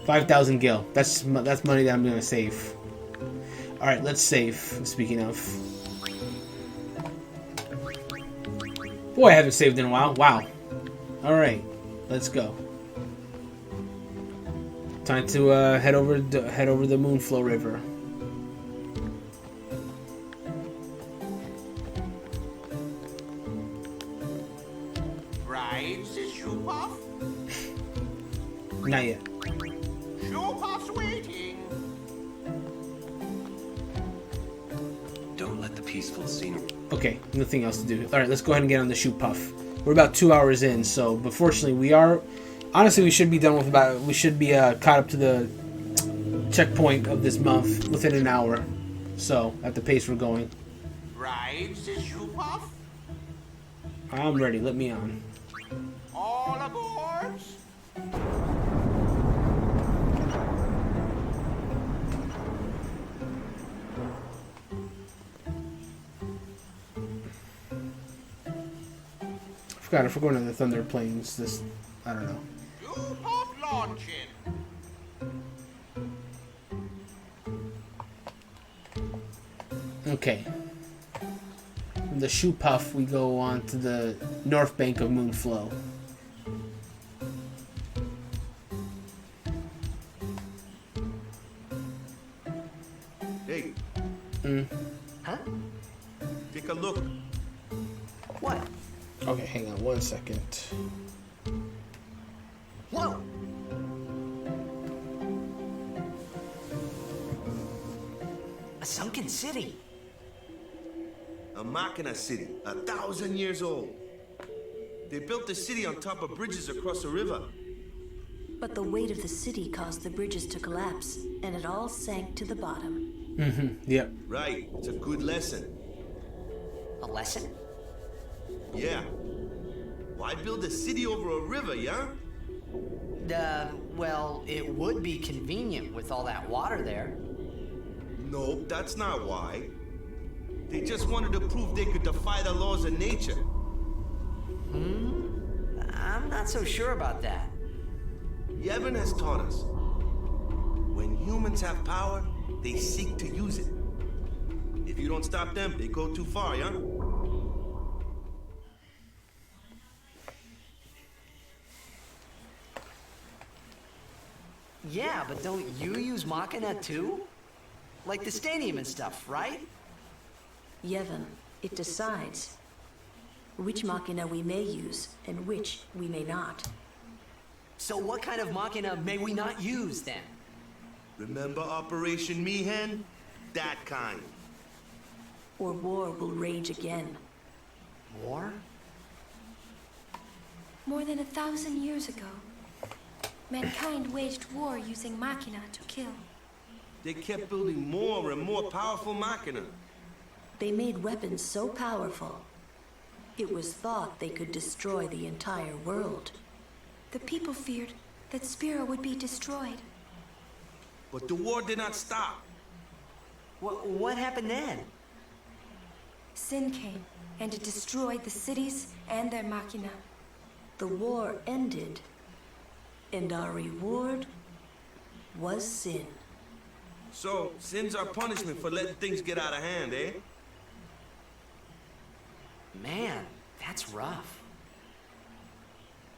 A: 5,000 gil. That's money that I'm going to save. Alright, let's save. Speaking of. Boy, I haven't saved in a while. Wow. Alright, let's go. Time to head over the Moonflow River.
R: Rides the shoe puff?
A: Not yet.
R: Shoe puff's waiting.
F: Don't let the peaceful scenery.
A: Okay, nothing else to do. Alright, let's go ahead and get on the shoe puff. We're about 2 hours in, so but fortunately we are. Honestly, we should be done with about. We should be caught up to the checkpoint of this month within an hour. So at the pace we're going.
R: Rides the shoe puff?
A: I'm ready. Let me on.
R: All aboard!
A: I forgot if we're going to the Thunder Plains. This, I don't know.
R: Shoe puff launching.
A: Okay. From the Shoe Puff, we go on to the north bank of Moonflow.
D: Hey.
L: Huh?
D: Take a look.
L: What?
A: Okay, hang on 1 second.
L: Whoa! A sunken city.
D: A Machina city, 1,000 years old. They built the city on top of bridges across a river.
B: But the weight of the city caused the bridges to collapse, and it all sank to the bottom.
A: Yep.
D: Right, it's a good lesson.
L: A lesson?
D: Yeah. Why build a city over a river, yeah?
L: Well, it would be convenient with all that water there.
D: Nope, that's not why. They just wanted to prove they could defy the laws of nature.
L: I'm not so sure about that.
D: Yevon has taught us. When humans have power, they seek to use it. If you don't stop them, they go too far, yeah?
L: Yeah, but don't you use Machina too? Like the stadium and stuff, right?
B: Yevon, it decides which Machina we may use and which we may not.
L: So what kind of Machina may we not use then?
D: Remember Operation Mihen? That kind.
B: Or war will rage again.
L: War?
E: More than 1,000 years ago, mankind waged war using machina to kill.
D: They kept building more and more powerful machina.
B: They made weapons so powerful, it was thought they could destroy the entire world.
E: The people feared that Spira would be destroyed.
D: But the war did not stop.
L: What happened then?
E: Sin came, and it destroyed the cities and their machina.
B: The war ended, and our reward was sin.
D: So, sin's our punishment for letting things get out of hand, eh?
L: Man, that's rough.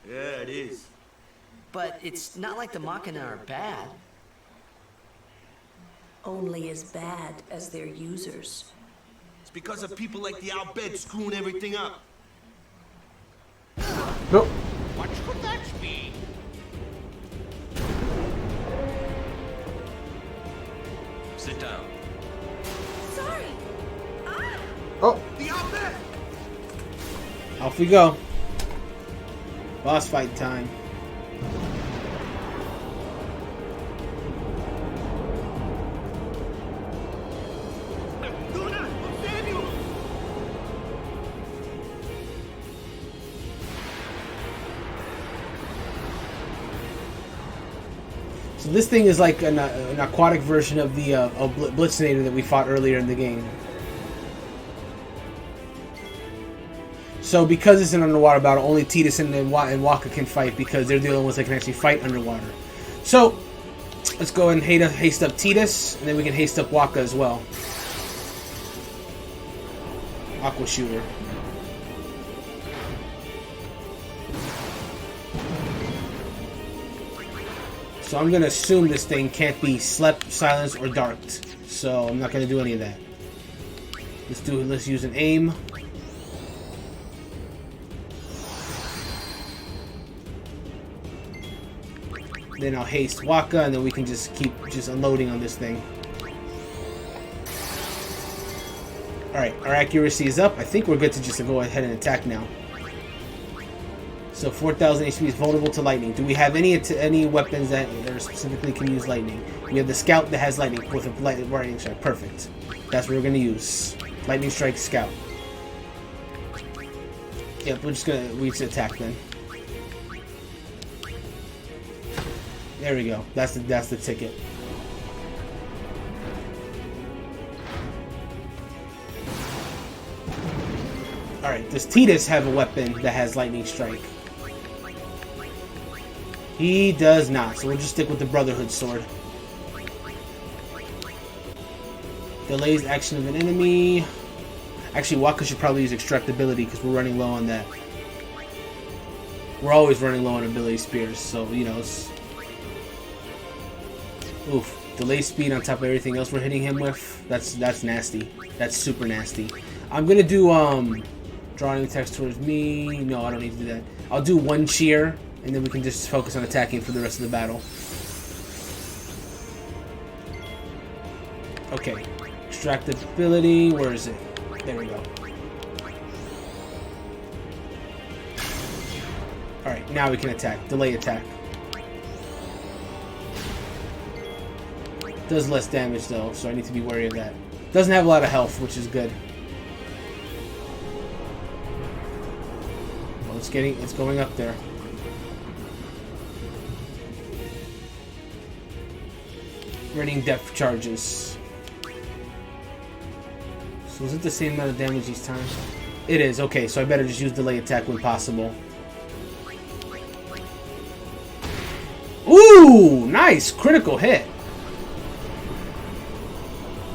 D: Yeah, it is.
L: But it's not like the Machina are bad.
B: Only as bad as their users.
D: It's because of people like the Al-Bed screwing everything up.
A: Nope.
R: What could that be?
F: Sit down.
E: Sorry! Ah!
A: Oh,
D: The Al-Bed!
A: off we go. Boss fight time.
D: Luna, I'll save you!
A: So this thing is like an aquatic version of the Blitzinator that we fought earlier in the game. So because it's an underwater battle, only Tidus and Waka can fight because they're the only ones that can actually fight underwater. So let's go and haste up Tidus, and then we can haste up Waka as well. Aqua Shooter. So I'm going to assume this thing can't be slept, silenced, or darked. So I'm not going to do any of that. Let's use an aim. Then I'll haste Waka, and then we can just keep unloading on this thing. Alright, our accuracy is up. I think we're good to just go ahead and attack now. So 4,000 HP is vulnerable to lightning. Do we have any weapons that specifically can use lightning? We have the Scout that has lightning with a lightning strike. Perfect. That's what we're going to use. Lightning strike Scout. Yep, we just attack then. There we go. That's the ticket. Alright, does Tidus have a weapon that has lightning strike? He does not, so we'll just stick with the Brotherhood sword. Delays action of an enemy. Actually, Waka should probably use extractability because we're running low on that. We're always running low on ability spears, so you know it's... Oof. Delay speed on top of everything else we're hitting him with. That's nasty. That's super nasty. I'm gonna do drawing attacks towards me. No, I don't need to do that. I'll do one cheer, and then we can just focus on attacking for the rest of the battle. Okay. Extractability, where is it? There we go. Alright, now we can attack. Delay attack. Does less damage though, so I need to be wary of that. Doesn't have a lot of health, which is good. Well, it's going up there. Raining depth charges. So is it the same amount of damage each time? It is, okay, so I better just use delay attack when possible. Ooh! Nice! Critical hit!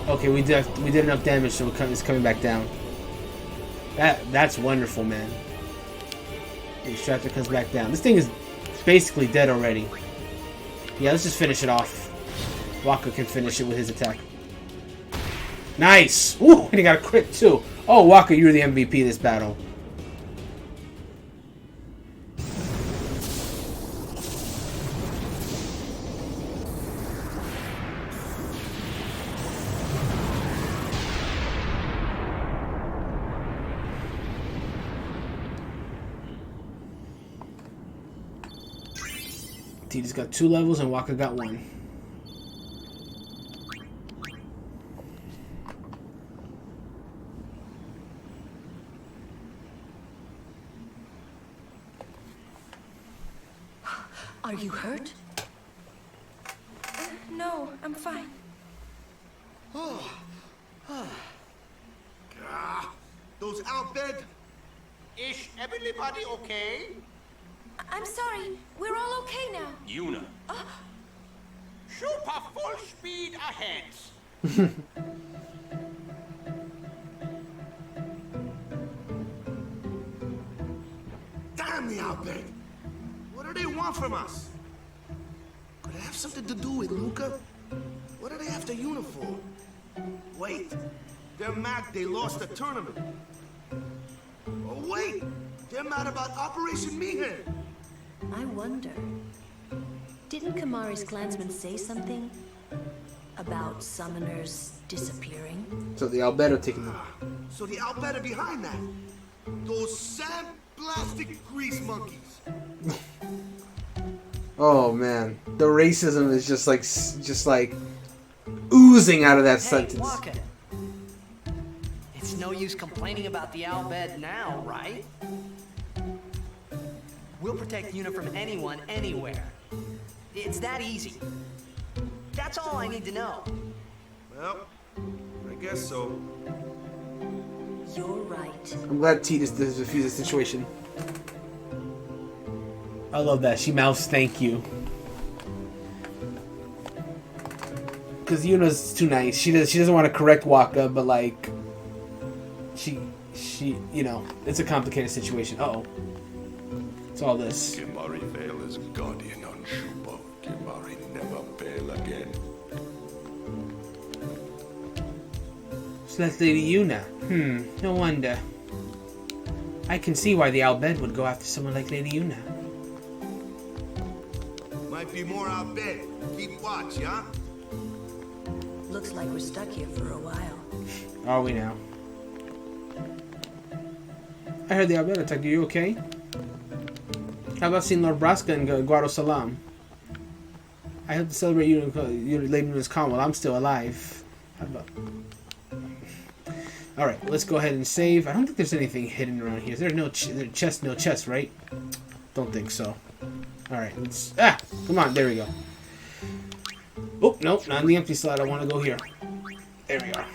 A: Okay, we did enough damage, so it's coming back down. That's wonderful, man. The extractor comes back down. This thing is basically dead already. Yeah, let's just finish it off. Waka can finish it with his attack. Nice! Ooh, and he got a crit too. Oh, Waka, you're the MVP of this battle. Tita's got 2 levels and Waka got 1.
B: Are you hurt?
E: No, I'm fine.
D: Those Albed.
R: Is everybody okay?
E: I'm sorry. We're all okay now.
F: Yuna.
R: Super full speed ahead.
D: Damn the Albed. What do they want from us? Could it have something to do with Luca? What are they after Yuna for? Wait, they're mad they lost the tournament. Oh wait, they're mad about Operation Meehan.
B: I wonder. Didn't Kamari's clansmen say something about summoners disappearing?
A: So the Albed are taking them.
D: So the Albed are behind that. Those sand-blasted grease monkeys.
A: Oh man, the racism is just like oozing out of that
L: Hey,
A: sentence.
L: Waka. It's no use complaining about the Albed now, right? We'll protect Yuna from anyone, anywhere. It's that easy. That's all I need to know.
D: Well, I guess so.
B: You're right.
A: I'm glad Tita's diffused the situation. I love that. She mouths thank you. Because Yuna's too nice. She doesn't want to correct Waka, but like she you know, it's a complicated situation. Uh-oh. It's all this.
Q: Kimari fail as guardian on Shupo. Kimari never fail again.
A: So that's Lady Yuna. No wonder. I can see why the Albed would go after someone like Lady Yuna.
D: Might be more Albed. Keep watch, yeah?
B: Looks like we're stuck here for a while.
A: Are we now? I heard the Albed attacked you. You okay? How about seeing Lord Braska and Guado Salam? I hope to celebrate you Lady Yuna's calm while I'm still alive. How about... Alright, let's go ahead and save. I don't think there's anything hidden around here. There's no chest, right? Don't think so. Alright, let's... Come on, there we go. Oh, nope, not in the empty slot. I want to go here. There we are.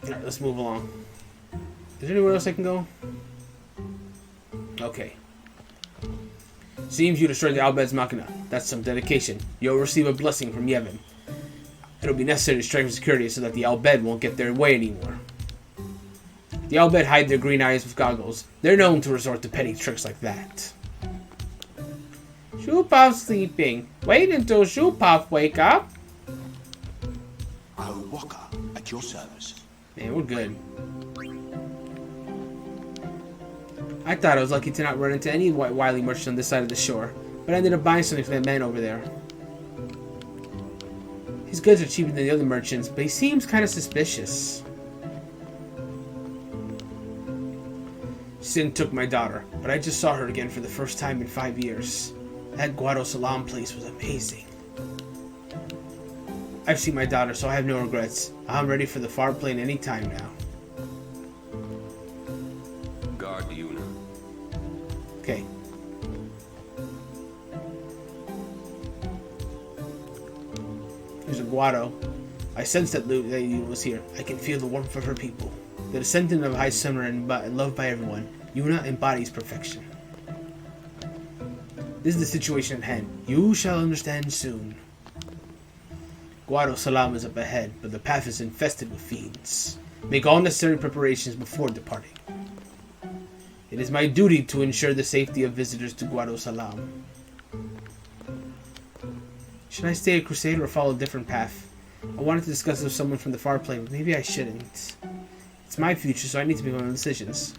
A: Alright, let's move along. Is there anywhere else I can go? Okay. Seems you destroyed the Albed's Machina. That's some dedication. You'll receive a blessing from Yevon. It'll be necessary to strengthen security so that the Albed won't get their way anymore. The Albed hide their green eyes with goggles. They're known to resort to petty tricks like that. Shupav's sleeping. Wait until Shupav wake up.
O: I'll Waka at your service.
A: Man, we're good. I thought I was lucky to not run into any wily merchants on this side of the shore, but I ended up buying something from that man over there. His goods are cheaper than the other merchants, but he seems kind of suspicious. Sin took my daughter, but I just saw her again for the first time in 5 years. That Guado Salam place was amazing. I've seen my daughter, so I have no regrets. I'm ready for the far plane anytime now.
F: Guard Yuna.
A: Okay. Here's a Guado. I sense that Lady was here. I can feel the warmth of her people. The descendant of High Summer and loved by everyone, Yuna embodies perfection. This is the situation at hand. You shall understand soon. Guado Salam is up ahead, but the path is infested with fiends. Make all necessary preparations before departing. It is my duty to ensure the safety of visitors to Guado Salam. Should I stay a crusader or follow a different path? I wanted to discuss this with someone from the far plane, but maybe I shouldn't. It's my future, so I need to make my own decisions.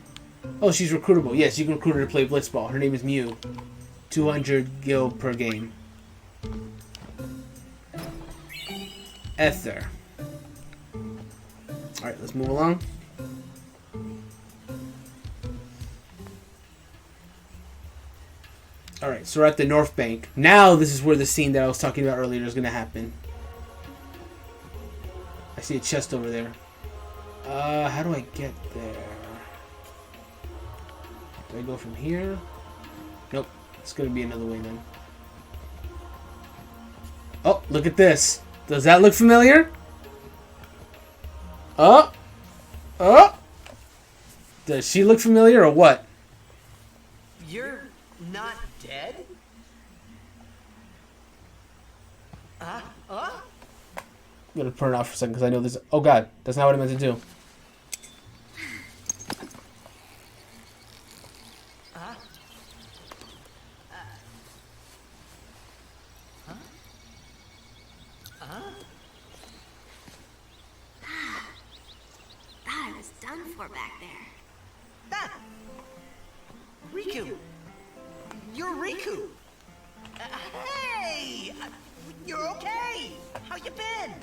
A: Oh, she's recruitable. Yes, you can recruit her to play Blitzball. Her name is Mew. 200 gil per game. Ether. Alright, let's move along. Alright, so we're at the North Bank. Now this is where the scene that I was talking about earlier is going to happen. I see a chest over there. How do I get there? Do I go from here? Nope. It's going to be another way then. Oh, look at this. Does that look familiar? Oh! Oh! Does she look familiar or what?
L: You're not dead?
A: I'm gonna turn it off for a second because I know this. Oh god, that's not what I meant to do.
E: Thought I was done for back there.
L: Riku! You're Riku! Hey! You're okay! How you been?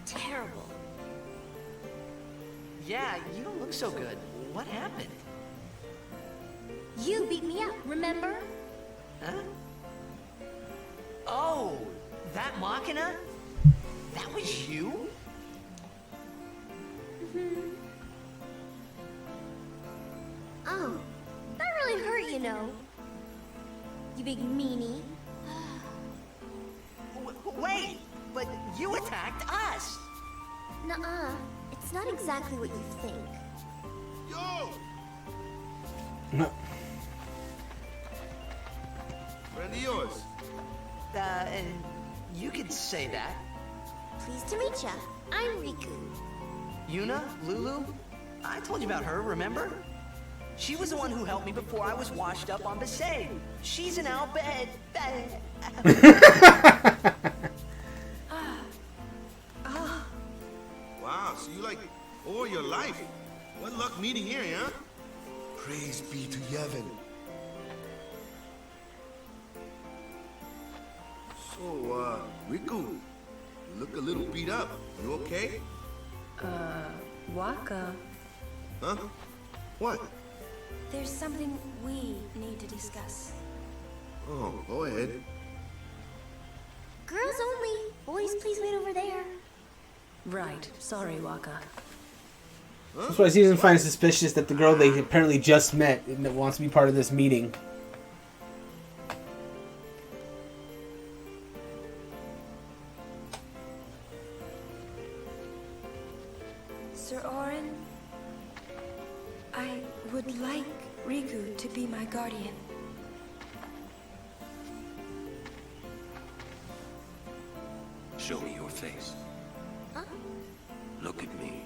E: Terrible.
L: Yeah, you don't look so good. What happened?
E: You beat me up, remember?
L: Huh? Oh, that Machina? That was you?
E: Oh, that really hurt, you know. You big meanie.
L: Wait, but you attacked us!
E: Nuh-uh. It's not exactly what you think.
D: Yo!
A: No.
D: Friend of yours.
L: And you could say that.
E: Pleased to meet ya. I'm Riku.
L: Yuna? Lulu? I told you about her, remember? She was the one who helped me before I was washed up on Besaid. She's in our bed.
D: Wow, so you like all your life. What luck meeting here, huh? Praise be to Yevon. So, Riku, you look a little beat up. You okay?
E: Waka.
D: Huh? What?
E: There's something we need to discuss.
D: Oh, go ahead.
E: Girls only. Boys, please wait over there.
B: Right. Sorry, Waka.
A: That's why Susan finds suspicious that the girl they apparently just met and that wants to be part of this meeting.
E: Sir Orin, I would like Riku to be my guardian.
F: Show me your face.
E: Huh?
F: Look at me.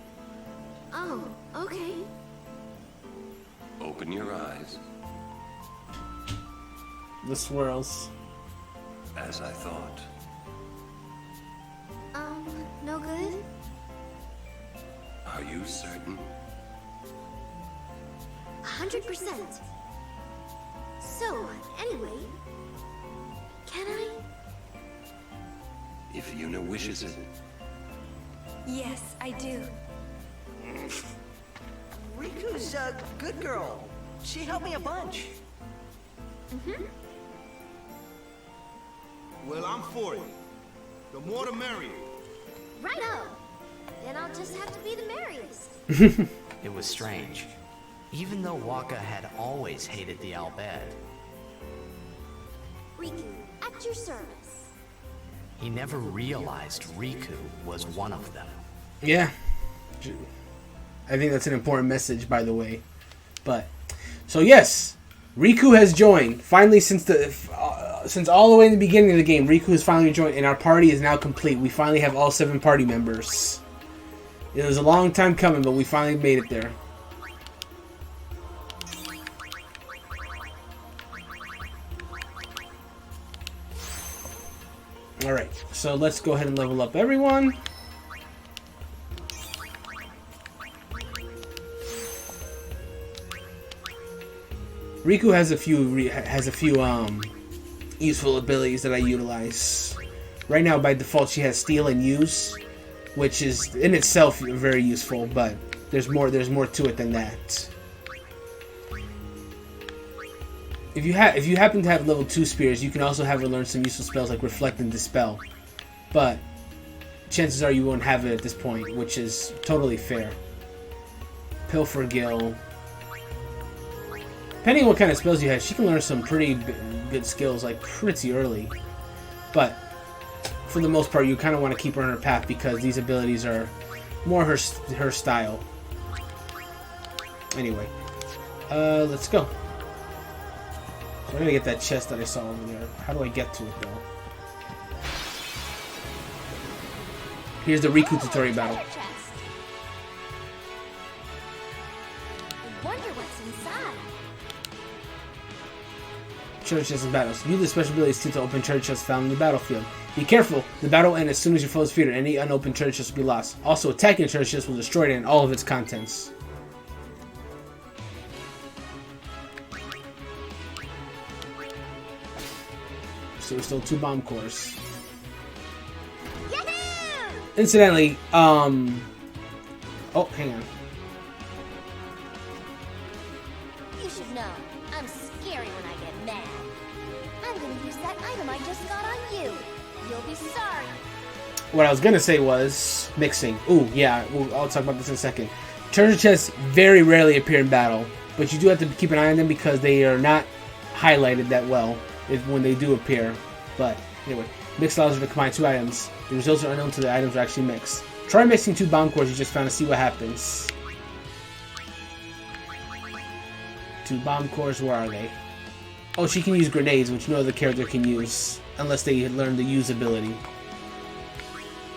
E: Oh, okay.
F: Open your eyes.
A: The swirls.
F: As I thought.
E: No good?
F: Are you certain?
E: 100%. So, anyway, can I?
F: If Yuna wishes it.
E: Yes, I do.
L: Riku's a good girl. She helped me a bunch.
D: Well, I'm for it. The more the merrier.
E: Righto. Then I'll just have to be the merriest.
C: It was strange. Even though Waka had always hated the Al Bhed,
E: Riku, at your service.
C: he never realized Riku was one of them.
A: Yeah. I think that's an important message, by the way. But, so yes, Riku has joined. Finally, since all the way in the beginning of the game, Riku has finally joined, and our party is now complete. We finally have all 7 party members. It was a long time coming, but we finally made it there. Alright, so let's go ahead and level up everyone. Riku has a few useful abilities that I utilize. Right now, by default, she has Steal and Use, which is in itself very useful, but there's more to it than that. if you happen to have level 2 spears, you can also have her learn some useful spells like Reflect and Dispel. But chances are you won't have it at this point, which is totally fair. Pilfer Gill. Depending on what kind of spells you have, she can learn some pretty good skills like pretty early. But for the most part, you kind of want to keep her on her path because these abilities are more her style. Anyway, let's go. So I'm gonna get that chest that I saw over there. How do I get to it though? Here's the Riku tutorial battle.
G: I wonder what's inside.
A: Treasure chests and battles. Use the special abilities to open treasure chests found in the battlefield. Be careful, the battle will end as soon as your foe is defeated. Any unopened treasure chests will be lost. Also, attacking a treasure chest will destroy it and all of its contents. So we're still 2 bomb cores. Incidentally, oh, hang on.
G: You should know, I'm scary when I get mad. I'm gonna use that item I just got on you. You'll be sorry.
A: What I was gonna say was mixing. Ooh, yeah, I'll talk about this in a second. Treasure chests very rarely appear in battle, but you do have to keep an eye on them because they are not highlighted that well when they do appear. But anyway, mix allows you to combine 2 items. The results are unknown until the items are actually mixed. Try mixing 2 bomb cores you just found to see what happens. 2 bomb cores, where are they? Oh, she can use grenades, which no other character can use, unless they learn the use ability.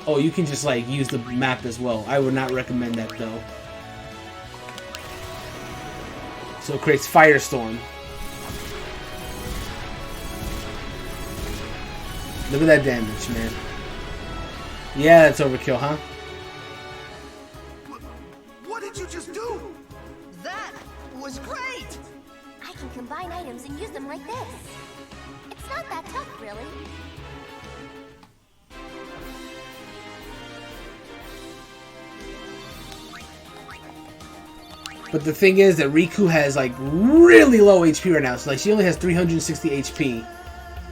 A: Oh, you can just like use the map as well. I would not recommend that though. So it creates Firestorm. Look at that damage, man. Yeah, that's overkill, huh?
D: What did you just do?
L: That was great!
G: I can combine items and use them like this. It's not that tough, really.
A: But the thing is that Riku has like really low HP right now. So like she only has 360 HP.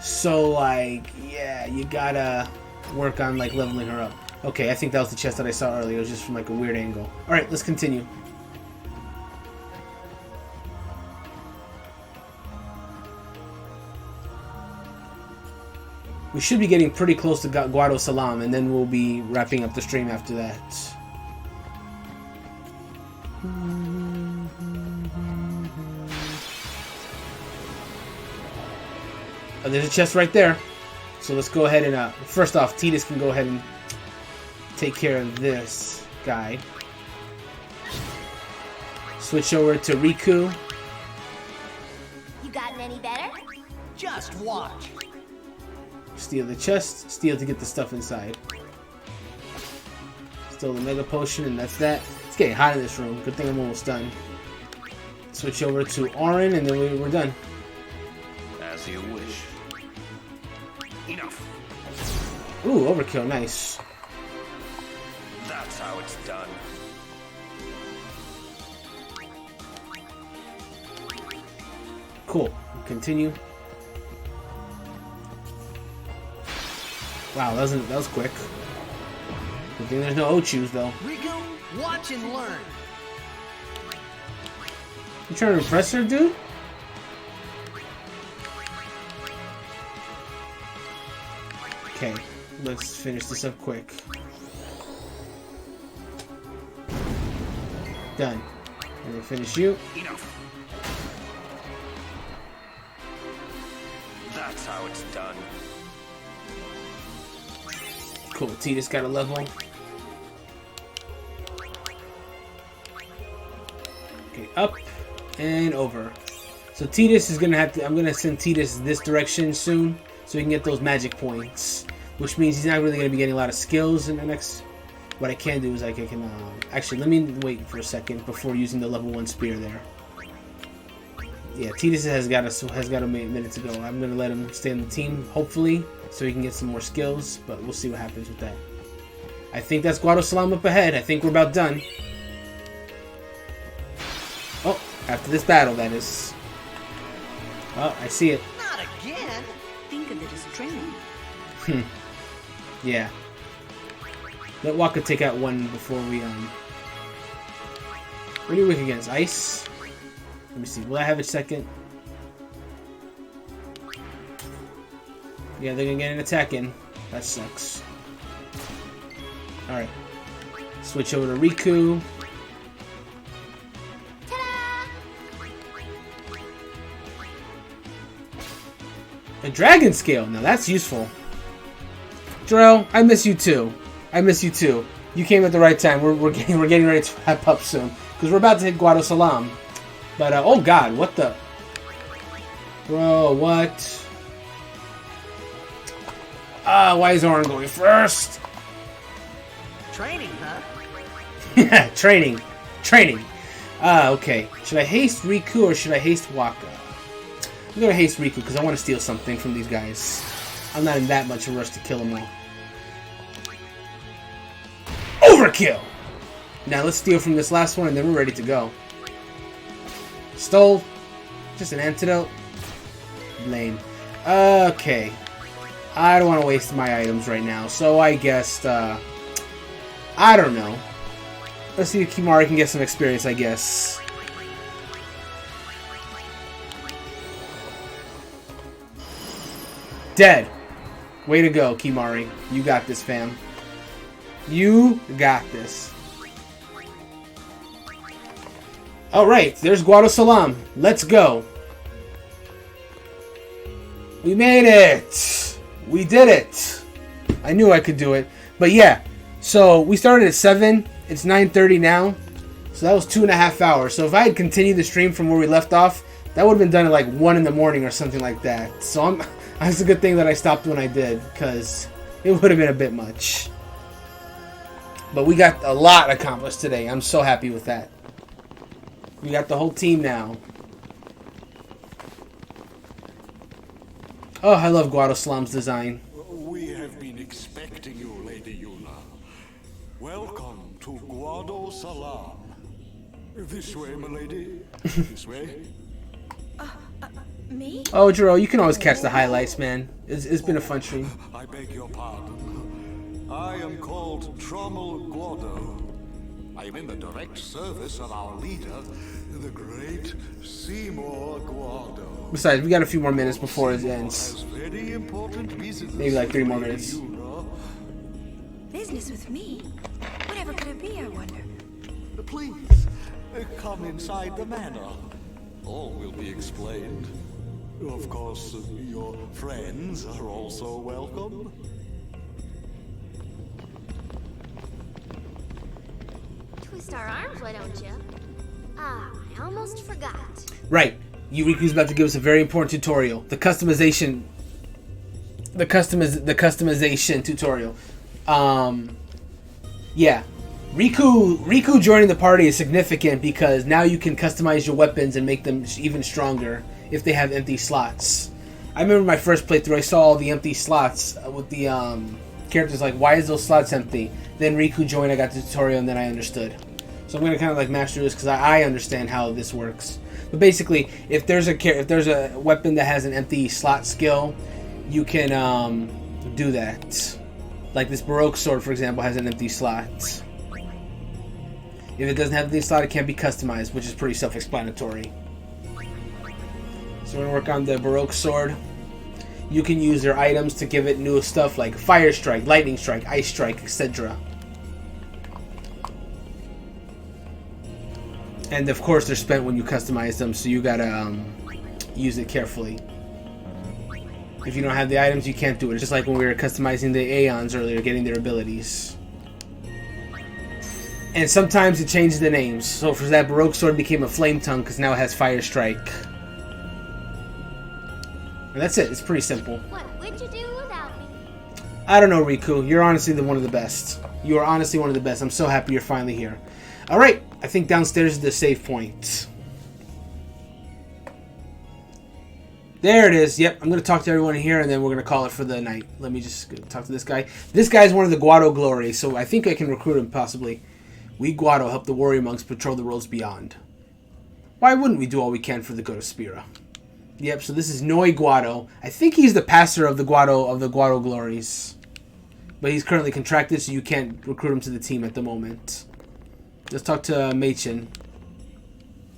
A: So like, yeah, you gotta work on like leveling her up. Okay, I think that was the chest that I saw earlier. It was just from like a weird angle. Alright, let's continue. We should be getting pretty close to Guado Salam, and then we'll be wrapping up the stream after that. Oh, there's a chest right there. So let's go ahead and, first off, Tidus can go ahead and take care of this guy. Switch over to Riku.
G: You gotten any better?
L: Just watch.
A: Steal the chest, steal to get the stuff inside. Steal the Mega Potion, and that's that. It's getting hot in this room. Good thing I'm almost done. Switch over to Auron, and then we're done.
F: As you wish.
D: Enough.
A: Ooh, overkill, nice.
F: That's how it's done.
A: Cool. Continue. Wow, that was quick. Good thing there's no Ochus though.
L: Riku, watch and learn.
A: You trying to impress her, dude? Okay, let's finish this up quick. Done. And then finish you.
D: Enough.
F: That's how it's done.
A: Cool, Tidus got a level. Okay, up and over. So Tidus is gonna have to. I'm gonna send Tidus this direction soon, so he can get those magic points. Which means he's not really gonna be getting a lot of skills in the next. What I can do is I can actually let me wait for a second before using the level 1 spear there. Yeah, Tidus has got a minute to go. I'm gonna let him stay on the team, hopefully, so he can get some more skills. But we'll see what happens with that. I think that's Guado Salam up ahead. I think we're about done. Oh, after this battle, that is. Oh, I see it.
L: Not again.
B: Think of it as training.
A: Yeah. Let Waka take out one before we What are you weak against? Ice? Let me see. Will I have a second? Yeah, they're gonna get an attack in. That sucks. Alright. Switch over to Riku. A dragon scale. Now that's useful. Jarrell, I miss you too. I miss you too. You came at the right time. We're getting ready to wrap up soon because we're about to hit Guado Salam. But oh god, what the? Bro, what? Why is Orin going first?
L: Training, huh?
A: Yeah, training. Okay. Should I haste Riku or should I haste Waka? I'm gonna haste Riku because I want to steal something from these guys. I'm not in that much of a rush to kill them all. Overkill! Now let's steal from this last one and then we're ready to go. Stole. Just an antidote. Lame. Okay. I don't want to waste my items right now, so I guess, I don't know. Let's see if Kimari can get some experience, I guess. Dead. Way to go, Kimari. You got this, fam. You got this. Alright, there's Guado Salam. Let's go. We made it. We did it. I knew I could do it. But yeah, so we started at 7. It's 9:30 now. So that was 2.5 hours. So if I had continued the stream from where we left off, that would have been done at like 1 in the morning or something like that. So it's a good thing that I stopped when I did, because it would have been a bit much. But we got a lot accomplished today. I'm so happy with that. We got the whole team now. Oh, I love Guado Salam's design.
O: We have been expecting you, Lady Yuna. Welcome to Guado Salam. This way, my lady. This way.
E: Me?
A: Oh, Jiro, you can always catch the highlights, man. It's been a fun stream.
O: I beg your pardon. I am called Trommel Guado. I am in the direct service of our leader, the great Seymour Guado.
A: Besides, we got a few more minutes before it ends.
O: Very important business.
A: Maybe like 3 more minutes.
E: Business with me? Whatever could it be, I wonder?
O: Please, come inside the manor. All will be explained. Of course, your friends are also welcome.
S: Twist our arms, why don't you? Ah, I almost forgot.
A: Right. Yuriku's about to give us a very important tutorial. The customization tutorial. Yeah. Riku joining the party is significant because now you can customize your weapons and make them even stronger if they have empty slots. I remember my first playthrough, I saw all the empty slots with the characters like, why is those slots empty? Then Riku joined, I got the tutorial, and then I understood. So I'm going to kind of like master this because I understand how this works. But basically, if there's a weapon that has an empty slot skill, you can do that. Like this Baroque sword, for example, has an empty slot. If it doesn't have an empty slot, it can't be customized, which is pretty self-explanatory. So we're going to work on the Baroque sword. You can use their items to give it new stuff like Fire Strike, Lightning Strike, Ice Strike, etc. And of course they're spent when you customize them, so you gotta use it carefully. If you don't have the items, you can't do it. It's just like when we were customizing the Aeons earlier, getting their abilities. And sometimes it changes the names. So for that, Baroque sword became a Flame Tongue because now it has Fire Strike. And that's it. It's pretty simple.
S: What would you do without me?
A: I don't know, Riku. You're honestly one of the best. You are honestly one of the best. I'm so happy you're finally here. Alright, I think downstairs is the save point. There it is. Yep, I'm going to talk to everyone here, and then we're going to call it for the night. Let me just talk to this guy. This guy's one of the Guado Glory, so I think I can recruit him, possibly. We Guado help the warrior monks patrol the worlds beyond. Why wouldn't we do all we can for the good of Spira? Yep. So this is Noi Guado. I think he's the pastor of the Guado Glories, but he's currently contracted, so you can't recruit him to the team at the moment. Let's talk to Machen.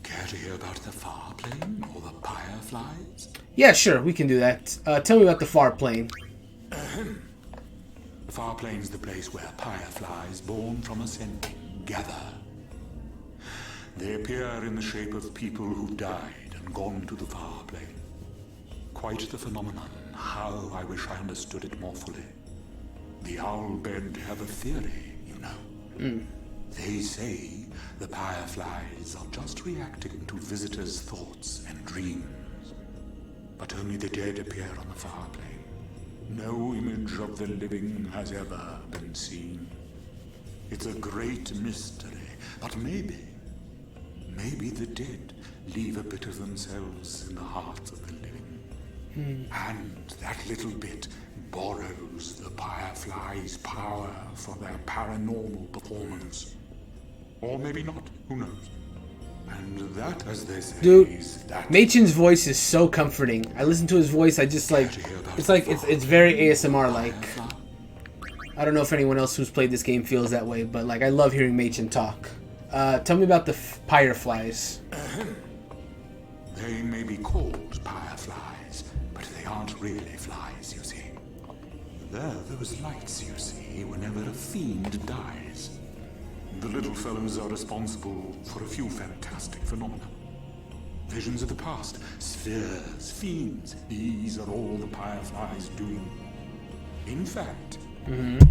O: Care to hear about the far plane or the fireflies?
A: Yeah, sure, we can do that. Tell me about the far plane.
O: The far plane's the place where fireflies born from ascending gather. They appear in the shape of people who've died and gone to the far plane. Quite the phenomenon. How I wish I understood it more fully. The Owlbed have a theory, you know. They say the fireflies are just reacting to visitors' thoughts and dreams. But only the dead appear on the far plane. No image of the living has ever been seen. It's a great mystery, but maybe the dead leave a bit of themselves in the hearts of the living. And that little bit borrows the firefly's power for their paranormal performance. Or maybe not, who knows? And that, as they say,
A: dude,
O: is that...
A: Machen's voice is so comforting. I listen to his voice, I just like... It's very ASMR-like. I don't know if anyone else who's played this game feels that way, but like I love hearing Machen talk. Tell me about the fireflies.
O: They may be called fireflies, but they aren't really flies, you see. They're those lights you see whenever a fiend dies. The little fellows are responsible for a few fantastic phenomena. Visions of the past, spheres, fiends, these are all the fireflies do. In fact,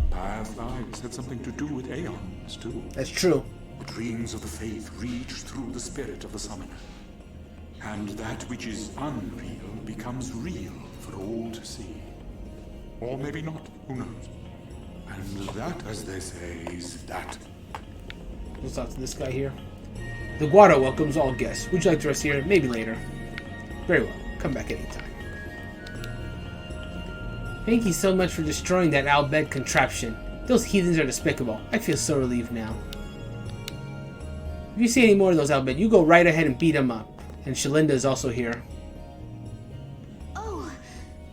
O: fireflies had something to do with aeons, too.
A: That's true.
O: The dreams of the faith reach through the spirit of the summoner. And that which is unreal becomes real for all to see. Or maybe not, who knows? And that, as they say, is that.
A: Let's talk to this guy here. The Guado welcomes all guests. Would you like to rest here? Maybe later. Very well. Come back anytime. Thank you so much for destroying that Owlbed contraption. Those heathens are despicable. I feel so relieved now. If you see any more of those Owlbed, you go right ahead and beat them up. And Shalinda is also here.
S: Oh,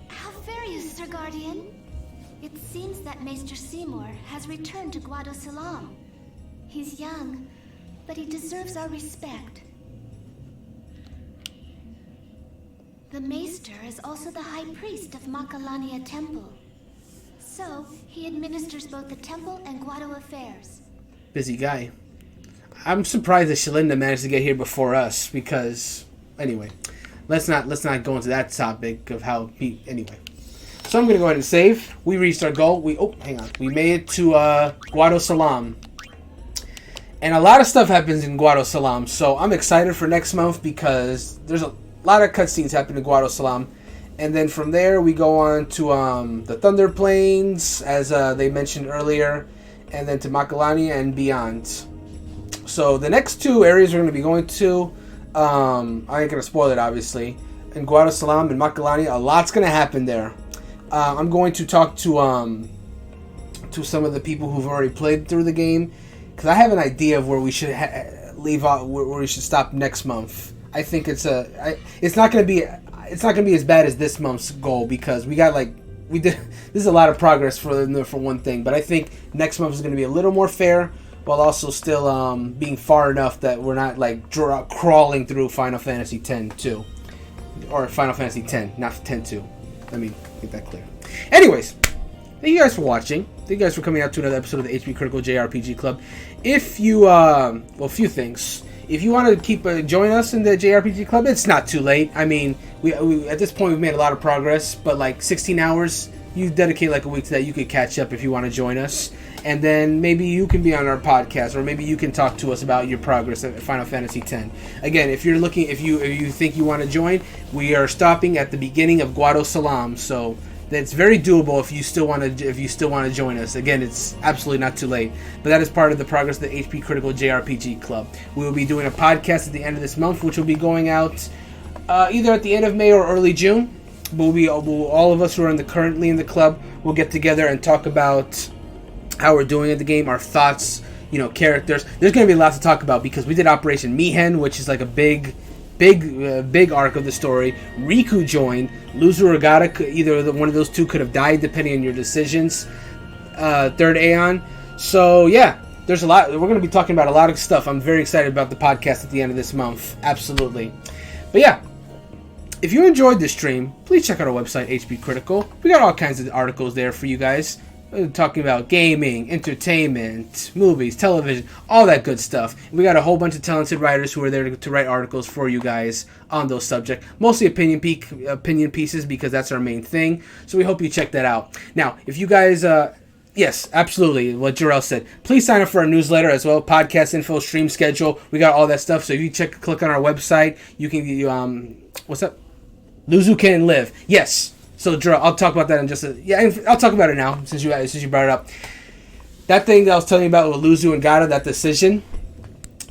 S: how very you, Sir Guardian. It seems that Maester Seymour has returned to Guado Salam. He's young, but he deserves our respect. The Maester is also the High Priest of Makalania Temple. So, he administers both the temple and Guado affairs.
A: Busy guy. I'm surprised that Shalinda managed to get here before us, because... Anyway, let's not go into that topic of how he... Anyway. So I'm going to go ahead and save. We reached our goal. Hang on. We made it to Guado Salam. And a lot of stuff happens in Guado Salam, so I'm excited for next month because there's a lot of cutscenes happening in Guado Salam. And then from there, we go on to the Thunder Plains, as they mentioned earlier, and then to Makalania and beyond. So the next two areas we're going to be going to, I ain't going to spoil it, obviously. In Guado Salam and Makalania, a lot's going to happen there. I'm going to talk to some of the people who've already played through the game, because I have an idea of where we should leave out, where we should stop next month. I think it's not going to be as bad as this month's goal, because this is a lot of progress for one thing, but I think next month is going to be a little more fair, while also still being far enough that we're not like crawling through Final Fantasy X-2, or Final Fantasy X, not X-2. Let me get that clear. Anyways, thank you guys for watching. Thank you guys for coming out to another episode of the HPCritical JRPG Club. If you, a few things. If you want to join us in the JRPG Club, it's not too late. I mean, we at this point we've made a lot of progress, but like 16 hours, you dedicate like a week to that, you could catch up if you want to join us. And then maybe you can be on our podcast, or maybe you can talk to us about your progress at Final Fantasy X. Again, if you think you want to join, we are stopping at the beginning of Guado Salam, so that's very doable if you still want to join us. Again, it's absolutely not too late. But that is part of the progress of the HPCritical JRPG Club. We will be doing a podcast at the end of this month, which will be going out either at the end of May or early June. All of us who are currently in the club will get together and talk about how we're doing at the game, our thoughts, characters. There's going to be lots to talk about because we did Operation Mi'ihen, which is like a big big arc of the story. Riku joined. Luzu or Gaara, either one of those two could have died depending on your decisions. Third Aeon. So yeah, there's a lot. We're going to be talking about a lot of stuff. I'm very excited about the podcast at the end of this month. Absolutely. But yeah, if you enjoyed this stream, please check out our website, HPCritical. We got all kinds of articles there for you guys. We're talking about gaming, entertainment, movies, television, all that good stuff. We got a whole bunch of talented writers who are there to write articles for you guys on those subjects. Mostly opinion pieces because that's our main thing. So we hope you check that out. Now, if you guys... yes, absolutely, what Jarrell said. Please sign up for our newsletter as well. Podcast info, stream schedule. We got all that stuff. So if you click on our website, you can... what's up? Luzu Can Live. Yes. So, Jarrell, I'll talk about that in just a... Yeah, I'll talk about it now, since you brought it up. That thing that I was telling you about with Luzu and Gaara, that decision,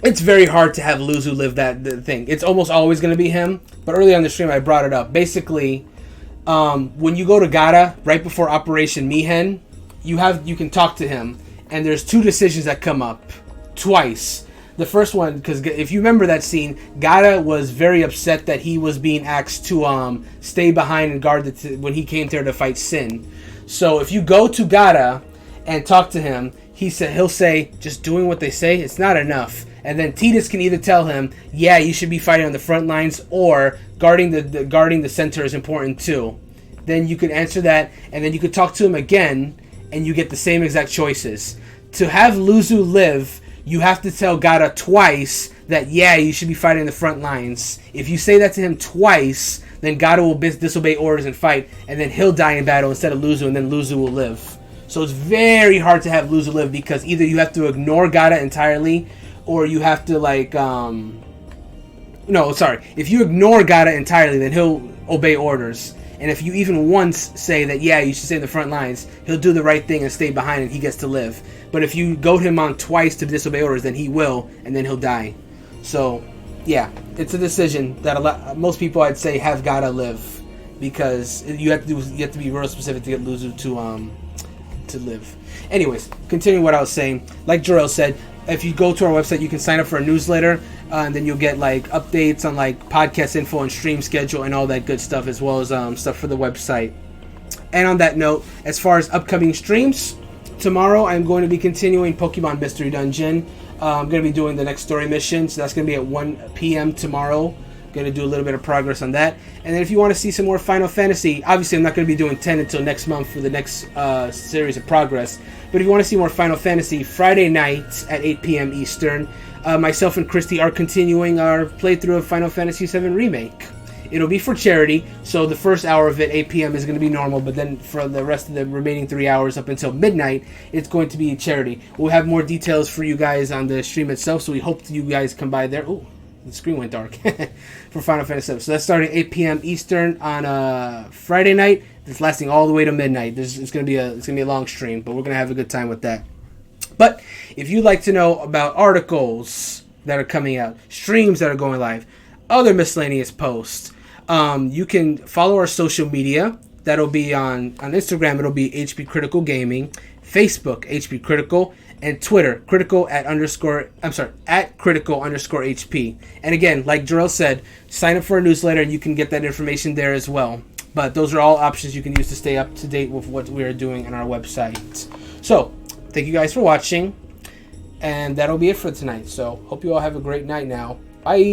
A: it's very hard to have Luzu live the thing. It's almost always going to be him. But early on the stream, I brought it up. Basically, when you go to Gaara, right before Operation Mihen, you can talk to him, and there's two decisions that come up twice. The first one, because if you remember that scene, Gaara was very upset that he was being asked to stay behind and guard when he came there to fight Sin. So if you go to Gaara and talk to him, he'll say, just doing what they say, it's not enough. And then Tidus can either tell him, yeah, you should be fighting on the front lines, or guarding the center is important too. Then you could answer that, and then you could talk to him again, and you get the same exact choices. To have Luzu live, you have to tell Gaara twice that, yeah, you should be fighting the front lines. If you say that to him twice, then Gaara will disobey orders and fight, and then he'll die in battle instead of Luzu, and then Luzu will live. So it's very hard to have Luzu live, because either you have to ignore Gaara entirely, or you have to, if you ignore Gaara entirely, then he'll obey orders. And if you even once say that, yeah, you should stay in the front lines, he'll do the right thing and stay behind, and he gets to live. But if you goad him on twice to disobey orders, then he will, and then he'll die. So, yeah, it's a decision that most people, I'd say, have Gaara live, because you have to be real specific to get Luzu to live. Anyways, continuing what I was saying, like Jarrell said, if you go to our website, you can sign up for a newsletter, and then you'll get updates on podcast info and stream schedule and all that good stuff, as well as stuff for the website. And on that note, as far as upcoming streams, tomorrow I'm going to be continuing Pokemon Mystery Dungeon. I'm going to be doing the next story mission, so that's going to be at 1 p.m. tomorrow. Going to do a little bit of progress on that. And then if you want to see some more Final Fantasy, obviously I'm not going to be doing 10 until next month for the next series of progress. But if you want to see more Final Fantasy, Friday night at 8 p.m. Eastern, myself and Christy are continuing our playthrough of Final Fantasy VII Remake. It'll be for charity, so the first hour of it, 8 p.m., is going to be normal, but then for the rest of the remaining 3 hours up until midnight, it's going to be charity. We'll have more details for you guys on the stream itself, so we hope you guys come by there. Ooh, the screen went dark. For Final Fantasy VII. So that's starting 8 p.m. Eastern on Friday night. It's lasting all the way to midnight. It's going to be a long stream, but we're going to have a good time with that. But if you'd like to know about articles that are coming out, streams that are going live, other miscellaneous posts, you can follow our social media. That'll be on Instagram. It'll be HPCritical Gaming, Facebook HPCritical, and Twitter at critical_HP. And again, like Jarrell said, sign up for a newsletter and you can get that information there as well. But those are all options you can use to stay up to date with what we are doing on our website. So thank you guys for watching, and that'll be it for tonight. So hope you all have a great night now. Bye.